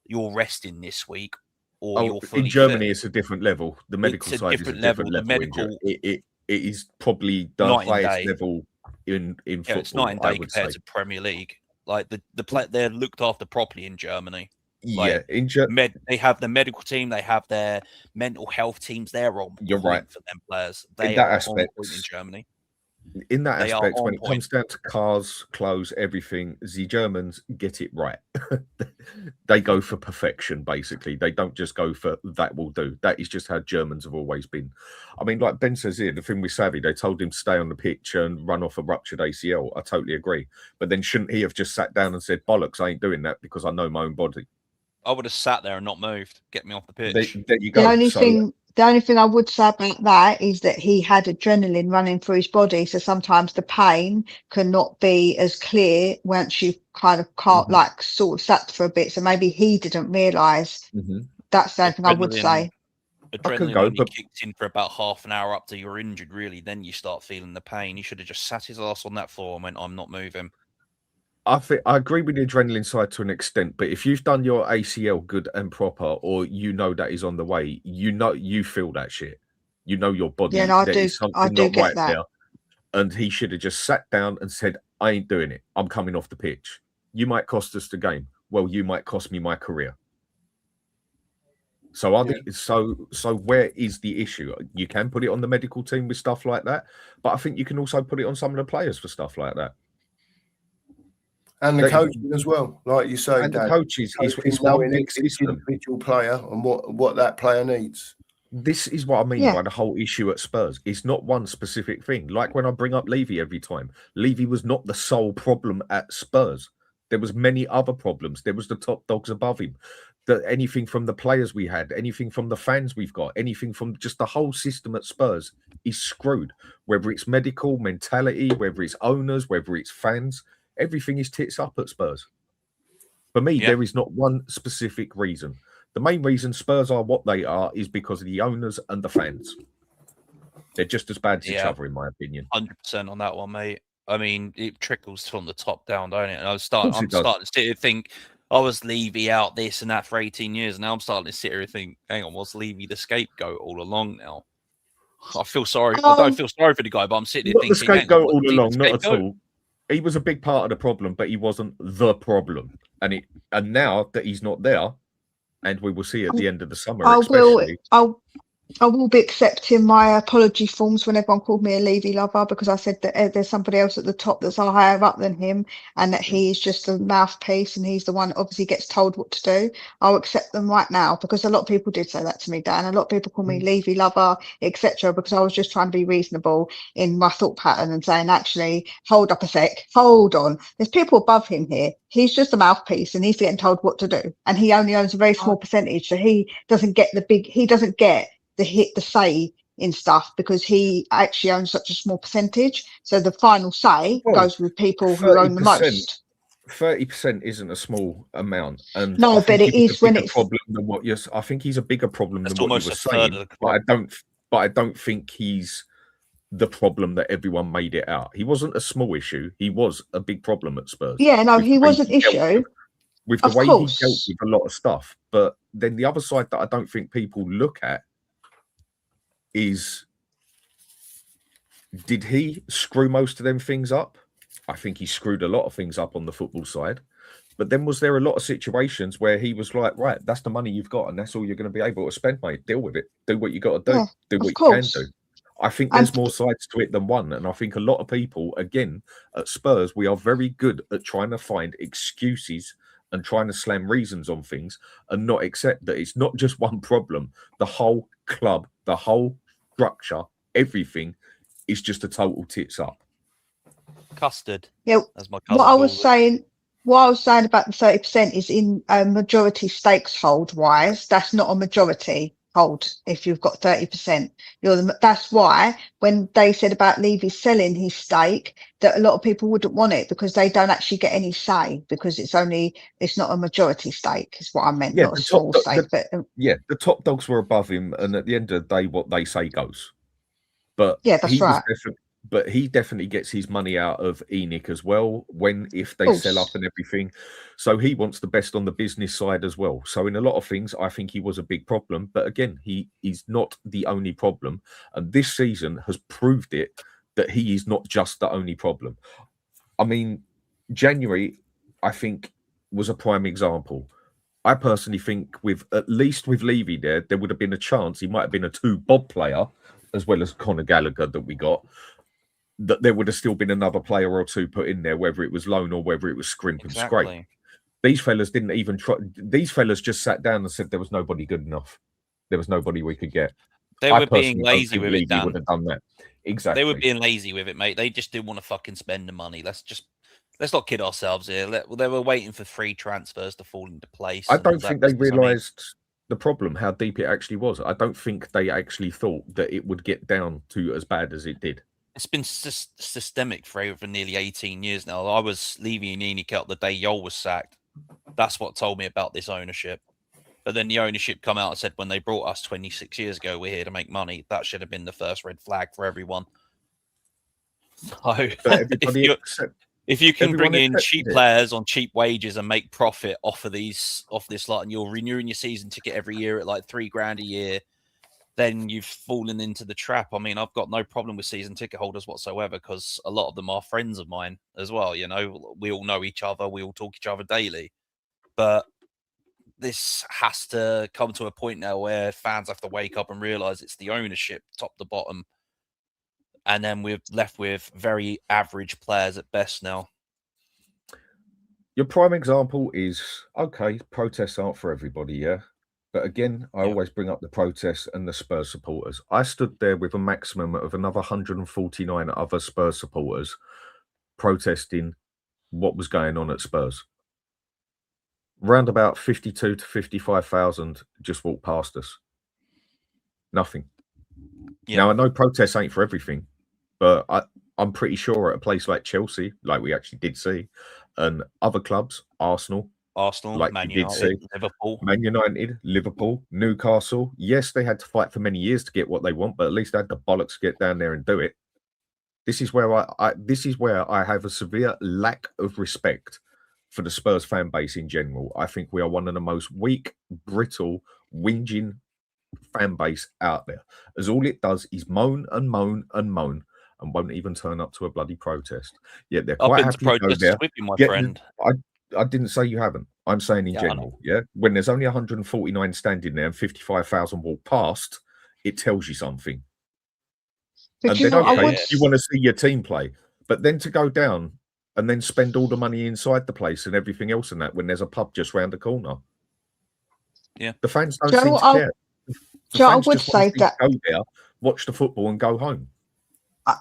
you're resting this week, or you're fully in Germany, fit. it's a different level. The medical side is a different level. It is probably the highest level in Yeah, football. it's night and I day would compared say. to Premier League. Like they're looked after properly in Germany. Yeah, Like, they have the medical team, they have their mental health teams. They're on You're point right. for them players. In They that are aspect, on point in Germany. In that They are aspect, on when it point. comes down to cars, clothes, everything, the Germans get it right. They go for perfection, basically. They don't just go for that will do. That is just how Germans have always been. I mean, like Ben says here, the thing with Savvy, they told him to stay on the pitch and run off a ruptured ACL. I totally agree. But then shouldn't he have just sat down and said, bollocks, I ain't doing that because I know my own body? I would have sat there and not moved. Get me off the pitch. There you The go. only So, thing I would say about that is that he had adrenaline running through his body, so sometimes the pain cannot be as clear once you kind of can't like sort of sat for a bit. So maybe he didn't realise. That's the only thing I would say. Adrenaline go, only but- kicks in for about half an hour up to you're injured, really. Then you start feeling the pain. He should have just sat his ass on that floor and went, I'm not moving. I agree with the adrenaline side to an extent, but if you've done your ACL good and proper, or you know that is on the way, you feel that shit. You know your body. Yeah, no, I there do. is something I do not get right that. there. And he should have just sat down and said, I ain't doing it. I'm coming off the pitch. You might cost us the game. Well, you might cost me my career. So so where is the issue? You can put it on the medical team with stuff like that, but I think you can also put it on some of the players for stuff like that. And the coaching as well, like you say, And Dad. the coaches is knowing one big each system. individual player and what that player needs. This is what I mean Yeah. by the whole issue at Spurs. It's not one specific thing. Like when I bring up Levy every time, Levy was not the sole problem at Spurs. There was many other problems. There was the top dogs above him. Anything from the players we had, anything from the fans we've got, anything from just the whole system at Spurs is screwed. Whether it's medical, mentality, whether it's owners, whether it's fans, everything is tits up at Spurs. For me, there is not one specific reason. The main reason Spurs are what they are is because of the owners and the fans. They're just as bad as each other, in my opinion. 100% on that one, mate. I mean, it trickles from the top down, don't it? And I'm starting to sit here and think, I was Levy out this and that for 18 years. Now I'm starting to sit here and think, hang on, was Levy the scapegoat all along now? I feel sorry. I don't feel sorry for the guy, but I'm sitting here Not the thinking, scapegoat all along, not at all. He was a big part of the problem, but he wasn't the problem. And now that he's not there, and we will see at the end of the summer, I will be accepting my apology forms when everyone called me a Levy lover, because I said that there's somebody else at the top that's higher up than him, and that he's just a mouthpiece and he's the one that obviously gets told what to do. I'll accept them right now, because a lot of people did say that to me, Dan. A lot of people call me Levy lover, etc., because I was just trying to be reasonable in my thought pattern and saying, actually, hold up a sec, hold on. There's people above him here. He's just a mouthpiece and he's getting told what to do. And he only owns a very small percentage, so he doesn't get the say in stuff, because he actually owns such a small percentage. So the final say goes with people who own the most. 30% isn't a small amount, and no, but it is when it's problem than what you're. I think he's a bigger problem than what you were saying. But I don't think he's the problem that everyone made it out. He wasn't a small issue. He was a big problem at Spurs. Yeah, no, he was an issue. With the way he dealt with a lot of stuff. But then the other side that I don't think people look at is, did he screw most of them things up? I think he screwed a lot of things up on the football side. But then was there a lot of situations where he was like, right, that's the money you've got and that's all you're going to be able to spend, mate. Deal with it. Do what you got to do. Do what you can do. I think there's more sides to it than one. And I think a lot of people, again, at Spurs, we are very good at trying to find excuses and trying to slam reasons on things and not accept that it's not just one problem. The whole club, the whole structure, everything is just a total tits up. Custard. Yeah. As my cousin what I was saying about the 30% is in majority stakes hold wise. That's not a majority hold if you've got 30%. That's why when they said about Levy selling his stake, that a lot of people wouldn't want it, because they don't actually get any say, because it's not a majority stake is what I meant, not a small stake. The top dogs were above him, and at the end of the day, what they say goes. But yeah, that's right. But he definitely gets his money out of ENIC as well, if they sell up and everything. So he wants the best on the business side as well. So in a lot of things, I think he was a big problem. But again, he is not the only problem. And this season has proved it, that he is not just the only problem. I mean, January, I think, was a prime example. I personally think at least with Levy there would have been a chance he might have been a 2-bob player as well as Conor Gallagher that we got, that there would have still been another player or two put in there, whether it was loan or whether it was scrimp and scrape. These fellas didn't even try. These fellas just sat down and said there was nobody good enough. There was nobody we could get. They were being lazy with it, Dan. Would have done that. Exactly. They were being lazy with it, mate. They just didn't want to fucking spend the money. Let's not kid ourselves here. They were waiting for free transfers to fall into place. I don't think they realised the problem, how deep it actually was. I don't think they actually thought that it would get down to as bad as it did. It's been systemic for over nearly 18 years now. I was leaving ENIC out the day Yol was sacked. That's what told me about this ownership. But then the ownership come out and said when they brought us 26 years ago, we're here to make money. That should have been the first red flag for everyone. So if you can bring in cheap players on cheap wages and make profit off this lot, and you're renewing your season ticket every year at like $3,000 a year, then you've fallen into the trap. I mean, I've got no problem with season ticket holders whatsoever because a lot of them are friends of mine as well. You know, we all know each other. We all talk each other daily. But this has to come to a point now where fans have to wake up and realize it's the ownership, top to bottom. And then we're left with very average players at best now. Your prime example is, okay, protests aren't for everybody, yeah? But again, I always bring up the protests and the Spurs supporters. I stood there with a maximum of another 149 other Spurs supporters protesting what was going on at Spurs. Round about 52 to 55,000 just walked past us. Nothing. Yeah. Now, I know protests ain't for everything, but I'm pretty sure at a place like Chelsea, like we actually did see, and other clubs, Arsenal, like Man we did United, see, Liverpool, Man United, Liverpool, Newcastle. Yes, they had to fight for many years to get what they want, but at least they had the bollocks to get down there and do it. This is where I have a severe lack of respect for the Spurs fan base in general. I think we are one of the most weak, brittle, whinging fan base out there, as all it does is moan and moan and moan and won't even turn up to a bloody protest. Yet they're quite happy to go there. With you, my friend. I didn't say you haven't. I'm saying in general, yeah. When there's only 149 standing there and 55,000 walk past, it tells you something. But and you then, know, you want to see your team play, but then to go down and then spend all the money inside the place and everything else in that when there's a pub just round the corner. Yeah, the fans don't seem to care. Joe, I would say that go there, watch the football, and go home.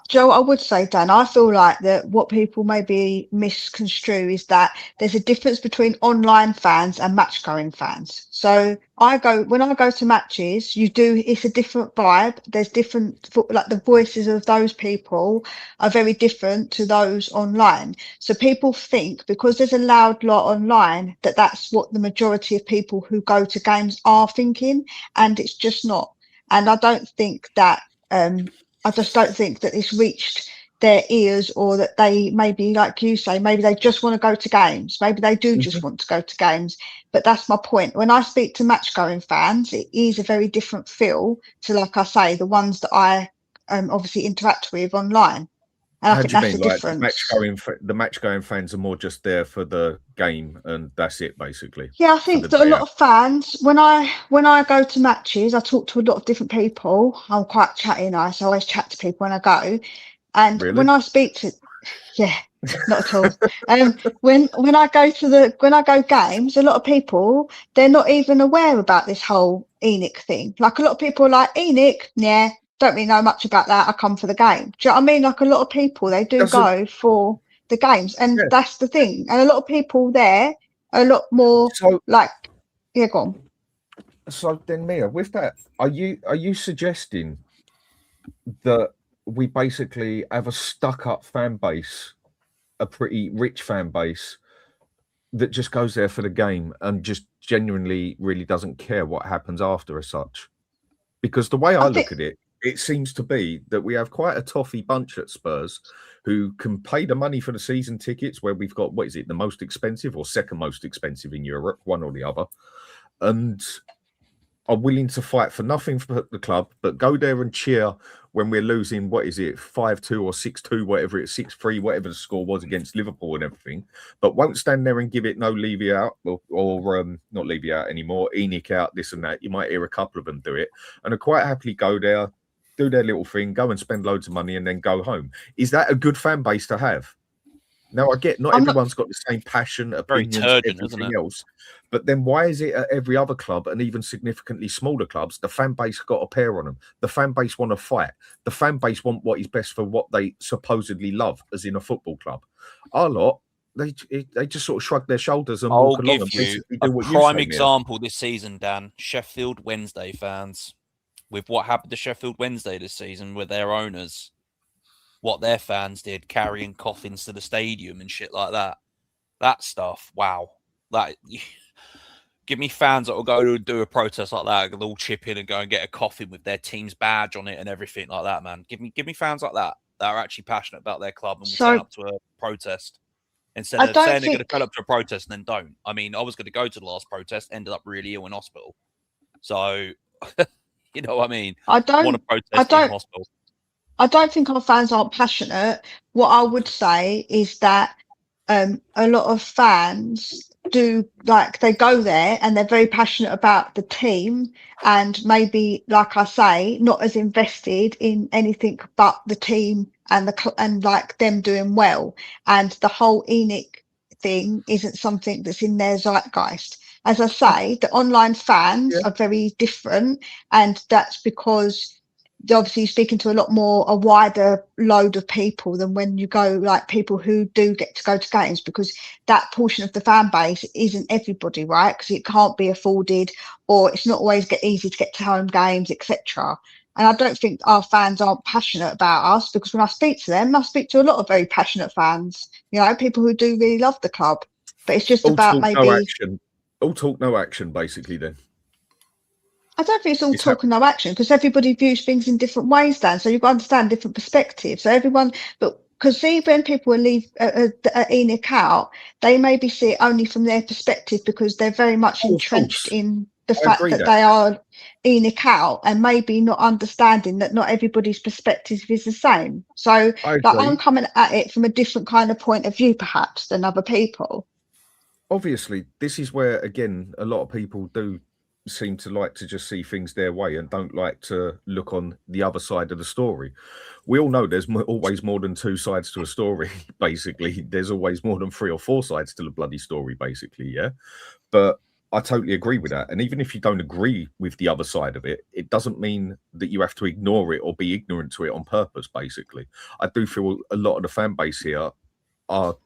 Joe, I would say, Dan, I feel like that what people maybe misconstrue is that there's a difference between online fans and match-going fans. So when I go to matches, it's a different vibe. There's different, like the voices of those people are very different to those online. So people think because there's a loud lot online that that's what the majority of people who go to games are thinking, and it's just not. And I don't think that, I just don't think that it's reached their ears, or that they maybe, like you say, maybe they just want to go to games. Maybe they do just want to go to games. But that's my point. When I speak to match-going fans, it is a very different feel to, like I say, the ones that I obviously interact with online. And I think that's the difference. The match-going fans are more just there for the game, and that's it, basically. Yeah, I think that a lot of fans, when I go to matches, I talk to a lot of different people. I'm quite chatty, nice. I always chat to people when I go. And when I speak to, yeah, not at all. When I go games, a lot of people, they're not even aware about this whole ENIC thing. Like, a lot of people are like, ENIC, yeah, don't really know much about that. I come for the game. Do you know what I mean? Like, a lot of people, they do go for the games, and that's the thing. And a lot of people there are a lot more go on. So then, Mia, with that, are you suggesting that we basically have a stuck-up fan base, a pretty rich fan base that just goes there for the game and just genuinely really doesn't care what happens after as such? Because the way I look at it, it seems to be that we have quite a toffee bunch at Spurs who can pay the money for the season tickets, where we've got, what is it, the most expensive or second most expensive in Europe, one or the other, and are willing to fight for nothing for the club, but go there and cheer when we're losing, what is it, 5-2 or 6-2, whatever it's 6-3, whatever the score was against Liverpool and everything, but won't stand there and give it no leave you out or not leave you out anymore, ENIC out, this and that. You might hear a couple of them do it, and I quite happily go there, do their little thing, go and spend loads of money and then go home. Is that a good fan base to have? Now, I get not everyone's got the same passion, opinions, turgid, everything else. But then why is it at every other club and even significantly smaller clubs, the fan base got a pair on them? The fan base want to fight. The fan base want what is best for what they supposedly love, as in a football club. Our lot, they just sort of shrug their shoulders and I'll walk along give and you basically a do what you prime say, example this season, Dan. Sheffield Wednesday fans, with what happened to Sheffield Wednesday this season with their owners, what their fans did, carrying coffins to the stadium and shit like that. That stuff, wow. That give me fans that will go to do a protest like that, they'll all chip in and go and get a coffin with their team's badge on it and everything like that, man. Give me fans like that are actually passionate about their club and will turn up to a protest instead I of don't saying they're going to think turn up to a protest and then don't. I mean, I was going to go to the last protest, ended up really ill in hospital. So, you know what I mean? I Want to don't protest in hospital. I don't think our fans aren't passionate. What I would say is that a lot of fans do, like, they go there and they're very passionate about the team and maybe, like I say, not as invested in anything but the team and and like them doing well. And the whole ENIC thing isn't something that's in their zeitgeist. As I say, the online fans are very different, and that's because they're obviously speaking to a wider load of people than when you go, like, people who do get to go to games, because that portion of the fan base isn't everybody, right? Because it can't be afforded, or it's not always easy to get to home games, etc. And I don't think our fans aren't passionate about us, because when I speak to them, I speak to a lot of very passionate fans, people who do really love the club. But it's just All about talk, no maybe. action. All talk, no action, basically, then. I don't think it's all Is talk and no action, because everybody views things in different ways, Dan. So you've got to understand different perspectives. So because see, when people leave ENIC out, they maybe see it only from their perspective, because they're very much entrenched in the fact agree that that. they are ENIC out, and maybe not understanding that not everybody's perspective is the same. So I like, agree. I'm coming at it from a different kind of point of view, perhaps, than other people. Obviously, this is where, again, a lot of people do seem to like to just see things their way and don't like to look on the other side of the story. We all know there's always more than two sides to a story, basically. There's always more than 3 or 4 sides to the bloody story, basically, yeah? But I totally agree with that. And even if you don't agree with the other side of it, it doesn't mean that you have to ignore it or be ignorant to it on purpose, basically. I do feel a lot of the fan base here are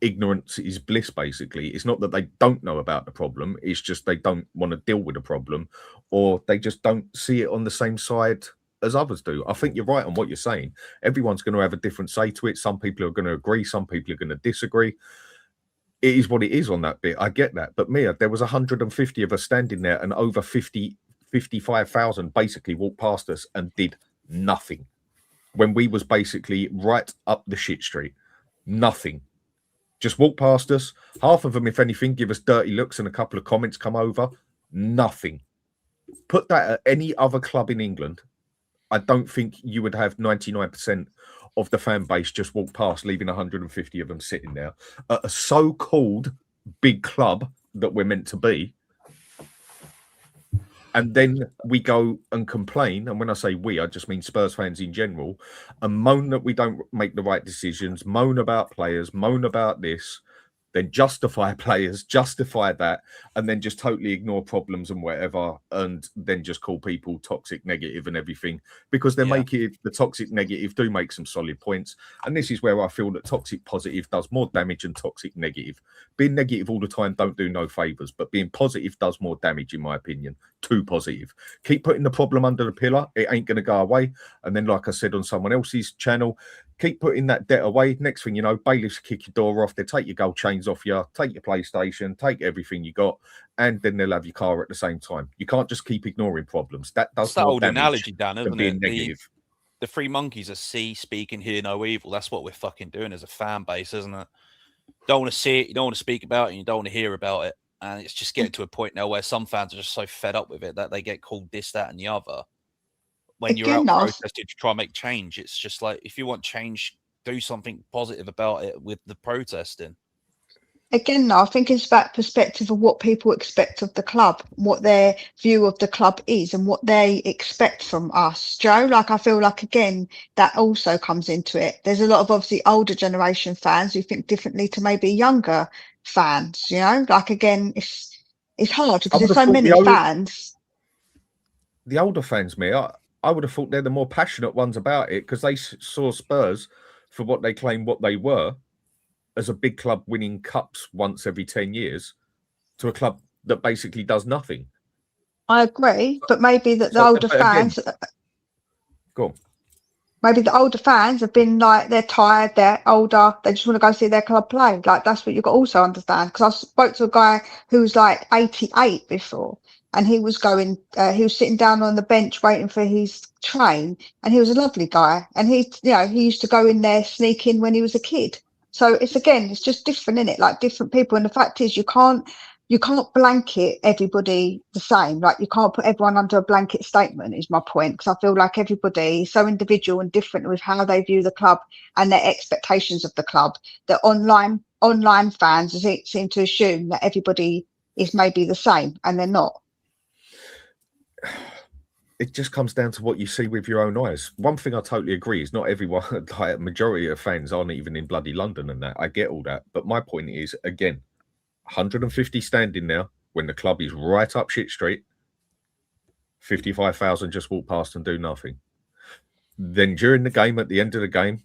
ignorance is bliss, basically. It's not that they don't know about the problem, it's just they don't want to deal with the problem, or they just don't see it on the same side as others do. I think you're right on what you're saying. Everyone's going to have a different say to it. Some people are going to agree, some people are going to disagree. It is what it is on that bit. I get that. But Mia, there was 150 of us standing there, and over 55,000 basically walked past us and did nothing when we was basically right up the shit street. Nothing. Just walk past us. Half of them, if anything, give us dirty looks and a couple of comments come over. Nothing. Put that at any other club in England, I don't think you would have 99% of the fan base just walk past, leaving 150 of them sitting there at a so-called big club that we're meant to be. And then we go and complain. And when I say we, I just mean Spurs fans in general, and moan that we don't make the right decisions, moan about players, moan about this, then justify players, justify that, and then just totally ignore problems and whatever, and then just call people toxic, negative and everything, because they're making the toxic negative do make some solid points. And this is where I feel that toxic positive does more damage than toxic negative. Being negative all the time don't do no favours, but being positive does more damage, in my opinion. Too positive. Keep putting the problem under the pillar, it ain't going to go away. And then, like I said on someone else's channel, keep putting that debt away. Next thing you know, bailiffs kick your door off, they take your gold chains off you, take your PlayStation, take everything you got, and then they'll have your car at the same time. You can't just keep ignoring problems. That does more damage analogy, Dan, than isn't being it? negative. The three monkeys are see, speak, and hear no evil. That's what we're fucking doing as a fan base, isn't it? Don't want to see it, you don't want to speak about it, and you don't want to hear about it. And it's just getting to a point now where some fans are just so fed up with it that they get called this, that, and the other. when you're Again, out though, protesting to try and make change. It's just like, if you want change, do something positive about it with the protesting. again, though, I think it's about perspective of what people expect of the club, what their view of the club is, and what they expect from us. Joe, like I feel like again that also comes into it. There's a lot of obviously older generation fans who think differently to maybe younger fans. You know, like again, it's hard because would there's have so thought many fans. the older fans, me, I would have thought they're the more passionate ones about it because they saw Spurs for what they claim what they were, as a big club winning cups once every 10 years, to a club that basically does nothing. I agree, but maybe that the So, older but again, fans, go on. maybe the older fans have been like, they're tired, they're older, they just want to go see their club play. Like, that's what you've got to also understand. Because I spoke to a guy who was like 88 before, and he was going, he was sitting down on the bench waiting for his train, and he was a lovely guy. And he, you know, he used to go in there, sneak in when he was a kid. So it's again, it's just different, isn't it? Like different people. And the fact is, you can't blanket everybody the same. Like you can't put everyone under a blanket statement is my point. Because I feel like everybody is so individual and different with how they view the club and their expectations of the club, that online fans seem to assume that everybody is maybe the same, and they're not. It just comes down to what you see with your own eyes. One thing I totally agree is not everyone, like a majority of fans aren't even in bloody London and that. I get all that. But my point is, again, 150 standing there when the club is right up shit street. 55,000 just walk past and do nothing. Then during the game, at the end of the game,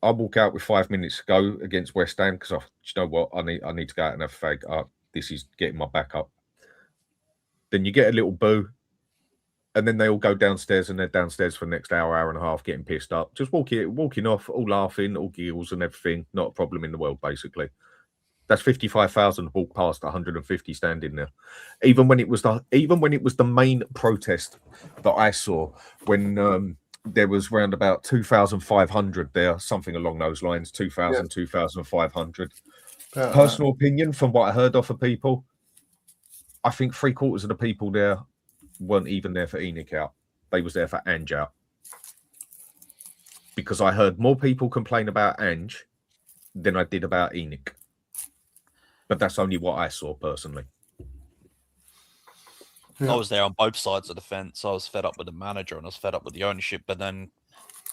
I walk out with 5 minutes to go against West Ham because you know what, I need to go out and have a fag. This is getting my back up. Then you get a little boo, and then they all go downstairs, and they're downstairs for the next hour and a half, getting pissed up, just walking off, all laughing, all giggles and everything. Not a problem in the world, basically. That's 55,000 walk past 150 standing there. Even when it was the main protest that I saw, when there was round about 2,500 there, something along those lines, 2,000, 2,500. Personal opinion, from what I heard off of people, I think 3/4 of the people there weren't even there for Enoch out. They was there for Ange out. Because I heard more people complain about Ange than I did about Enoch. But that's only what I saw personally. I was there on both sides of the fence. I was fed up with the manager and I was fed up with the ownership. But then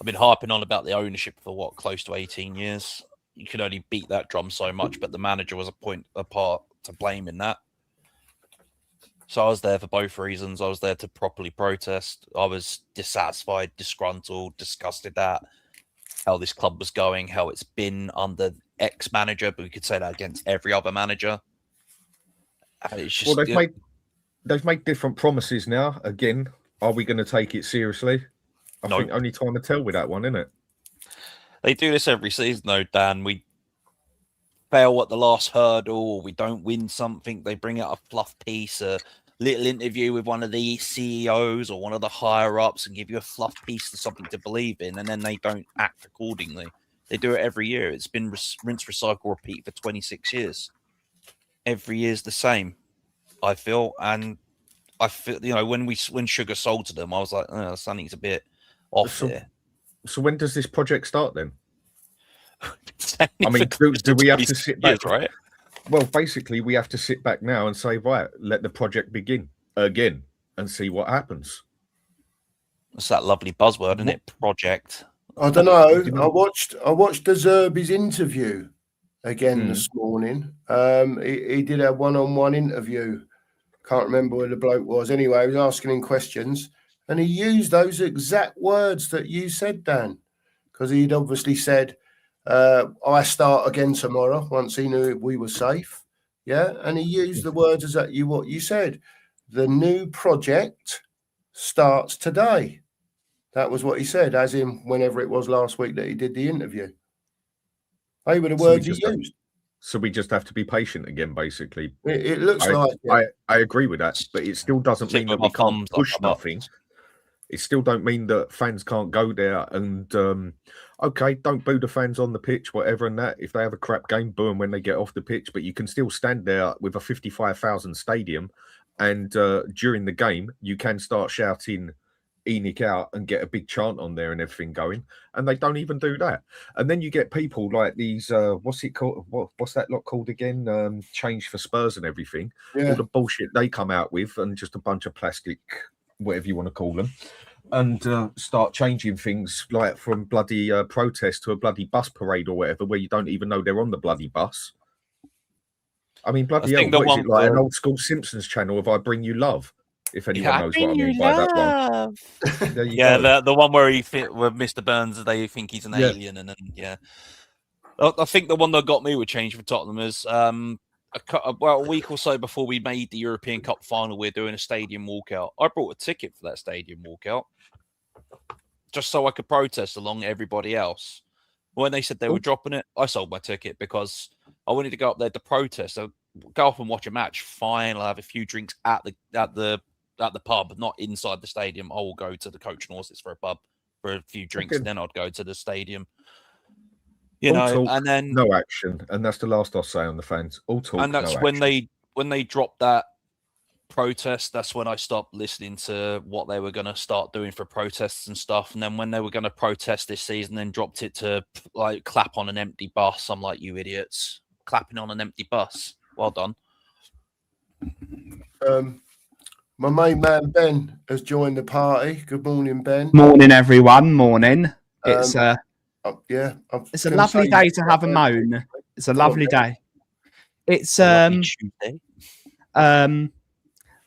I've been harping on about the ownership for close to 18 years. You can only beat that drum so much, but the manager was a part to blame in that. So I was there for both reasons. I was there to properly protest. I was dissatisfied, disgruntled, disgusted at how this club was going, how it's been under ex-manager, but we could say that against every other manager. And it's just, well, they've made different promises now. Again, are we going to take it seriously? I think only time to tell with that one, isn't it? They do this every season, though, Dan. We fail at the last hurdle, or we don't win something. They bring out a fluff piece, a little interview with one of the CEOs or one of the higher ups, and give you a fluff piece to something to believe in, and then they don't act accordingly. They do it every year. It's been rinse, recycle, repeat for 26 years. Every year's the same, I feel. And I feel, when Sugar sold to them, I was like, something's a bit off here. So when does this project start then? I mean, do we have to sit back? Years, right? Well, basically, we have to sit back now and say, right, let the project begin again and see what happens. That's that lovely buzzword, isn't it? Project. I don't know. I watched De Zerbi's interview again this morning. He did a one-on-one interview. Can't remember where the bloke was. Anyway, he was asking him questions, and he used those exact words that you said, Dan, because he'd obviously said, I start again tomorrow, once he knew we were safe. Yeah, and he used the words exactly what you said. The new project starts today. That was what he said, as in whenever it was last week that he did the interview. They were the words he used. So we just have to be patient again, basically. It looks like it. I agree with that, but it still doesn't mean that we can't push nothing. It still don't mean that fans can't go there and, okay, don't boo the fans on the pitch, whatever and that. If they have a crap game, boo them when they get off the pitch. But you can still stand there with a 55,000 stadium and during the game, you can start shouting ENIC out and get a big chant on there and everything going, and they don't even do that. And then you get people like these, what's it called? What's that lot called again? Change for Spurs and everything. Yeah. All the bullshit they come out with, and just a bunch of plastic, whatever you want to call them, and start changing things like from bloody protest to a bloody bus parade or whatever, where you don't even know they're on the bloody bus. I mean, bloody hell, think the what is it, like an one old school Simpsons channel of I Bring You Love? If anyone Yeah, knows what I mean by that one. There you Yeah, go. the one where with Mr. Burns, they think he's an alien, and then I think the one that got me with change for Tottenham is a week or so before we made the European Cup final, we're doing a stadium walkout. I brought a ticket for that stadium walkout just so I could protest along everybody else. When they said they were dropping it, I sold my ticket because I wanted to go up there to protest. I'll go up and watch a match. Fine, I'll have a few drinks at the pub, not inside the stadium. I will go to the Coach and Horses for a pub for a few drinks, and then I'd go to the stadium. You know, talk, and then no action, and that's the last I'll say on the fans. All talk, and that's no when action. they dropped that protest. That's when I stopped listening to what they were going to start doing for protests and stuff. And then when they were going to protest this season, then dropped it to like clap on an empty bus. I'm like, you idiots, clapping on an empty bus. Well done. My main man Ben has joined the party. Good morning, Ben. Morning, everyone. Morning. It's yeah, it's a lovely day to have a moan. It's a lovely day. It's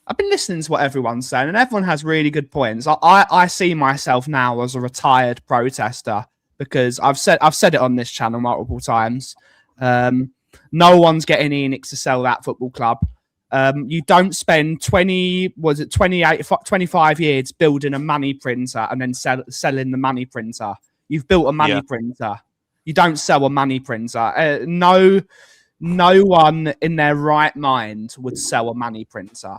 I've been listening to what everyone's saying, and everyone has really good points. I see myself now as a retired protester because I've said it on this channel multiple times. No one's getting Enix to sell that football club. You don't spend 25 years building a money printer and then selling the money printer. You've built a money printer. You don't sell a money printer. No one in their right mind would sell a money printer.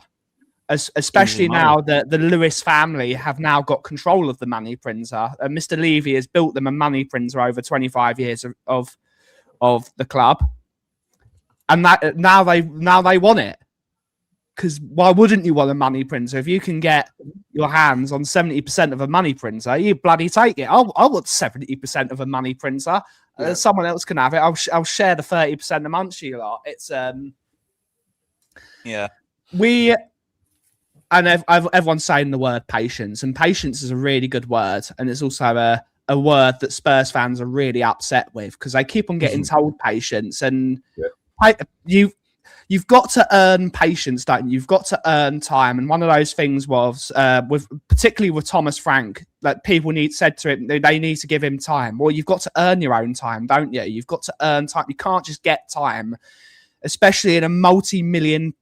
Especially now that the Lewis family have now got control of the money printer. Mr. Levy has built them a money printer over 25 years of the club. And that now they want it. Because why wouldn't you want a money printer? If you can get your hands on 70% of a money printer, you bloody take it. I want 70% of a money printer. Yeah. Someone else can have it. I'll share the 30% amongst you lot. It's everyone's saying the word patience, and patience is a really good word, and it's also a word that Spurs fans are really upset with because they keep on getting told patience, and you've got to earn patience, don't you? You've got to earn time. And one of those things was, particularly with Thomas Frank, that people said to him, they need to give him time. Well, you've got to earn your own time, don't you? You've got to earn time. You can't just get time, especially in a multi-billion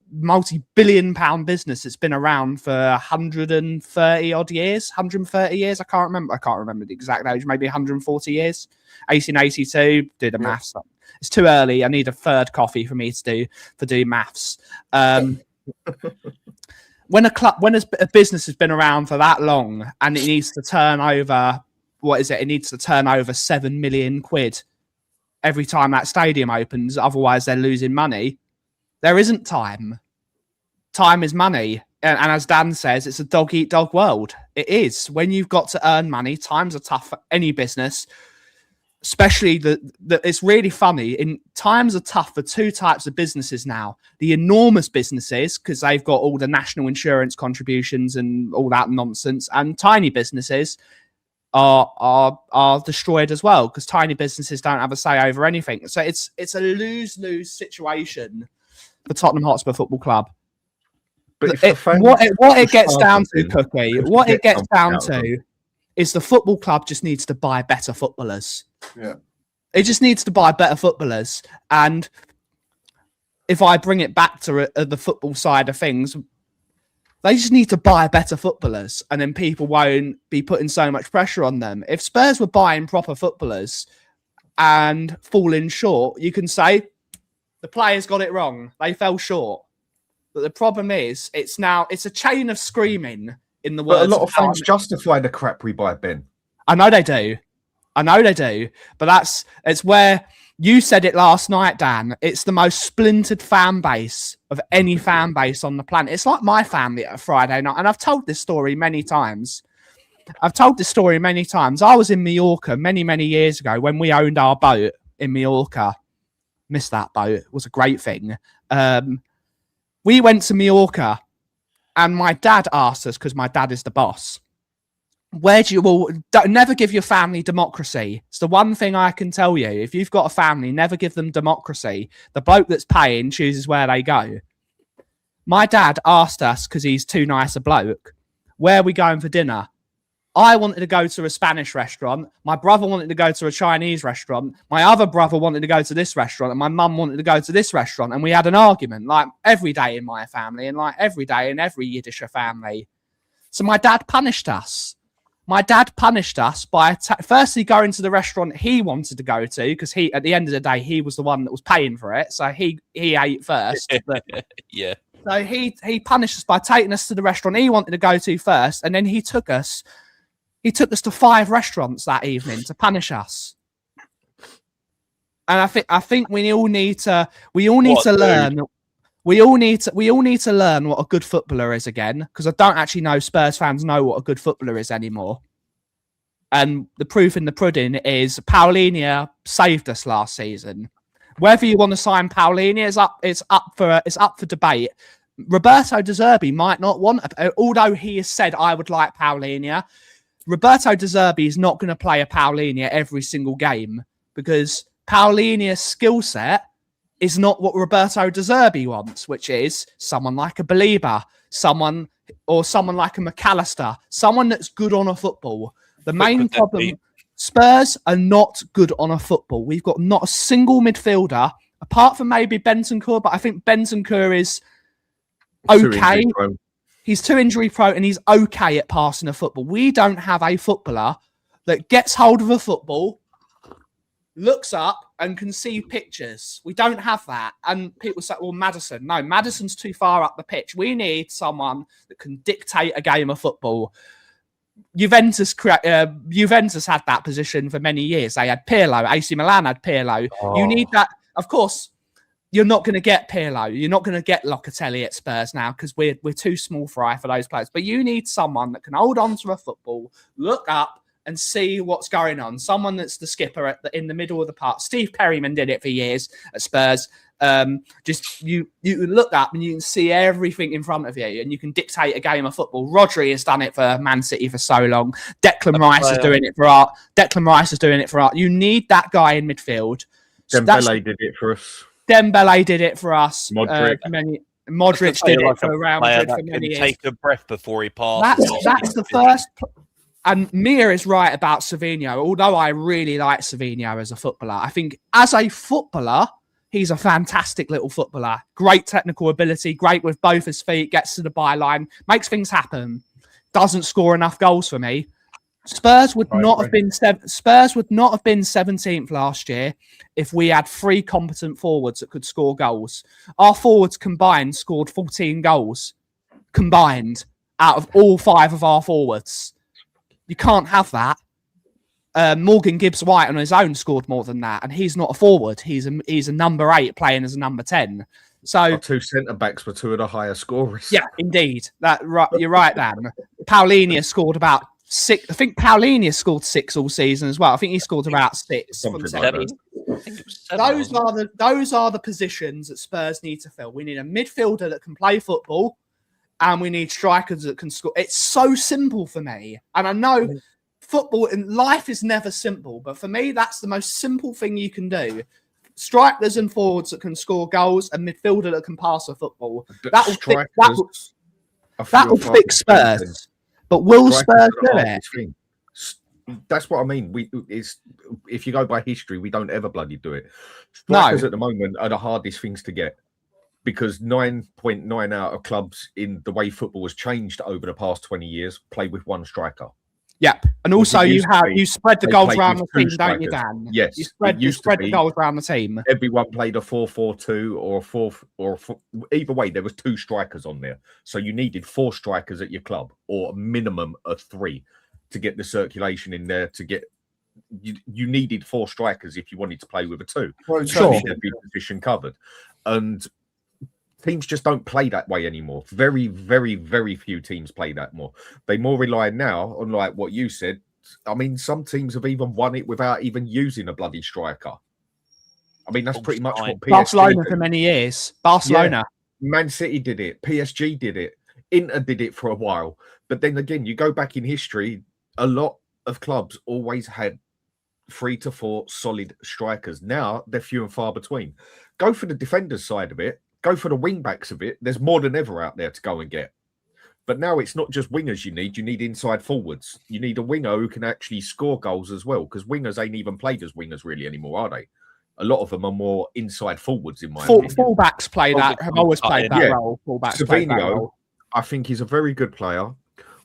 pound business that's been around for 130 odd years, 130 years. I can't remember the exact age, maybe 140 years. 1882, do the maths. It's too early. I need a third coffee for me to do maths. When a business has been around for that long and it needs to turn over, it needs to turn over 7 million quid every time that stadium opens. Otherwise, they're losing money. There isn't time. Time is money. And as Dan says, it's a dog-eat-dog world. It is. When you've got to earn money, times are tough for any business. Especially it's really funny. In times are tough for two types of businesses now. The enormous businesses, because they've got all the national insurance contributions and all that nonsense, and tiny businesses are destroyed as well because tiny businesses don't have a say over anything. So it's a lose-lose situation for Tottenham Hotspur Football Club. But what it gets down to, Cookie, what it gets down to is the football club just needs to buy better footballers. Yeah. It just needs to buy better footballers. And if I bring it back to the football side of things, they just need to buy better footballers, and then people won't be putting so much pressure on them. If Spurs were buying proper footballers and falling short, you can say the players got it wrong. They fell short. But the problem is, it's a chain of screaming in the words. But a lot of fans justify the crap we buy, Ben. I know they do. But it's where you said it last night, Dan. It's the most splintered fan base of any fan base on the planet. It's like my family at a Friday night. And I've told this story many times. I've told this story many times. I was in Mallorca many years ago when we owned our boat in Mallorca. Missed that boat. It was a great thing. We went to Mallorca and my dad asked us, because my dad is the boss, never give your family democracy. It's the one thing I can tell you. If you've got a family, never give them democracy. The bloke that's paying chooses where they go. My dad asked us, because he's too nice a bloke, where are we going for dinner? I wanted to go to a Spanish restaurant. My brother wanted to go to a Chinese restaurant. My other brother wanted to go to this restaurant. And my mum wanted to go to this restaurant. And we had an argument, like every day in my family and like every day in every Yiddish family. So my dad punished us. My dad punished us by firstly going to the restaurant he wanted to go to, because he, at the end of the day, he was the one that was paying for it. So he ate first. Yeah. So he punished us by taking us to the restaurant he wanted to go to first. And then he took us to 5 restaurants that evening to punish us. And I think we all need to learn what a good footballer is again, because I don't actually know Spurs fans know what a good footballer is anymore. And the proof in the pudding is Paulinho saved us last season. Whether you want to sign Paulinho it's up for debate. Roberto De Zerbi might not want, although he has said I would like Paulinho. Roberto De Zerbi is not going to play a Paulinho every single game, because Paulinho's skill set is not what Roberto De Zerbi wants, which is someone like a Belieber, someone like a McAllister, someone that's good on a football. The main problem, Spurs are not good on a football. We've got not a single midfielder, apart from maybe Bentancur, but I think Bentancur is okay. He's too injury prone and he's okay at passing a football. We don't have a footballer that gets hold of a football, looks up and can see pictures. We don't have that. And people say, well, Maddison. No, Maddison's too far up the pitch. We need someone that can dictate a game of football. Juventus had that position for many years. They had Pirlo. AC Milan had Pirlo. Oh. You need that. Of course, you're not going to get Pirlo. You're not going to get Locatelli at Spurs now, because we're too small fry for those players. But you need someone that can hold on to a football, look up and see what's going on. Someone that's the skipper in the middle of the park. Steve Perryman did it for years at Spurs. Just you can look up and you can see everything in front of you, and you can dictate a game of football. Rodri has done it for Man City for so long. Declan Rice is doing it for Art. You need that guy in midfield. Dembele did it for us. Dembele did it for us. Modric. Modric did it for Real Madrid for many years. Take a breath before he passes. That's the first. And Mia is right about Savinho. Although I really like Savinho as a footballer, I think as a footballer, he's a fantastic little footballer. Great technical ability, great with both his feet, gets to the byline, makes things happen. Doesn't score enough goals for me. Spurs would not have been 17th last year if we had 3 competent forwards that could score goals. Our forwards combined scored 14 goals combined out of all 5 of our forwards. You can't have that. Morgan Gibbs-White on his own scored more than that, and he's not a forward. He's a number 8 playing as a number 10. So our 2 centre backs were 2 of the higher scorers. Yeah, indeed. You're right, Dan. Paulinho scored about 6. I think Paulinho scored 6 all season as well. I think he scored about 6. Something like that. Those are the positions that Spurs need to fill. We need a midfielder that can play football, and we need strikers that can score. It's so simple for me, and I know football and life is never simple, but for me, that's the most simple thing you can do. Strikers and forwards that can score goals, and midfielder that can pass a football. That will fix Spurs. But will Spurs do it? That's what I mean. If you go by history, we don't ever bloody do it. Strikers at the moment are the hardest things to get, because 9.9 out of clubs in the way football has changed over the past 20 years play with 1 striker. Yep, and also you spread the goals around the team, don't you, Dan? Yes, you spread the goals around the team. Everyone played a 4-4-2 or a 4 either way. There was 2 strikers on there, so you needed 4 strikers at your club, or a minimum of 3 to get the circulation in there. You needed 4 strikers if you wanted to play with a 2. Sure, every position covered, and Teams just don't play that way anymore. Very, very, very few teams play that more. They more rely now on, like what you said. I mean, some teams have even won it without even using a bloody striker. I mean, that's pretty much what PSG Barcelona did. for many years. Barcelona. Yeah. Man City did it. PSG did it. Inter did it for a while. But then again, you go back in history, a lot of clubs always had 3 to 4 solid strikers. Now they're few and far between. Go for the defenders side of it. Go for the wing backs of it. There's more than ever out there to go and get. But now it's not just wingers you need inside forwards. You need a winger who can actually score goals as well, because wingers ain't even played as wingers really anymore, are they? A lot of them are more inside forwards in my opinion. Fullbacks play that, have always played that role. Fullbacks play that role. I think he's a very good player.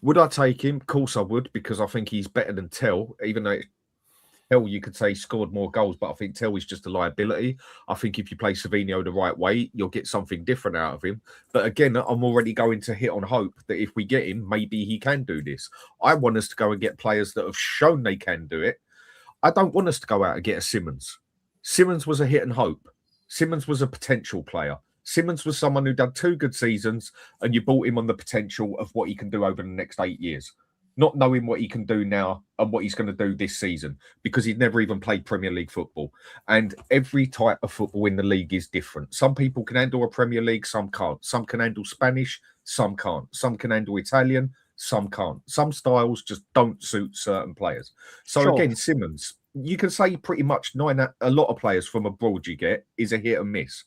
Would I take him? Of course I would, because I think he's better than Tell, even though Tell, you could say, scored more goals, but I think Tell is just a liability. I think if you play Savinho the right way, you'll get something different out of him. But again, I'm already going to hit on hope that if we get him, maybe he can do this. I want us to go and get players that have shown they can do it. I don't want us to go out and get a Simmons. Simmons was a hit and hope. Simmons was a potential player. Simmons was someone who done 2 good seasons, and you bought him on the potential of what he can do over the next 8 years. Not knowing what he can do now and what he's going to do this season, because he'd never even played Premier League football. And every type of football in the league is different. Some people can handle a Premier League, some can't. Some can handle Spanish, some can't. Some can handle Italian, some can't. Some styles just don't suit certain players. So again, Simmons, you can say pretty much a lot of players from abroad you get is a hit and miss.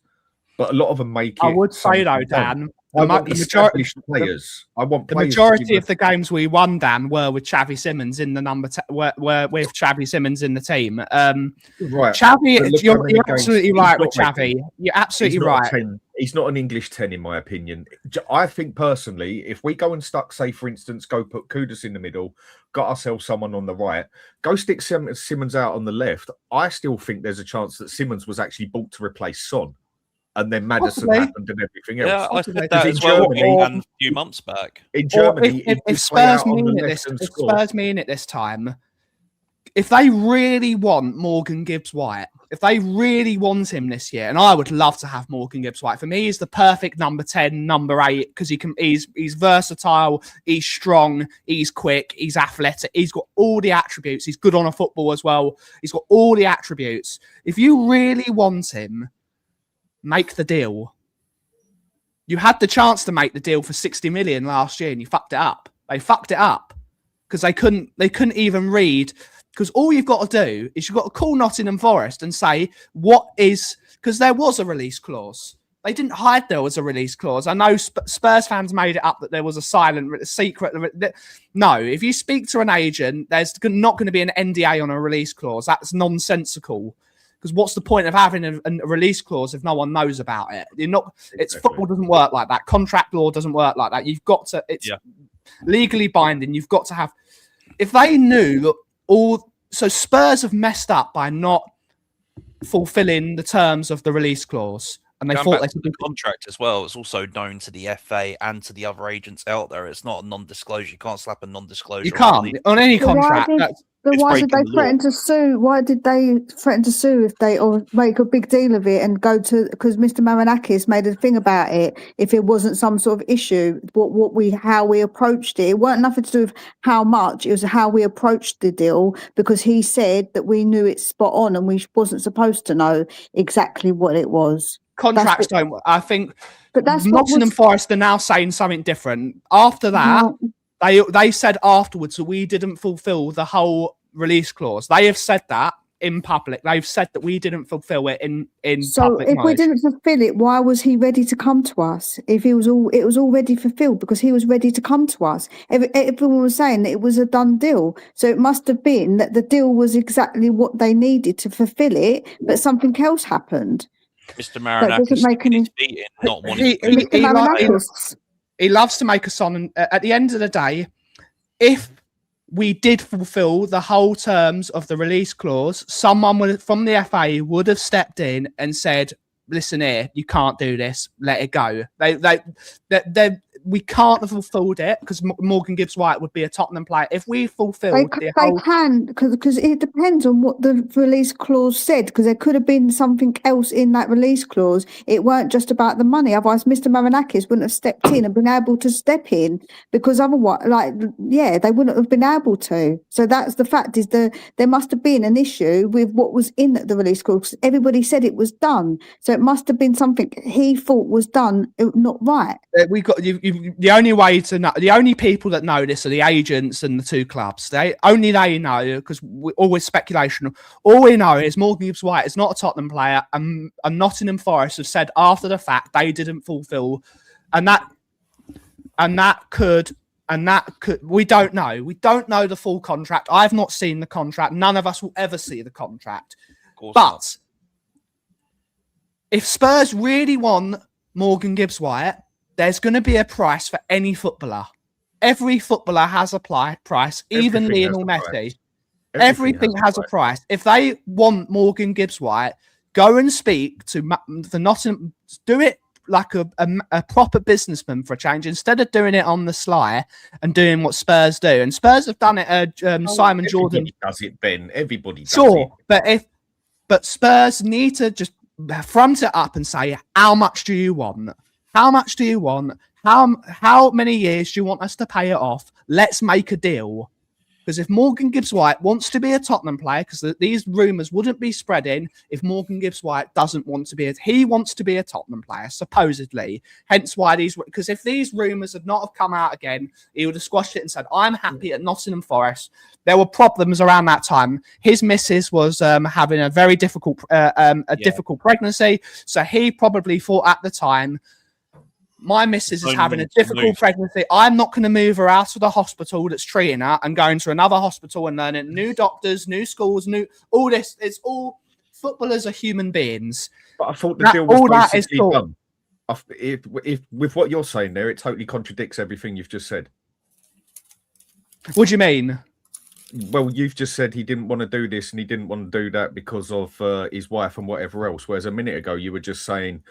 But a lot of them make it. I would say though, Dan, I want established players. I want the players majority of the games we won, Dan, were with Xavi Simmons in the were with Xavi Simmons in the team. Right, Xavi, you're absolutely right with Xavi. You're absolutely right. He's not an English 10, in my opinion. I think personally, if we go and say, for instance, go put Kudus in the middle, got ourselves someone on the right, go stick Simmons out on the left, I still think there's a chance that Simmons was actually bought to replace Son. And then Madison happened and everything else. Yeah, I said that as well a few months back. In Germany, if Spurs mean it this time, if they really want Morgan Gibbs-White, if they really want him this year, and I would love to have Morgan Gibbs-White. For me, he's the perfect number 10, number 8, because he's versatile, he's strong, he's quick, he's athletic, he's got all the attributes. He's good on a football as well. He's got all the attributes. If you really want him, make the deal. You had the chance to make the deal for 60 million last year and you fucked it up. They fucked it up because they couldn't even read. Because all you've got to do is you've got to call Nottingham Forest and say because there was a release clause. They didn't hide there was a release clause. I know Spurs fans made it up that there was a silent secret. No, if you speak to an agent, there's not going to be an NDA on a release clause. That's nonsensical. Because what's the point of having a release clause if no one knows about it? Football doesn't work like that. Contract law doesn't work like that. You've got to. It's legally binding. You've got to have. If they knew that so Spurs have messed up by not fulfilling the terms of the release clause, and they thought they could do the contract as well. It's also known to the FA and to the other agents out there. It's not a non-disclosure. You can't slap a non-disclosure. You can't on any contract. But why did they threaten to sue? Why did they threaten to sue or make a big deal of it and go to? Because Mr. Marinakis made a thing about it. If it wasn't some sort of issue, how we approached it. It weren't nothing to do with how much. It was how we approached the deal, because he said that we knew it spot on and we wasn't supposed to know exactly what it was. Contracts don't. I think. But that's Nottingham Forest are now saying something different. After that. No. They said afterwards that we didn't fulfill the whole release clause. They have said that in public. They've said that we didn't fulfill it in public. So if we didn't fulfill it, why was he ready to come to us? If it was already fulfilled, because he was ready to come to us. Everyone was saying that it was a done deal. So it must have been that the deal was exactly what they needed to fulfill it, but something else happened. Mr. Marinakis not wanting he loves to make us on. And at the end of the day, if we did fulfill the whole terms of the release clause, someone from the FA would have stepped in and said, listen here, you can't do this, let it go. we can't have fulfilled it because Morgan Gibbs-White would be a Tottenham player. If we fulfilled They can, because it depends on what the release clause said, because there could have been something else in that release clause. It weren't just about the money. Otherwise, Mr. Marinakis wouldn't have stepped in and been able to step in, because otherwise, they wouldn't have been able to. So that's the fact, is there must have been an issue with what was in the release clause. Everybody said it was done. So it must have been something he thought was done, not right. We got the only way to know, the only people that know this are the agents and the two clubs. They know, because always speculation. All we know is Morgan Gibbs-White is not a Tottenham player, and Nottingham Forest have said after the fact they didn't fulfil, and that could we don't know. We don't know the full contract. I've not seen the contract. None of us will ever see the contract. But if Spurs really want Morgan Gibbs-White, there's going to be a price for any footballer. Every footballer has a price, even Lionel Messi. Everything has a price. If they want Morgan Gibbs-White, go and speak to the Nottingham. Do it like a proper businessman for a change, instead of doing it on the sly and doing what Spurs do. And Spurs have done it. Simon Jordan does it, Ben. Everybody does it. But Spurs need to just front it up and say, how much do you want? How much do you want? How many years do you want us to pay it off? Let's make a deal. Because if Morgan Gibbs-White wants to be a Tottenham player, because these rumours wouldn't be spreading if Morgan Gibbs-White doesn't want to be he wants to be a Tottenham player, supposedly. Hence why because if these rumours had not have come out again, he would have squashed it and said, I'm happy at Nottingham Forest. There were problems around that time. His missus was having a very difficult difficult pregnancy. So he probably thought at the time, my missus is having a difficult pregnancy. I'm not going to move her out of the hospital that's treating her and going to another hospital and learning new doctors, new schools, all this. It's all footballers are human beings. But I thought the deal was basically done. If with what you're saying there, it totally contradicts everything you've just said. What do you mean? Well, you've just said he didn't want to do this and he didn't want to do that because of his wife and whatever else. Whereas a minute ago, you were just saying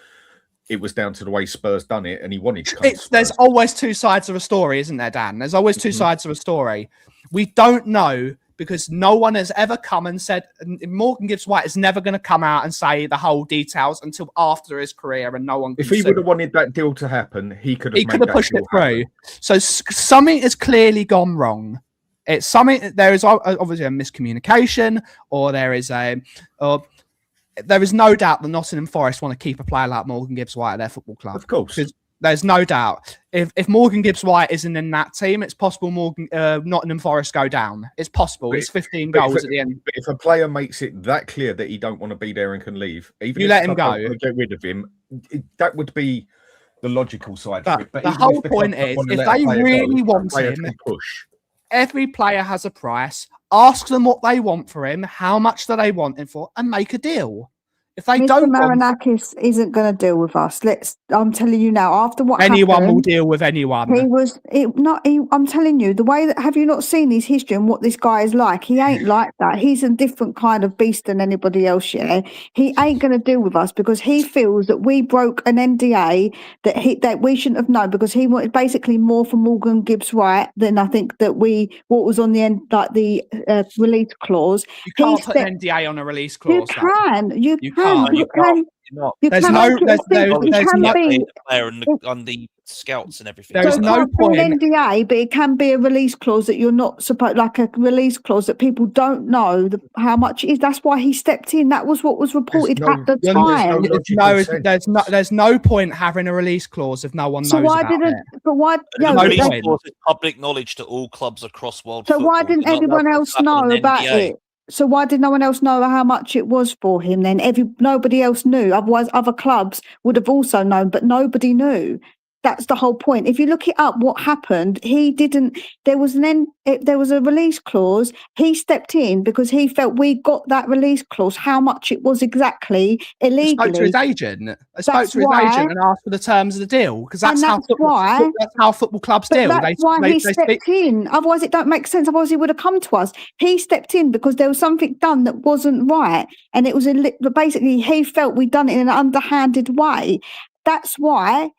it was down to the way Spurs done it, and he wanted to come to Spurs. There's always two sides of a story, isn't there, Dan? There's always two sides of a story. We don't know because no one has ever come and said, Morgan Gibbs-White is never going to come out and say the whole details until after his career, and no one can. If he would have wanted that deal to happen, he could have pushed it through. So something has clearly gone wrong. It's something. There is obviously a miscommunication, or there is there is no doubt the Nottingham Forest want to keep a player like Morgan Gibbs-White at their football club. Of course. There's no doubt. If Morgan Gibbs-White isn't in that team, it's possible Nottingham Forest go down. It's possible. It's 15 goals at the end. But if a player makes it that clear that he don't want to be there and can leave, even you if let him go, get rid of him, that would be the logical side. But the whole point is, if they really want him, every player has a price. Ask them what they want for him, how much do they want him for, and make a deal. If they don't, Marinakis isn't going to deal with us. I'm telling you now. After what anyone happened, will deal with anyone. I'm telling you, the way that, have you not seen his history and what this guy is like? He ain't like that. He's a different kind of beast than anybody else. Yeah, he ain't going to deal with us because he feels that we broke an NDA that we shouldn't have known, because he wanted basically more from Morgan Gibbs-White than I think that what was on the end, like the release clause. You can't put an NDA on a release clause. You can. You can't. There's no player on the scouts and everything. There's no point an NDA, but it can be a release clause that you're not supposed, like a release clause that people don't know how much it is. That's why he stepped in. That was what was reported at the time. There's no point having a release clause if no one knows about it. But why? The release clause is public knowledge to all clubs across world football. So why didn't everyone else know about it? So why did no one else know how much it was for him then? Nobody else knew. Otherwise, other clubs would have also known, but nobody knew. That's the whole point. If you look it up, what happened, he didn't. There was a release clause. He stepped in because he felt we got that release clause. How much it was exactly illegally. I spoke to his agent. and asked for the terms of the deal, because that's how football clubs deal. That's why he stepped in. Otherwise, it don't make sense. Otherwise, he would have come to us. He stepped in because there was something done that wasn't right, and it was basically he felt we'd done it in an underhanded way. That's why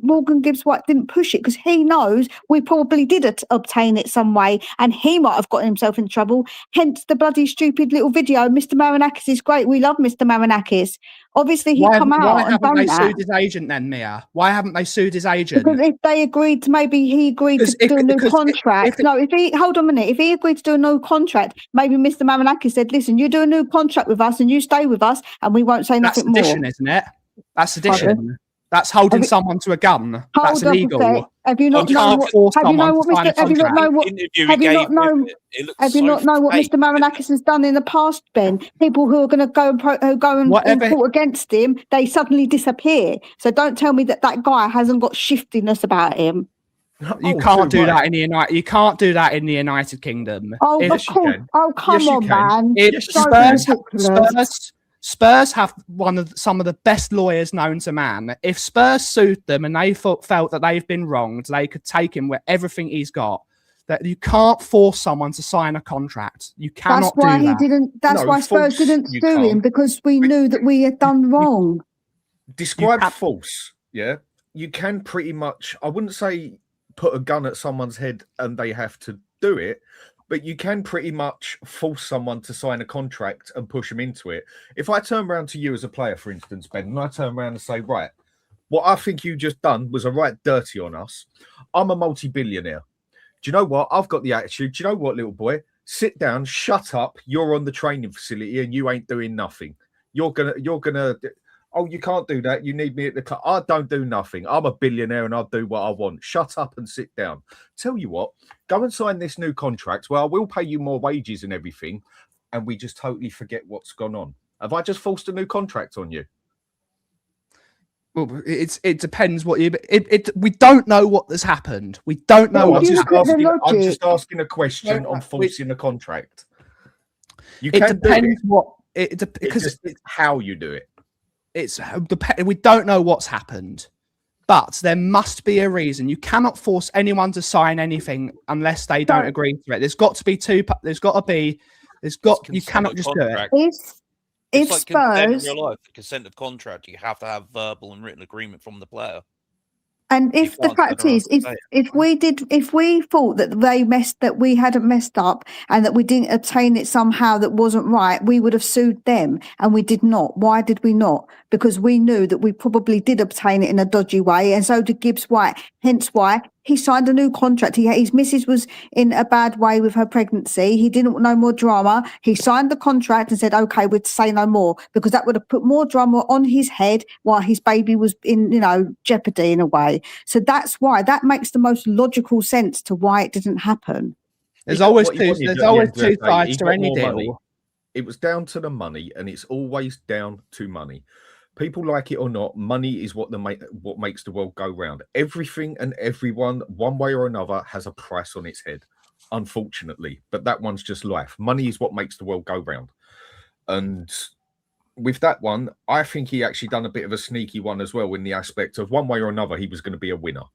Morgan Gibbs White didn't push it, because he knows we probably did obtain it some way, and he might have gotten himself in trouble. Hence the bloody stupid little video. Mr. Marinakis is great. We love Mr. Marinakis. Obviously, he come out why and haven't done they that. sued his agent then, Mia? Why haven't they sued his agent? Because if they agreed to, maybe he agreed to do a new contract. Hold on a minute. If he agreed to do a new contract, maybe Mr. Marinakis said, "Listen, you do a new contract with us, and you stay with us, and we won't say nothing more." That's sedition, isn't it? That's sedition. That's holding someone to a gun. That's illegal. Have you not known what? Have you not know what Mr. Marinakis has done in the past, Ben? People who are going to go and report against him, they suddenly disappear. So don't tell me that guy hasn't got shiftiness about him. You can't do that in the United. You can't do that in the United Kingdom. Oh, of course. Oh, come on, man. Spurs have some of the best lawyers known to man. If Spurs sued them and they felt that they've been wronged, they could take him with everything he's got. That you can't force someone to sign a contract. You cannot do that. That's why Spurs didn't sue him, because we knew that we had done wrong. Describe false. Yeah, you can pretty much. I wouldn't say put a gun at someone's head and they have to do it, but you can pretty much force someone to sign a contract and push them into it. If I turn around to you as a player, for instance, Ben, and I turn around and say, right, what I think you just done was a right dirty on us. I'm a multi-billionaire. Do you know what? I've got the attitude. Do you know what, little boy? Sit down, shut up. You're on the training facility and you ain't doing nothing. You're gonna, oh, you can't do that. You need me at the club. I don't do nothing. I'm a billionaire and I'll do what I want. Shut up and sit down. Tell you what, go and sign this new contract. Well, I will pay you more wages and everything. And we just totally forget what's gone on. Have I just forced a new contract on you? Well, it depends what you. We don't know what has happened. We don't know. I'm just asking a question on forcing a contract. You can depends do it. Because it's how you do it. We don't know what's happened, but there must be a reason. You cannot force anyone to sign anything unless they don't agree to it. There's got to be two. You cannot just do it. It's like consent in real life, the consent of contract. You have to have verbal and written agreement from the player. And if the fact is, if we thought that we hadn't messed up and that we didn't obtain it somehow that wasn't right, we would have sued them, and we did not. Why did we not? Because we knew that we probably did obtain it in a dodgy way, and so did Gibbs White. Hence why he signed a new contract. His missus was in a bad way with her pregnancy. He didn't want no more drama. He signed the contract and said, "Okay, we'd say no more," because that would have put more drama on his head while his baby was in, jeopardy in a way. So that's why that makes the most logical sense to why it didn't happen. There's always two sides to any deal. Money. It was down to the money, and it's always down to money. People like it or not, money is what makes the world go round. Everything and everyone, one way or another, has a price on its head, unfortunately. But that one's just life. Money is what makes the world go round. And with that one, I think he actually done a bit of a sneaky one as well, in the aspect of one way or another, he was going to be a winner.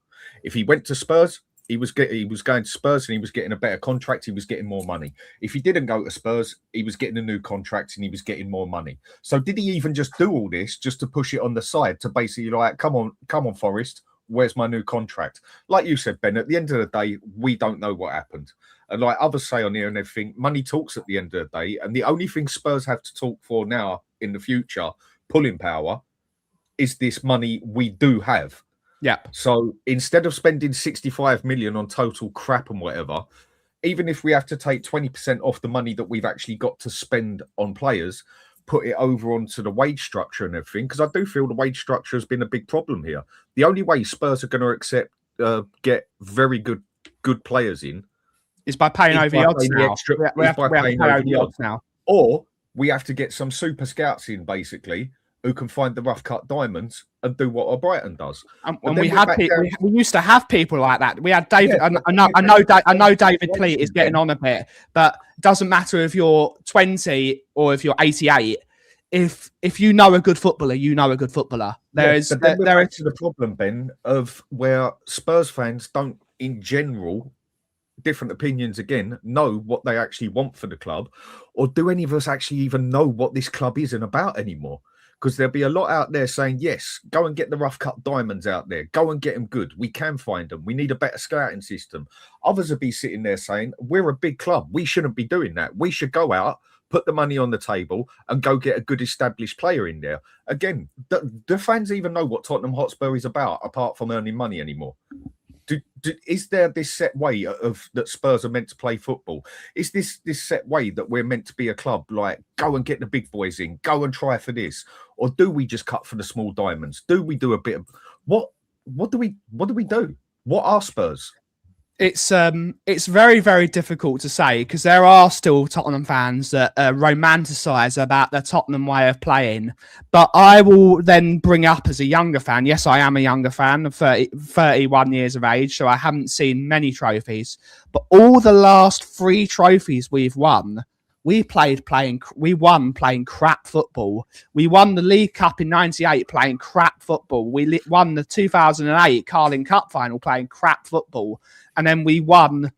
If he went to Spurs, he was going to Spurs and he was getting a better contract. He was getting more money. If he didn't go to Spurs, he was getting a new contract and he was getting more money. So did he even just do all this just to push it on the side to basically like, come on, Forrest, where's my new contract? Like you said, Ben, at the end of the day, we don't know what happened. And like others say on here and everything, money talks at the end of the day. And the only thing Spurs have to talk for now in the future, pulling power, is this money we do have. Yeah. So instead of spending 65 million on total crap and whatever, even if we have to take 20% off the money that we've actually got to spend on players, put it over onto the wage structure and everything, because I do feel the wage structure has been a big problem here. The only way Spurs are going to get very good players in is by paying over the odds now. We have to pay over the odds now. Or we have to get some super scouts in, basically, who can find the rough cut diamonds and do what Brighton does. And we used to have people like that. We had David. Yeah, I know David Pleat is getting on a bit, but it doesn't matter if you're 20 or if you're 88. If you know a good footballer, you know a good footballer. There is the problem, Ben, of where Spurs fans don't, in general, different opinions again, know what they actually want for the club, or do any of us actually even know what this club is and about anymore? Because there'll be a lot out there saying, yes, go and get the rough cut diamonds out there. Go and get them good. We can find them. We need a better scouting system. Others will be sitting there saying, we're a big club. We shouldn't be doing that. We should go out, put the money on the table and go get a good established player in there. Again, do fans even know what Tottenham Hotspur is about apart from earning money anymore? Is there this set way of that Spurs are meant to play football? Is this set way that we're meant to be a club like go and get the big boys in, go and try for this, or do we just cut for the small diamonds? Do we do a bit of what do we do? What are Spurs? It's very, very difficult to say because there are still Tottenham fans that romanticise about the Tottenham way of playing. But I will then bring up as a younger fan. Yes, I am a younger fan of 31 years of age, so I haven't seen many trophies. But all the last 3 trophies we've won, we won playing crap football. We won the League Cup in '98 playing crap football. We won the 2008 Carling Cup final playing crap football. And then we won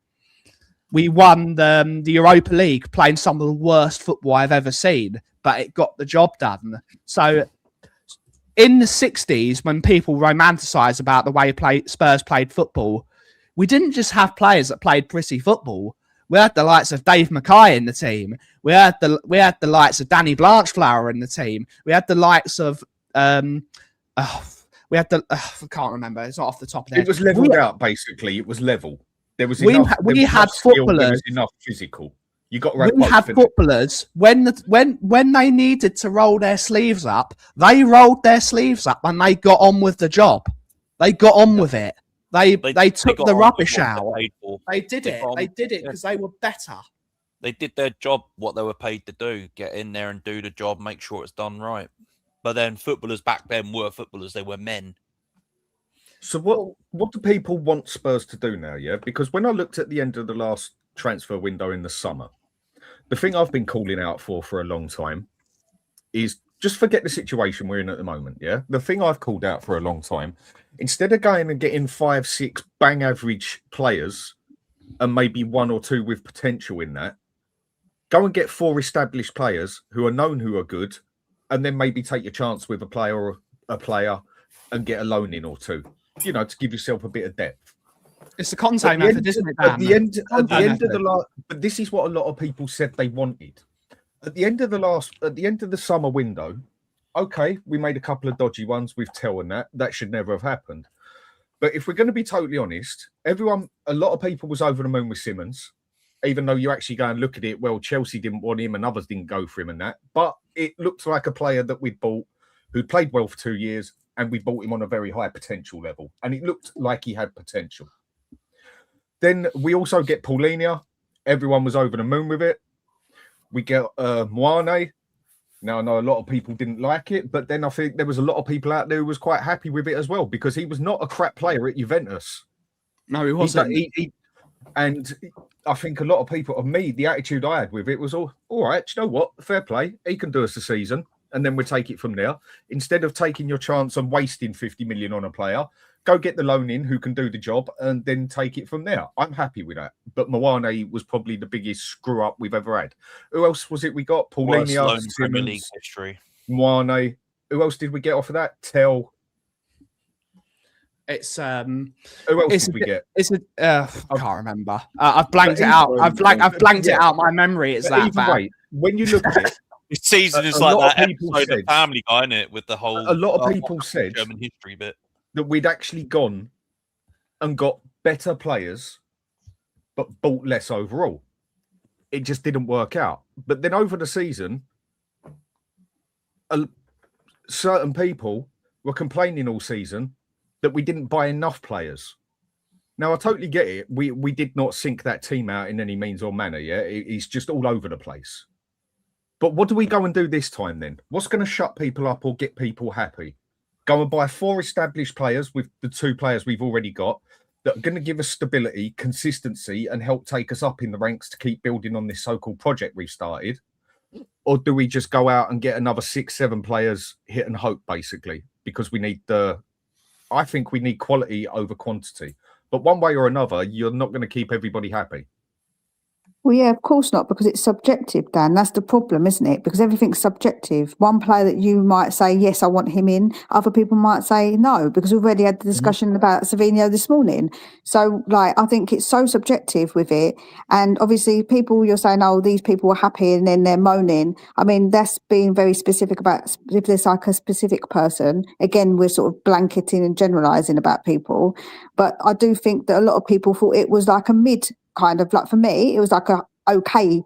the Europa League playing some of the worst football I've ever seen, but it got the job done. So in the 60s, when people romanticize about the way Spurs played football, we didn't just have players that played prissy football. We had the likes of Dave Mackay in the team. We had the likes of Danny Blanchflower in the team. We had the likes of I can't remember. It's not off the top of the head. It was leveled out, basically. It was level. There was enough. We had footballers. There was enough physical. You got we had footballers when they needed to roll their sleeves up, they rolled their sleeves up and they got on with the job. They got on with it. They took the rubbish out. They did it. They did it because they were better. They did their job, what they were paid to do. Get in there and do the job, make sure it's done right. But then footballers back then were footballers. They were men. So what do people want Spurs to do now, yeah? Because when I looked at the end of the last transfer window in the summer, the thing I've been calling out for a long time is just forget the situation we're in at the moment, yeah? The thing I've called out for a long time, instead of going and getting 5, 6 bang average players and maybe 1 or 2 with potential in that, go and get 4 established players who are known who are good, and then maybe take your chance with a player and get a loan in or 2, you know, to give yourself a bit of depth. It's the Conte method, isn't it? At the end of the last, but this is what a lot of people said they wanted. At the end of the summer window, okay, we made a couple of dodgy ones with Tell and that should never have happened. But if we're going to be totally honest, a lot of people was over the moon with Simmons. Even though you actually go and look at it, well, Chelsea didn't want him and others didn't go for him and that. But it looked like a player that we'd bought who played well for 2 years and we bought him on a very high potential level. And it looked like he had potential. Then we also get Paulinho. Everyone was over the moon with it. We get Moane. Now, I know a lot of people didn't like it, but then I think there was a lot of people out there who was quite happy with it as well because he was not a crap player at Juventus. No, he wasn't. And I think a lot of people, the attitude I had with it was all right, you know what? Fair play. He can do us a season and then we'll take it from there. Instead of taking your chance and wasting 50 million on a player, go get the loan in who can do the job and then take it from there. I'm happy with that. But Moane was probably the biggest screw up we've ever had. Who else was it we got? Paulinho, Premier League history. Moane. Who else did we get off of that? Tell. It's who else did we get? I can't remember. I've blanked it out. I've blanked it out. My memory is that bad. Way, when you look at it, this season is like that episode of Family Guy, isn't it? With the whole a lot of people said German history bit that we'd actually gone and got better players, but bought less overall. It just didn't work out. But then over the season, certain people were complaining all season that we didn't buy enough players. Now, I totally get it. We did not sink that team out in any means or manner, yeah? It's just all over the place. But what do we go and do this time then? What's going to shut people up or get people happy? Go and buy 4 established players with the 2 players we've already got that are going to give us stability, consistency, and help take us up in the ranks to keep building on this so-called project we've started? Or do we just go out and get another 6, 7 players, hit and hope, basically? Because we need I think we need quality over quantity. But one way or another, you're not going to keep everybody happy. Well, yeah, of course not, because it's subjective, Dan. That's the problem, isn't it? Because everything's subjective. One player that you might say, yes, I want him in. Other people might say no, because we've already had the discussion about Savinho this morning. So, like, I think it's so subjective with it. And obviously, people, you're saying, oh, these people were happy and then they're moaning. I mean, that's being very specific about if there's like a specific person. Again, we're sort of blanketing and generalising about people. But I do think that a lot of people thought it was like a mid kind of, like for me, it was like a okay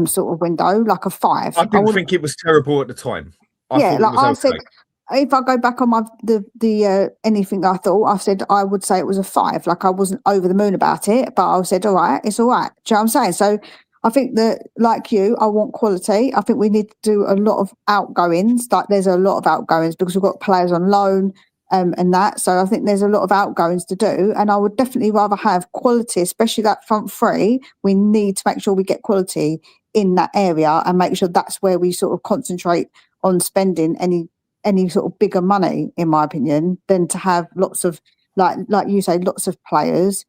sort of window, like a 5. I didn't think it was terrible at the time. I Yeah, thought like it was I okay. said, if I go back on my the anything I thought, I said I would say it was a 5. Like I wasn't over the moon about it, but I said, all right, it's all right. Do you know what I'm saying? So I think that, like you, I want quality. I think we need to do a lot of outgoings. Like there's a lot of outgoings because we've got players on loan and that. So I think there's a lot of outgoings to do. And I would definitely rather have quality, especially that front three. We need to make sure we get quality in that area and make sure that's where we sort of concentrate on spending any sort of bigger money, in my opinion, than to have lots of, like you say, lots of players.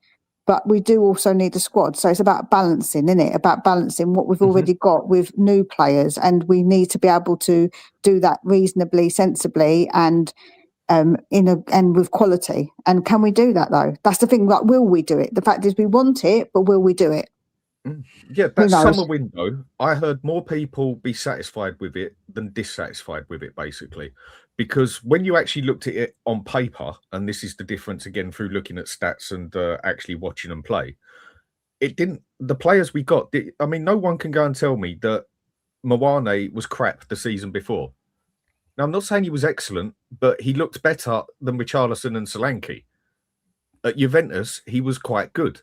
But we do also need a squad. So it's about balancing, isn't it? About balancing what we've already got with new players. And we need to be able to do that reasonably, sensibly, and and with quality. And can we do that though? That's the thing. Like, will we do it? The fact is, we want it, but will we do it? Yeah, that summer window, I heard more people be satisfied with it than dissatisfied with it, basically. Because when you actually looked at it on paper, and this is the difference again through looking at stats and actually watching them play, it didn't. The players we got, I mean, no one can go and tell me that Mawane was crap the season before. Now, I'm not saying he was excellent, but he looked better than Richarlison and Solanke. At Juventus, he was quite good.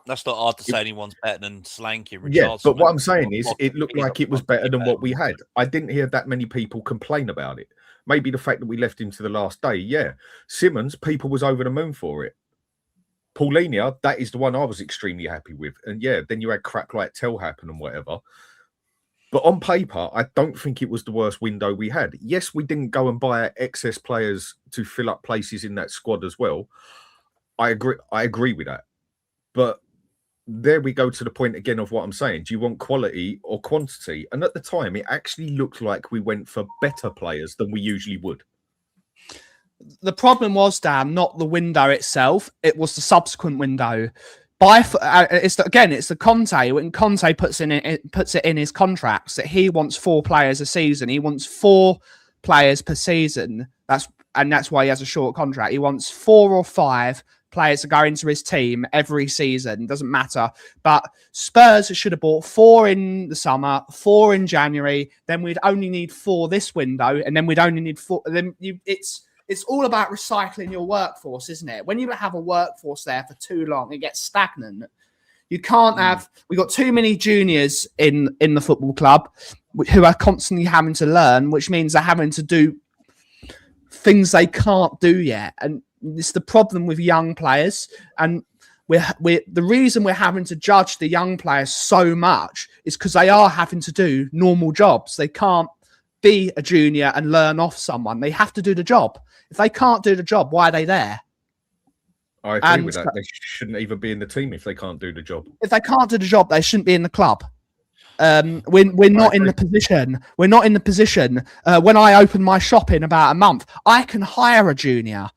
That's not hard to say anyone's better than Solanke. Yeah, but what I'm saying is it looked like it was better than what we had. I didn't hear that many people complain about it. Maybe the fact that we left him to the last day, yeah. Simmons, people was over the moon for it. Paulinho, that is the one I was extremely happy with. And yeah, then you had crap like Tel happen and whatever. But on paper, I don't think it was the worst window we had. Yes, we didn't go and buy excess players to fill up places in that squad as well. I agree with that. But there we go to the point again of what I'm saying. Do you want quality or quantity? And at the time, it actually looked like we went for better players than we usually would. The problem was, Dan, not the window itself. It was the subsequent window. It's the Conte. When Conte puts it in his contracts that he wants 4 players a season. He wants 4 players per season. That's why he has a short contract. He wants 4 or 5 players to go into his team every season. Doesn't matter. But Spurs should have bought 4 in the summer, 4 in January. Then we'd only need 4 this window, and then we'd only need 4. Then it's all about recycling your workforce, isn't it? When you have a workforce there for too long, it gets stagnant. You can't have. We've got too many juniors in the football club who are constantly having to learn, which means they're having to do things they can't do yet, and it's the problem with young players. And the reason we're having to judge the young players so much is because they are having to do normal jobs. They can't be a junior and learn off someone. They have to do the job. If they can't do the job, why are they there? I agree with that. They shouldn't even be in the team if they can't do the job. If they can't do the job, they shouldn't be in the club. We're not in the position. We're not in the position. When I open my shop in about a month, I can hire a junior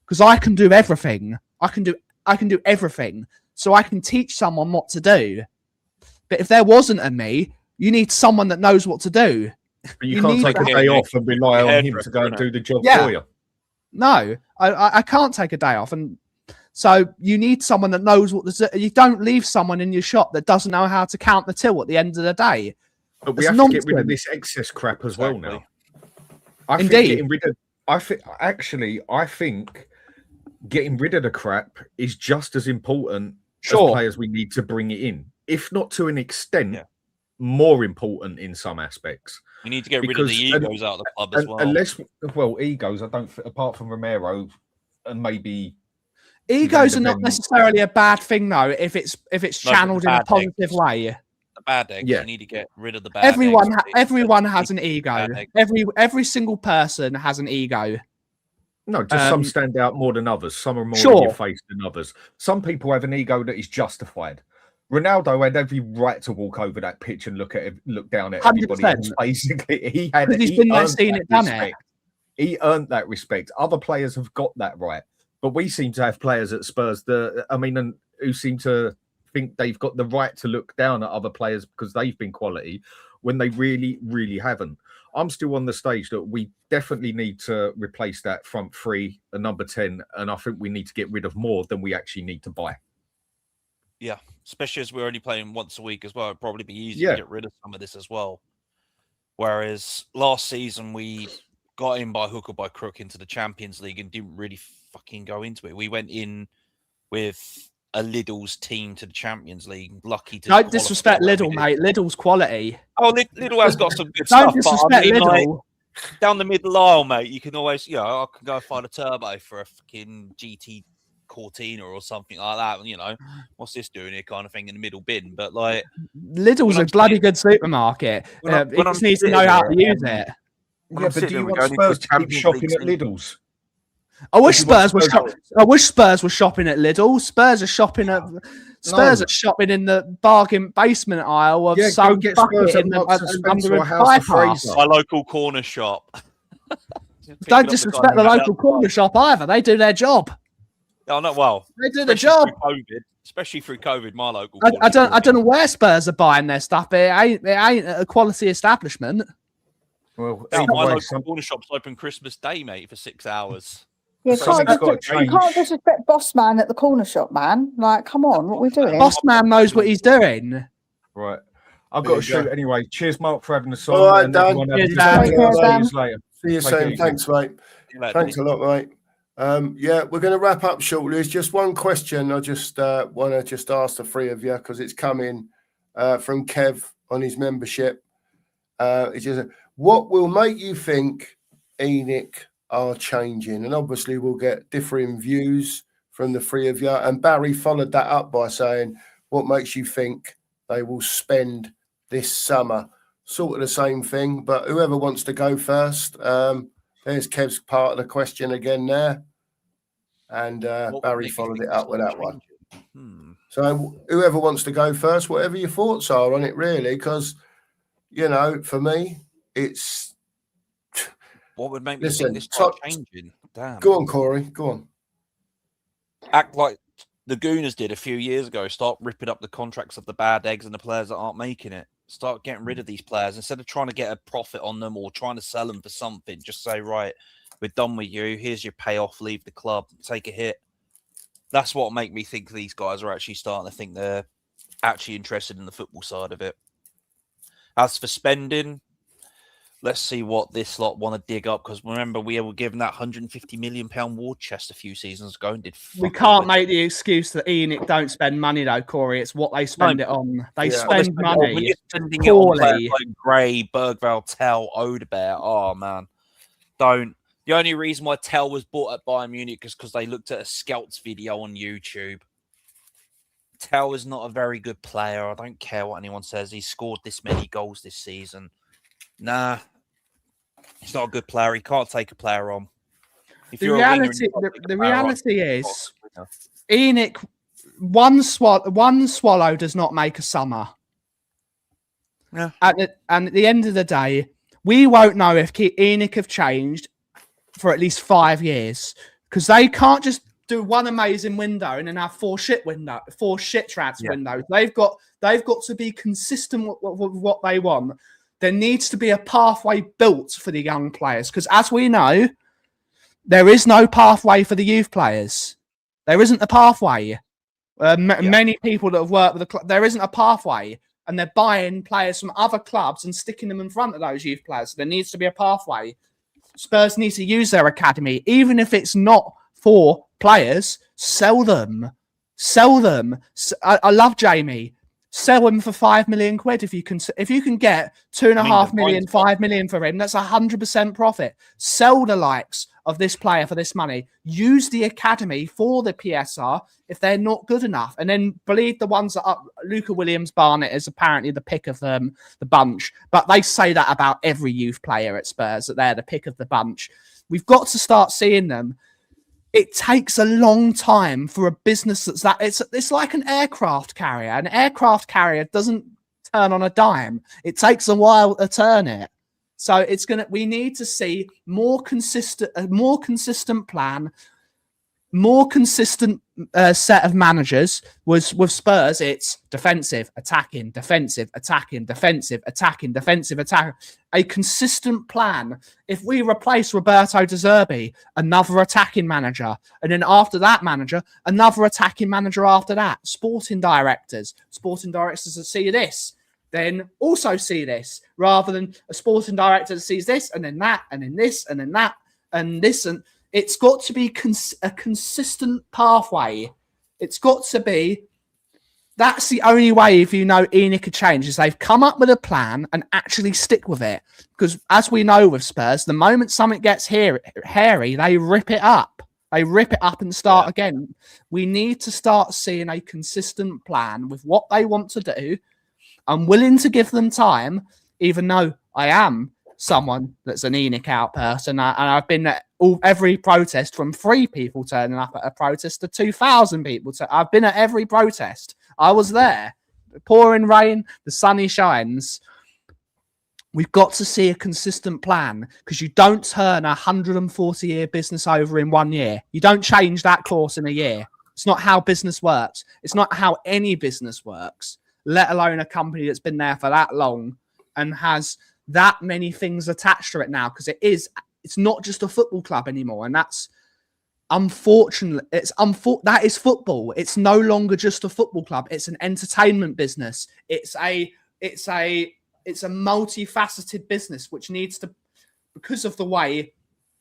because I can do everything. I can do everything. So I can teach someone what to do. But if there wasn't a me, you need someone that knows what to do. But you can't take a day off and rely on him to go and do the job for you. No, I can't take a day off. And so you need someone that knows what to do. You don't leave someone in your shop that doesn't know how to count the till at the end of the day. But we have to get rid of this excess crap as well now. I think getting rid of the crap is just as important as players we need to bring it in. If not to an extent, more important in some aspects. You need to get rid of the egos out of the club as well. Egos, I don't, apart from Romero and maybe... Egos are not necessarily a bad thing, though, if it's channeled in a positive way. The bad eggs, you need to get rid of the bad everyone has an ego. Every single person has an ego. No, just some stand out more than others. Some are more in your face than others. Some people have an ego that is justified. Ronaldo had every right to walk over that pitch and look down at everybody 100%. else. Basically, he had. Because he's been there, seen it, done it. He earned that respect. Other players have got that right, but we seem to have players at Spurs who seem to think they've got the right to look down at other players because they've been quality when they really, really haven't. I'm still on the stage that we definitely need to replace that front three, the number 10, and I think we need to get rid of more than we actually need to buy. Yeah, especially as we're only playing once a week as well. It'd probably be easy to get rid of some of this as well. Whereas last season we got in by hook or by crook into the Champions League and didn't really fucking go into it. We went in with a Lidl's team to the Champions League. Lucky to don't disrespect Lidl, mate. Lidl's quality. Oh, Lidl has got some good stuff. Don't disrespect Lidl. Like, down the middle aisle, mate, you can always, I can go find a turbo for a fucking GT Cortina or something like that. What's this doing here, kind of thing in the middle bin. But like, Lidl's a bloody good supermarket. He just needs to know how to use it. Yeah, but do you want Spurs to keep shopping at Lidl's? I wish Spurs were shopping at Lidl. Spurs are shopping in the bargain basement aisle of some get Spurs bucket under a bypass. My local corner shop. Don't disrespect the local corner shop either. They do their job. Oh, not well. They do the job. Especially through COVID, my local. I don't know where Spurs are buying their stuff. It ain't a quality establishment. Well, my local corner shop's open Christmas Day, mate, for 6 hours. Yeah, you can't disrespect Boss Man at the corner shop, man. Like, come on, what are we doing? Boss Man knows what he's doing. Right. I've got to shoot anyway. Cheers, Mark, for having us on. All right, Dan. See you soon. Thanks, mate. Thanks a lot, mate. We're going to wrap up shortly. There's just one question I just want to ask the three of you because it's coming from Kev on his membership. It's just, what will make you think ENIC are changing? And obviously we'll get differing views from the three of you. And Barry followed that up by saying, what makes you think they will spend this summer? Sort of the same thing, but whoever wants to go first. There's Kev's part of the question again there. And Barry followed it up with that one. So whoever wants to go first, whatever your thoughts are on it, really, because, for me, it's... What would make me think this changing? Damn. Go on, Corey. Go on. Act like the Gooners did a few years ago. Start ripping up the contracts of the bad eggs and the players that aren't making it. Start getting rid of these players instead of trying to get a profit on them or trying to sell them for something. Just say, right, we're done with you. Here's your payoff. Leave the club. Take a hit. That's what make me think these guys are actually starting to think they're actually interested in the football side of it. As for spending, let's see what this lot want to dig up. Because remember, we were given that £150 million war chest a few seasons ago and did. We can't make the excuse that ENIC don't spend money, though, Corey. It's what they spend it on. They spend money. When you're spending it on players like Gray, Bergvall, Tell, Odebear. Oh man, don't. The only reason why Tell was bought at Bayern Munich is because they looked at a Scouts video on YouTube. Tell is not a very good player. I don't care what anyone says. He scored this many goals this season. Nah, he's not a good player. He can't take a player on. The reality is, ENIC, one swallow does not make a summer. Yeah. And at the end of the day, we won't know if ENIC have changed for at least 5 years because they can't just do one amazing window and then have four shit transfer windows. They've got to be consistent with what they want. There needs to be a pathway built for the young players because, as we know, there is no pathway for the youth players. There isn't a pathway. Many people that have worked with the club, there isn't a pathway, and they're buying players from other clubs and sticking them in front of those youth players. So there needs to be a pathway. Spurs need to use their academy, even if it's not for players. Sell them. I love Jamie. Sell him for £5 million if you can get 2.5 million, 5 million for him. That's 100% profit. Sell the likes of this player for this money. Use the academy for the PSR if they're not good enough, and then believe the ones that are. Luca Williams-Barnett is apparently the pick of the bunch, but they say that about every youth player at Spurs that they're the pick of the bunch. We've got to start seeing them. it takes a long time for a business it's like an aircraft carrier. An aircraft carrier doesn't turn on a dime. It takes a while to turn it. So we need to see a more consistent plan, more consistent set of managers. With Spurs, it's defensive, attacking, defensive, attacking, defensive, attacking, defensive, attack. A consistent plan. If we replace Roberto De Zerbi, another attacking manager, and then after that manager, another attacking manager after that. Sporting directors that see this, then also see this, rather than a sporting director that sees this, and then that, and then this, and then that, and this, and it's got to be a consistent pathway. It's got to be. That's the only way, if you know ENIC could change, is they've come up with a plan and actually stick with it. Because as we know with Spurs, the moment something gets hairy, they rip it up. They rip it up and start again. We need to start seeing a consistent plan with what they want to do. I'm willing to give them time, even though I am someone that's an ENIC out person. And I've been at every protest, from 3 people turning up at a protest to 2,000 people. I've been at every protest. I was there. Pouring rain, the sunny shines. We've got to see a consistent plan, because you don't turn a 140-year business over in 1 year. You don't change that course in a year. It's not how business works. It's not how any business works, let alone a company that's been there for that long and has that many things attached to it now, because it's not just a football club anymore. And that's unfortunate. That is football. It's no longer just a football club. It's an entertainment business. It's a multifaceted business, which needs to, because of the way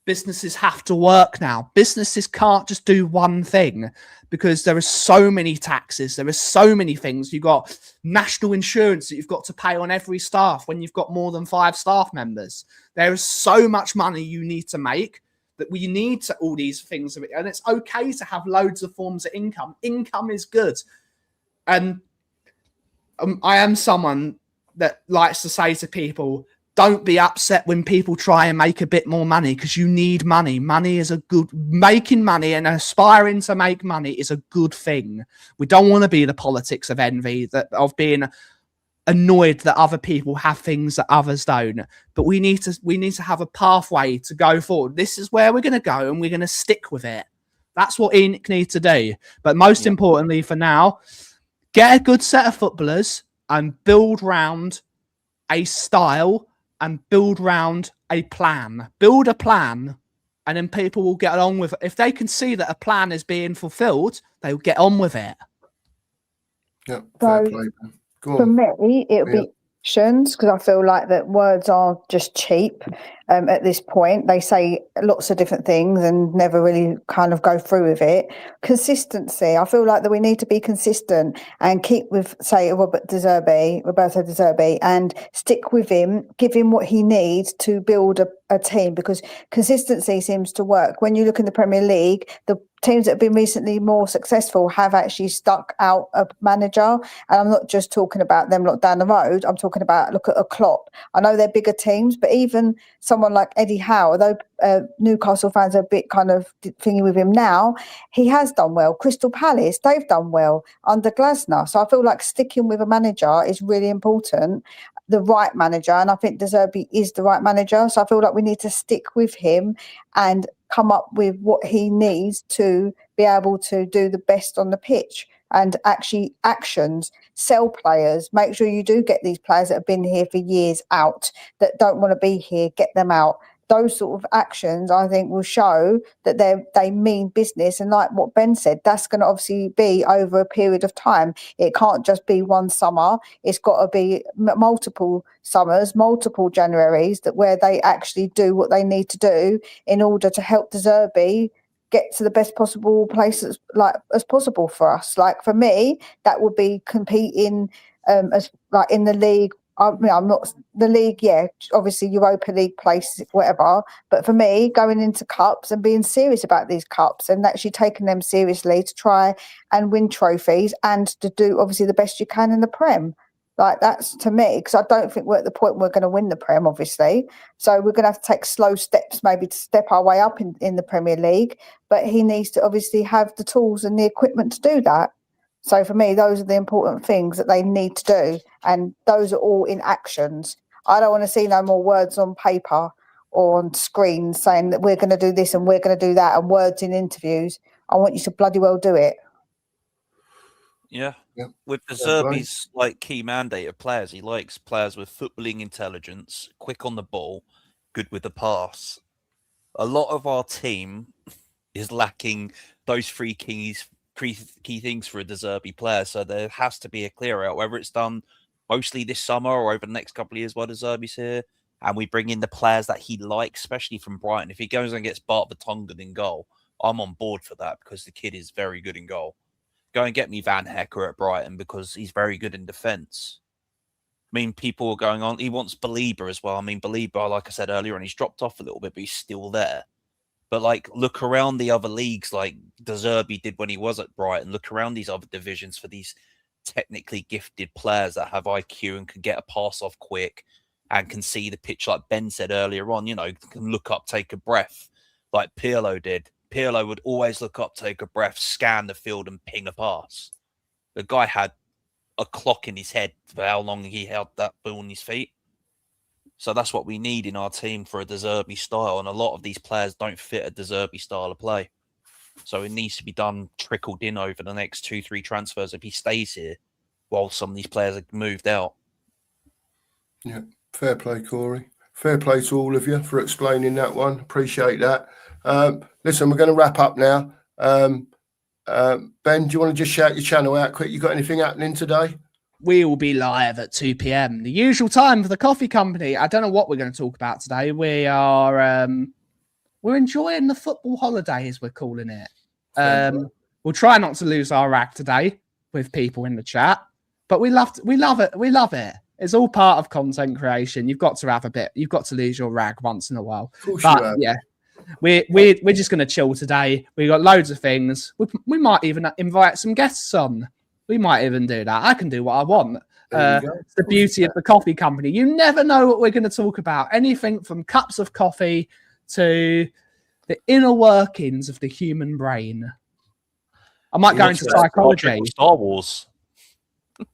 businesses have to work now. Businesses can't just do one thing, because there are so many taxes. There are so many things. You've got national insurance that you've got to pay on every staff when you've got more than 5 staff members. There is so much money you need to make that we need to all these things. And it's okay to have loads of forms of income. Income is good. And I am someone that likes to say to people, don't be upset when people try and make a bit more money, because you need money. Making money and aspiring to make money is a good thing. We don't want to be the politics of envy, of being annoyed that other people have things that others don't. But we need to have a pathway to go forward. This is where we're going to go, and we're going to stick with it. That's what ENIC needs to do. But most importantly for now, get a good set of footballers and build round a style and build round a plan. Build a plan, and then people will get along with it. If they can see that a plan is being fulfilled, they will get on with it. Yeah, fair play. Go on. For me, it'll be actions, because I feel like that words are just cheap at this point. They say lots of different things and never really kind of go through with it. Consistency. I feel like that we need to be consistent and keep with, say, Roberto De Zerbi, and stick with him, give him what he needs to build a team, because consistency seems to work. When you look in the Premier League, the teams that have been recently more successful have actually stuck out a manager. And I'm not just talking about them down the road. I'm talking about, look at a Klopp. I know they're bigger teams, but even someone like Eddie Howe, although Newcastle fans are a bit kind of thingy with him now, he has done well. Crystal Palace, they've done well under Glasner. So I feel like sticking with a manager is really important, the right manager. And I think De Zerbi is the right manager. So I feel like we need to stick with him and come up with what he needs to be able to do the best on the pitch, and actually actions, sell players, make sure you do get these players that have been here for years out, that don't want to be here, get them out. Those sort of actions, I think, will show that they mean business. And like what Ben said, that's going to obviously be over a period of time. It can't just be one summer. It's got to be multiple summers, multiple Januaries, where they actually do what they need to do in order to help De Zerbi get to the best possible place as possible for us. Like for me, that would be competing as like in the league. I'm not the league, obviously Europa League place, whatever. But for me, going into cups and being serious about these cups and actually taking them seriously to try and win trophies and to do obviously the best you can in the Prem. Like, that's to me, because I don't think we're at the point we're going to win the Prem, obviously. So we're going to have to take slow steps, maybe to step our way up in the Premier League. But he needs to obviously have the tools and the equipment to do that. So for me, those are the important things that they need to do. And those are all in actions. I don't want to see no more words on paper or on screens saying that we're going to do this and we're going to do that, and words in interviews. I want you to bloody well do it. Yeah. Yeah. With the Fair play. Zerbi's key mandate of players, he likes players with footballing intelligence, quick on the ball, good with the pass. A lot of our team is lacking those three key things for a De Zerbi player. So there has to be a clear out, whether it's done mostly this summer or over the next couple of years while De Zerbi's here, and we bring in the players that he likes, especially from Brighton. If he goes and gets Bart Vertonghen in goal, I'm on board for that because the kid is very good in goal. Go and get me Van Hecker at Brighton because he's very good in defence. I mean, people are going on. He wants Belieber as well. I mean, Belieber, like I said earlier, and he's dropped off a little bit, but he's still there. But look around the other leagues, like De Zerbi did when he was at Brighton. Look around these other divisions for these technically gifted players that have IQ and can get a pass off quick and can see the pitch, like Ben said earlier on. Can look up, take a breath, like Pirlo did. Pirlo would always look up, take a breath, scan the field, and ping a pass. The guy had a clock in his head for how long he held that ball in his feet. So that's what we need in our team for a De Zerbi style. And a lot of these players don't fit a De Zerbi style of play. So it needs to be done, trickled in over the next 2-3 transfers if he stays here while some of these players are moved out. Yeah, fair play, Corey. Fair play to all of you for explaining that one. Appreciate that. Listen, we're going to wrap up now. Ben, do you want to just shout your channel out quick? You got anything happening today? We will be live at 2 p.m, the usual time for the coffee company. I don't know what we're going to talk about today. We are we're enjoying the football holiday, as we're calling it. We'll try not to lose our rag today with people in the chat, but we love it. We love it. It's all part of content creation. You've got to have a bit. You've got to lose your rag once in a while. But yeah, we're just going to chill today. We got loads of things. We might even invite some guests on. We might even do that. I can do what I want. It's the beauty of the coffee company. You never know what we're going to talk about. Anything from cups of coffee to the inner workings of the human brain. I might go into psychology. Star Wars.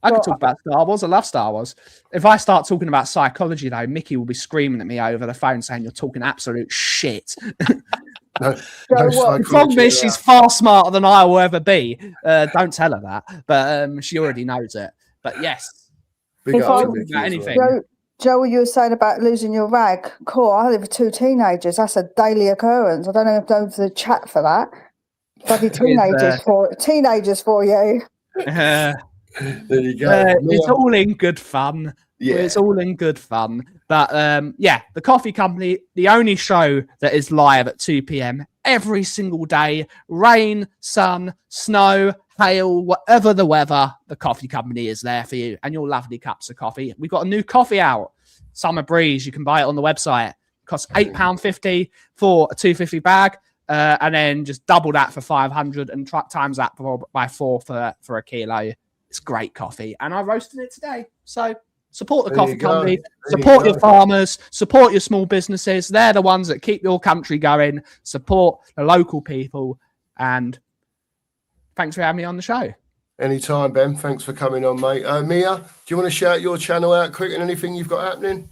I could talk about Star Wars. I love Star Wars. If I start talking about psychology, though, Mickey will be screaming at me over the phone saying you're talking absolute shit. No the problem is she's far smarter than I will ever be. Don't tell her that, but she already knows it. But yes, anything. Joe, what you were saying about losing your rag. Cool. I live with 2 teenagers. That's a daily occurrence. I don't know if there's the chat for that. Bloody teenagers for you. There you go. It's all in good fun. Yeah. It's all in good fun. But yeah, the coffee company, the only show that is live at 2 p.m. every single day, rain, sun, snow, hail, whatever the weather, the coffee company is there for you and your lovely cups of coffee. We've got a new coffee out, Summer Breeze. You can buy it on the website. It costs £8.50 for a 250 bag. And then just double that for 500 and times that by 4 for a kilo. It's great coffee. And I roasted it today. So support the coffee company, support your farmers, support your small businesses. They're the ones that keep your country going. Support the local people. And thanks for having me on the show. Anytime, Ben. Thanks for coming on, mate. Mia, do you want to shout your channel out quick and anything you've got happening?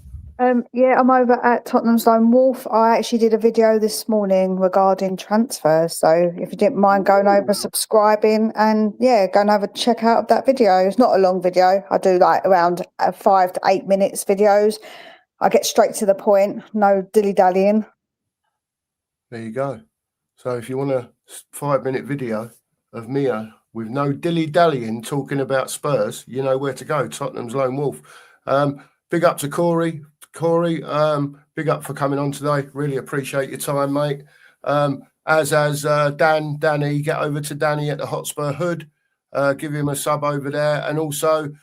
Yeah, I'm over at Tottenham's Lone Wolf. I actually did a video this morning regarding transfers. So if you didn't mind going over, subscribing, and yeah, go and have a check out of that video. It's not a long video. I do like around 5 to 8 minutes videos. I get straight to the point. No dilly-dallying. There you go. So if you want a 5-minute video of Mia with no dilly-dallying talking about Spurs, you know where to go. Tottenham's Lone Wolf. Big up to Corey. Big up for coming on today. Really appreciate your time, mate. As Danny, get over to Danny at the Hotspur Hood. Give him a sub over there. And also,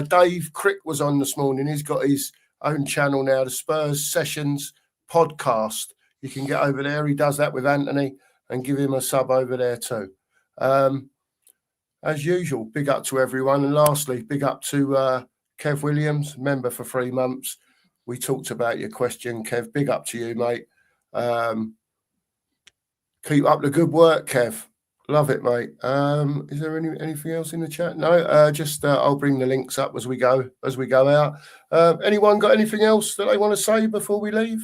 Dave Crick was on this morning. He's got his own channel now, the Spurs Sessions podcast. You can get over there. He does that with Anthony, and give him a sub over there too. As usual, big up to everyone. And lastly, big up to Kev Williams, member for 3 months. We talked about your question, Kev. Big up to you, mate. Keep up the good work, Kev. Love it, mate. Is there anything else in the chat? No, just I'll bring the links up as we go out. Anyone got anything else that they want to say before we leave?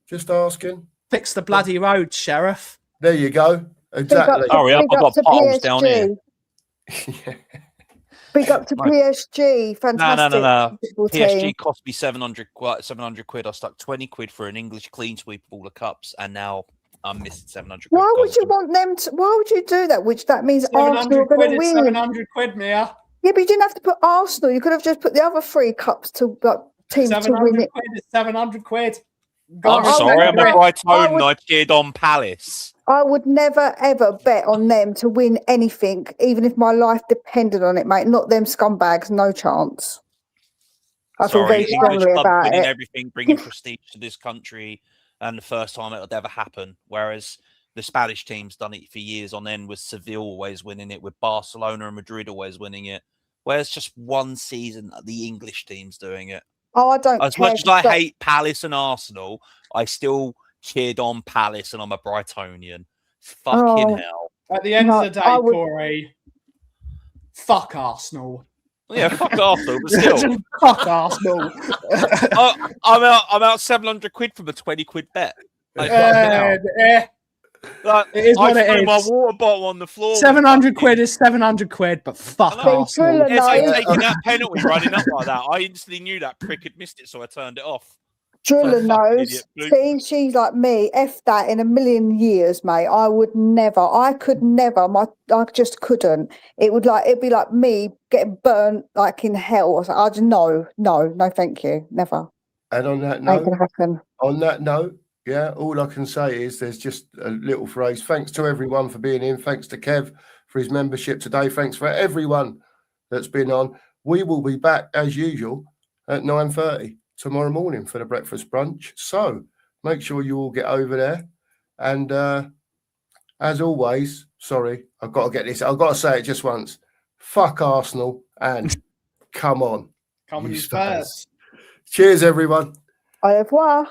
Just asking. Fix the bloody road, Sheriff. There you go. Exactly. Hurry up, I've got potholes down here. Big up to PSG. Fantastic. No. football PSG team. cost me 700 quid. I stuck 20 quid for an English clean sweep of all the cups, and now I'm missing 700 quid. Why would you want them to? Why would you do that? Which that means Arsenal are going to win. 700 quid, Mia. Yeah, but you didn't have to put Arsenal. You could have just put the other 3 cups to teams to win it. Quid is 700 quid. I'm sorry, I'm a Brightonian. I cheered on Palace. I would never, ever bet on them to win anything, even if my life depended on it, mate. Not them scumbags. No chance. I feel very strongly about winning it. everything, bringing prestige to this country, and the first time it would ever happen. Whereas the Spanish team's done it for years on end, with Seville always winning it, with Barcelona and Madrid always winning it. Whereas just one season, the English team's doing it. Oh, I don't As care. much as I hate Palace and Arsenal, I still cheered on Palace, and I'm a Brightonian. Fucking hell. At the end of the day, Corey, fuck Arsenal. Yeah, fuck Arsenal, but still. Fuck Arsenal. I'm out 700 quid from a 20 quid bet. Like, it is what it threw is. my water bottle on the floor. 700 quid is 700 quid, but fuck Arsenal. If they'd taken that penalty running up like that, I instantly knew that prick had missed it, so I turned it off. Driller knows. See, she's like me. F that in a million years, mate. I would never. I could never. I just couldn't. It'd be like me getting burnt like in hell. I just no, thank you, never. And on that note, yeah, all I can say is there's just a little phrase. Thanks to everyone for being in. Thanks to Kev for his membership today. Thanks for everyone that's been on. We will be back as usual at 9:30 tomorrow morning for the breakfast brunch. So make sure you all get over there. And as always, sorry, I've got to get this. I've got to say it just once. Fuck Arsenal and come on. Come on, you Spurs. Cheers, everyone. Au revoir.